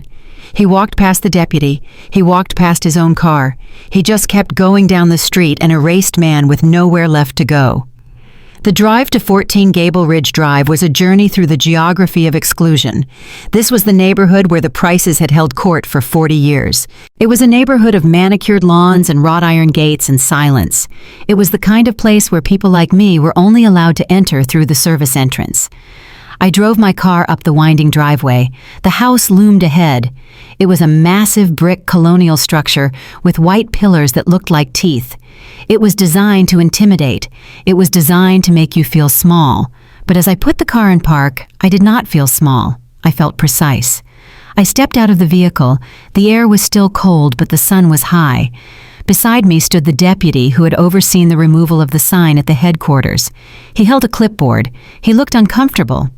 He walked past the deputy. He walked past his own car. He just kept going down the street, an erased man with nowhere left to go. The drive to 14 Gable Ridge Drive was a journey through the geography of exclusion. This was the neighborhood where the Prices had held court for 40 years. It was a neighborhood of manicured lawns and wrought iron gates and silence. It was the kind of place where people like me were only allowed to enter through the service entrance. I drove my car up the winding driveway. The house loomed ahead. It was a massive brick colonial structure with white pillars that looked like teeth. It was designed to intimidate. It was designed to make you feel small. But as I put the car in park, I did not feel small. I felt precise. I stepped out of the vehicle. The air was still cold, but the sun was high. Beside me stood the deputy who had overseen the removal of the sign at the headquarters. He held a clipboard. He looked uncomfortable.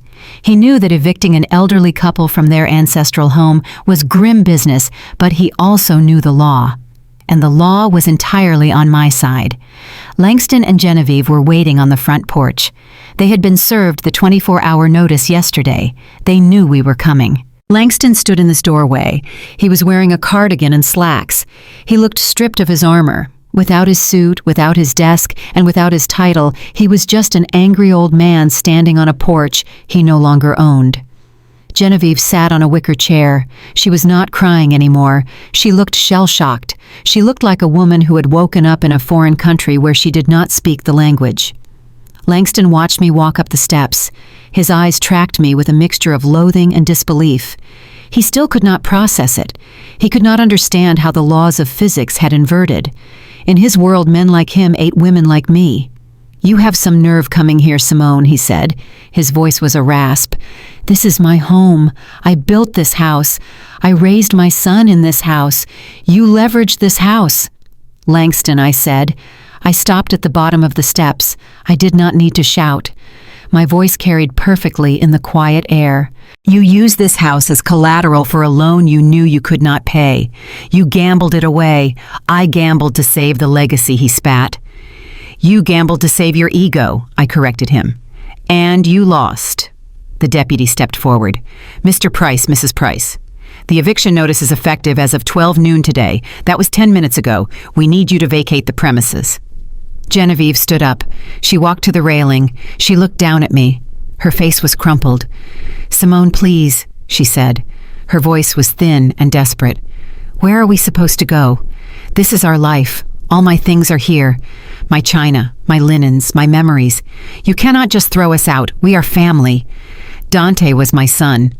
He knew that evicting an elderly couple from their ancestral home was grim business, but he also knew the law. And the law was entirely on my side. Langston and Genevieve were waiting on the front porch. They had been served the 24-hour notice yesterday. They knew we were coming. Langston stood in this doorway. He was wearing a cardigan and slacks. He looked stripped of his armor. Without his suit, without his desk, and without his title, he was just an angry old man standing on a porch he no longer owned. Genevieve sat on a wicker chair. She was not crying anymore. She looked shell-shocked. She looked like a woman who had woken up in a foreign country where she did not speak the language. Langston watched me walk up the steps. His eyes tracked me with a mixture of loathing and disbelief. He still could not process it. He could not understand how the laws of physics had inverted. In his world, men like him ate women like me. "You have some nerve coming here, Simone," he said. His voice was a rasp. "This is my home. I built this house. I raised my son in this house. You leveraged this house." "Langston," I said. I stopped at the bottom of the steps. I did not need to shout. My voice carried perfectly in the quiet air. "You used this house as collateral for a loan you knew you could not pay. You gambled it away. I gambled to save the legacy," he spat. "You gambled to save your ego," I corrected him. "And you lost." The deputy stepped forward. "Mr. Price, Mrs. Price, the eviction notice is effective as of 12 noon today. That was 10 minutes ago. We need you to vacate the premises." Genevieve stood up. She walked to the railing. She looked down at me. Her face was crumpled. "Simone, please," she said. Her voice was thin and desperate. "Where are we supposed to go? This is our life, All my things are here. My china, my linens, my memories. You cannot just throw us out. We are family. Dante was my son.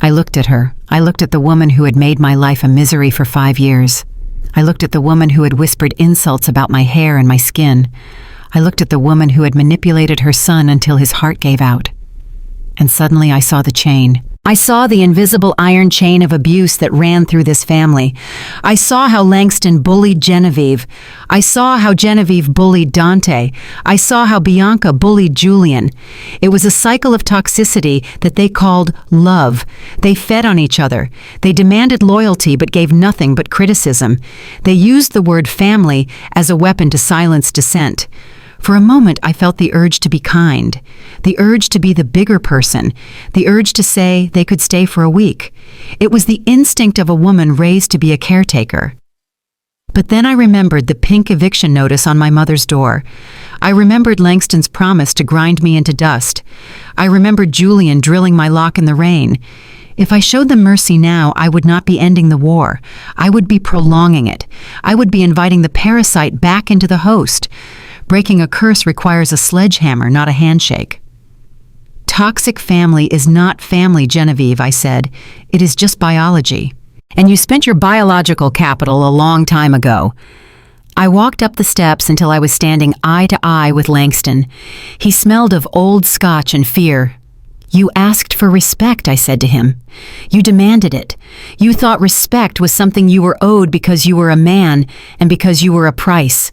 I looked at her. I looked at the woman who had made my life a misery for 5 years. I looked at the woman who had whispered insults about my hair and my skin. I looked at the woman who had manipulated her son until his heart gave out. And suddenly I saw the chain. I saw the invisible iron chain of abuse that ran through this family. I saw how Langston bullied Genevieve. I saw how Genevieve bullied Dante. I saw how Bianca bullied Julian. It was a cycle of toxicity that they called love. They fed on each other. They demanded loyalty but gave nothing but criticism. They used the word family as a weapon to silence dissent. For a moment, I felt the urge to be kind, the urge to be the bigger person, the urge to say they could stay for a week. It was the instinct of a woman raised to be a caretaker. But then I remembered the pink eviction notice on my mother's door. I remembered Langston's promise to grind me into dust. I remembered Julian drilling my lock in the rain. If I showed them mercy now, I would not be ending the war. I would be prolonging it. I would be inviting the parasite back into the host. Breaking a curse requires a sledgehammer, not a handshake. Toxic family is not family, Genevieve, I said. It is just biology. And you spent your biological capital a long time ago. I walked up the steps until I was standing eye to eye with Langston. He smelled of old scotch and fear. You asked for respect, I said to him. You demanded it. You thought respect was something you were owed because you were a man and because you were a price.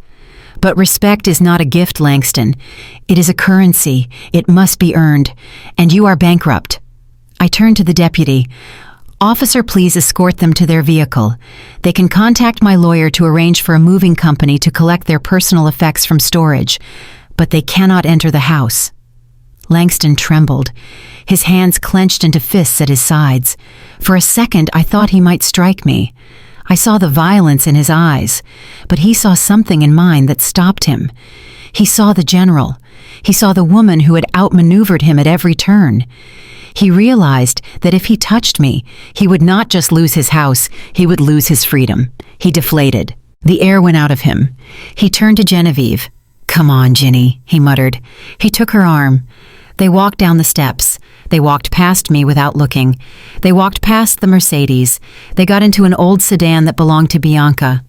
But respect is not a gift, Langston. It is a currency. It must be earned. And you are bankrupt. I turned to the deputy. Officer, please escort them to their vehicle. They can contact my lawyer to arrange for a moving company to collect their personal effects from storage. But they cannot enter the house. Langston trembled. His hands clenched into fists at his sides. For a second, I thought he might strike me. I saw the violence in his eyes, but he saw something in mine that stopped him. He saw the general. He saw the woman who had outmaneuvered him at every turn. He realized that if he touched me, he would not just lose his house, he would lose his freedom. He deflated. The air went out of him. He turned to Genevieve. "Come on, Ginny," he muttered. He took her arm. They walked down the steps. They walked past me without looking. They walked past the Mercedes. They got into an old sedan that belonged to Bianca.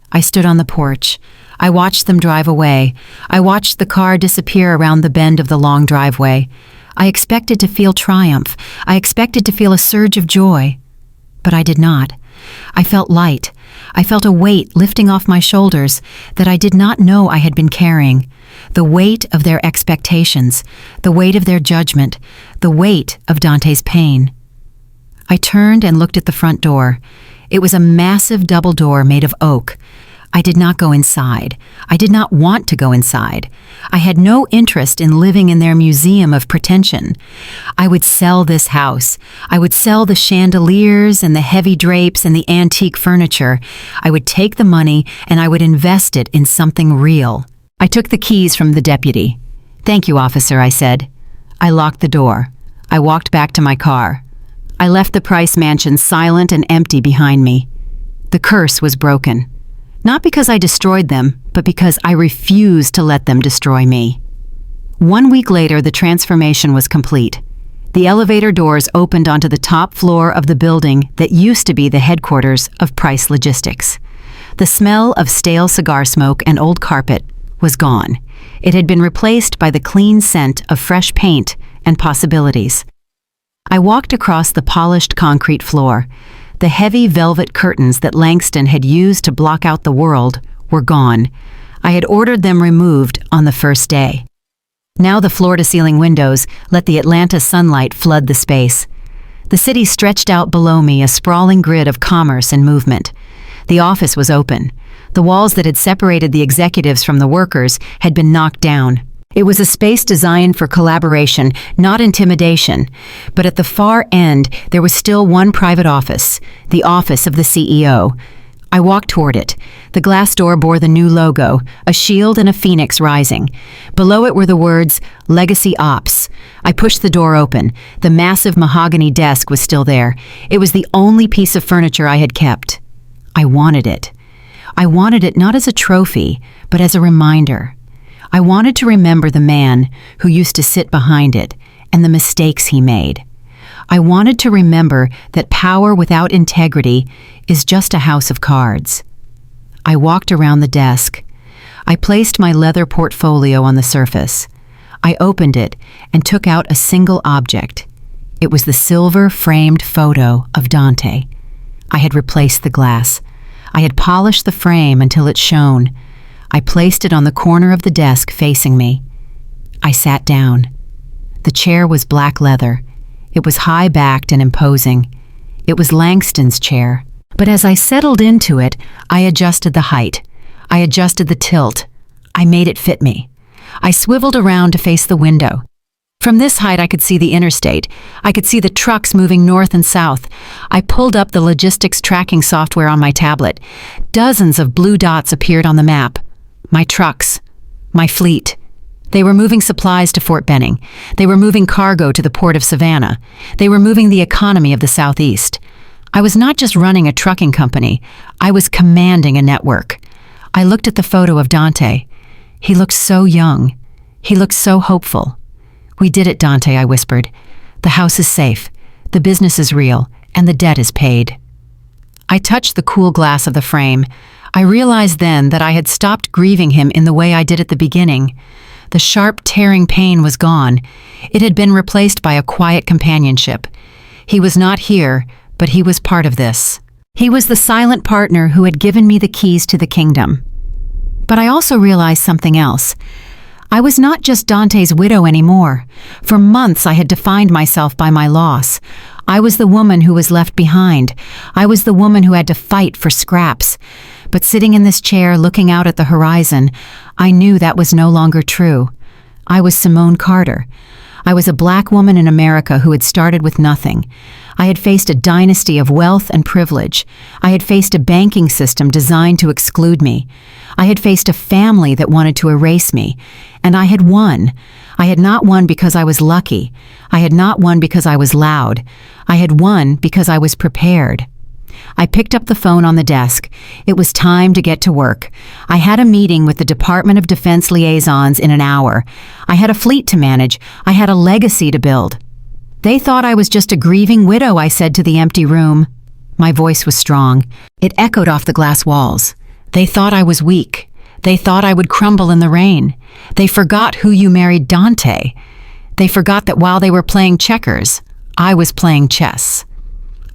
I stood on the porch. I watched them drive away. I watched the car disappear around the bend of the long driveway. I expected to feel triumph. I expected to feel a surge of joy. But I did not. I felt light. I felt a weight lifting off my shoulders that I did not know I had been carrying. The weight of their expectations, the weight of their judgment, the weight of Dante's pain. I turned and looked at the front door. It was a massive double door made of oak. I did not go inside. I did not want to go inside. I had no interest in living in their museum of pretension. I would sell this house. I would sell the chandeliers and the heavy drapes and the antique furniture. I would take the money and I would invest it in something real. I took the keys from the deputy. "Thank you, officer," I said. I locked the door. I walked back to my car. I left the Price mansion silent and empty behind me. The curse was broken. Not because I destroyed them, but because I refused to let them destroy me. 1 week later, the transformation was complete. The elevator doors opened onto the top floor of the building that used to be the headquarters of Price Logistics. The smell of stale cigar smoke and old carpet was gone. It had been replaced by the clean scent of fresh paint and possibilities. I walked across the polished concrete floor. The heavy velvet curtains that Langston had used to block out the world were gone. I had ordered them removed on the first day. Now the floor-to-ceiling windows let the Atlanta sunlight flood the space. The city stretched out below me, a sprawling grid of commerce and movement. The office was open. The walls that had separated the executives from the workers had been knocked down. It was a space designed for collaboration, not intimidation. But at the far end, there was still one private office, the office of the CEO. I walked toward it. The glass door bore the new logo, a shield and a phoenix rising. Below it were the words, "Legacy Ops." I pushed the door open. The massive mahogany desk was still there. It was the only piece of furniture I had kept. I wanted it. I wanted it not as a trophy, but as a reminder. I wanted to remember the man who used to sit behind it and the mistakes he made. I wanted to remember that power without integrity is just a house of cards. I walked around the desk. I placed my leather portfolio on the surface. I opened it and took out a single object. It was the silver-framed photo of Dante. I had replaced the glass. I had polished the frame until it shone. I placed it on the corner of the desk facing me. I sat down. The chair was black leather. It was high-backed and imposing. It was Langston's chair. But as I settled into it, I adjusted the height. I adjusted the tilt. I made it fit me. I swiveled around to face the window. From this height, I could see the interstate. I could see the trucks moving north and south. I pulled up the logistics tracking software on my tablet. Dozens of blue dots appeared on the map. My trucks. My fleet. They were moving supplies to Fort Benning. They were moving cargo to the port of Savannah. They were moving the economy of the Southeast. I was not just running a trucking company. I was commanding a network. I looked at the photo of Dante. He looked so young. He looked so hopeful. "We did it, Dante," I whispered. "The house is safe, the business is real, and the debt is paid." I touched the cool glass of the frame. I realized then that I had stopped grieving him in the way I did at the beginning. The sharp, tearing pain was gone. It had been replaced by a quiet companionship. He was not here, but he was part of this. He was the silent partner who had given me the keys to the kingdom. But I also realized something else. I was not just Dante's widow anymore. For months I had defined myself by my loss. I was the woman who was left behind. I was the woman who had to fight for scraps. But sitting in this chair looking out at the horizon, I knew that was no longer true. I was Simone Carter. I was a black woman in America who had started with nothing. I had faced a dynasty of wealth and privilege. I had faced a banking system designed to exclude me. I had faced a family that wanted to erase me. And I had won. I had not won because I was lucky. I had not won because I was loud. I had won because I was prepared. I picked up the phone on the desk. It was time to get to work. I had a meeting with the Department of Defense liaisons in an hour. I had a fleet to manage. I had a legacy to build. "They thought I was just a grieving widow," I said to the empty room. My voice was strong. It echoed off the glass walls. "They thought I was weak. They thought I would crumble in the rain. They forgot who you married Dante. They forgot that while they were playing checkers, I was playing chess."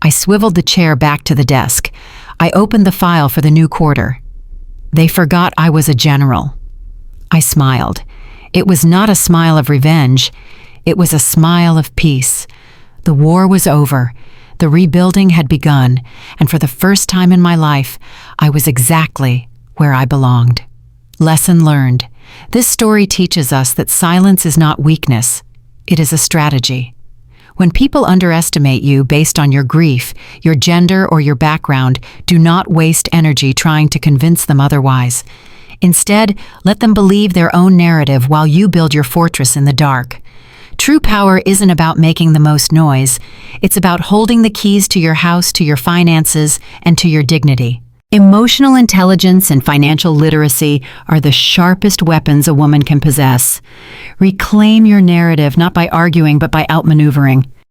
I swiveled the chair back to the desk. I opened the file for the new quarter. "They forgot I was a general." I smiled. It was not a smile of revenge. It was a smile of peace. The war was over. The rebuilding had begun, and for the first time in my life, I was exactly where I belonged. Lesson learned. This story teaches us that silence is not weakness. It is a strategy. When people underestimate you based on your grief, your gender, or your background, do not waste energy trying to convince them otherwise. Instead, let them believe their own narrative while you build your fortress in the dark. True power isn't about making the most noise. It's about holding the keys to your house, to your finances, and to your dignity. Emotional intelligence and financial literacy are the sharpest weapons a woman can possess. Reclaim your narrative not by arguing but by outmaneuvering.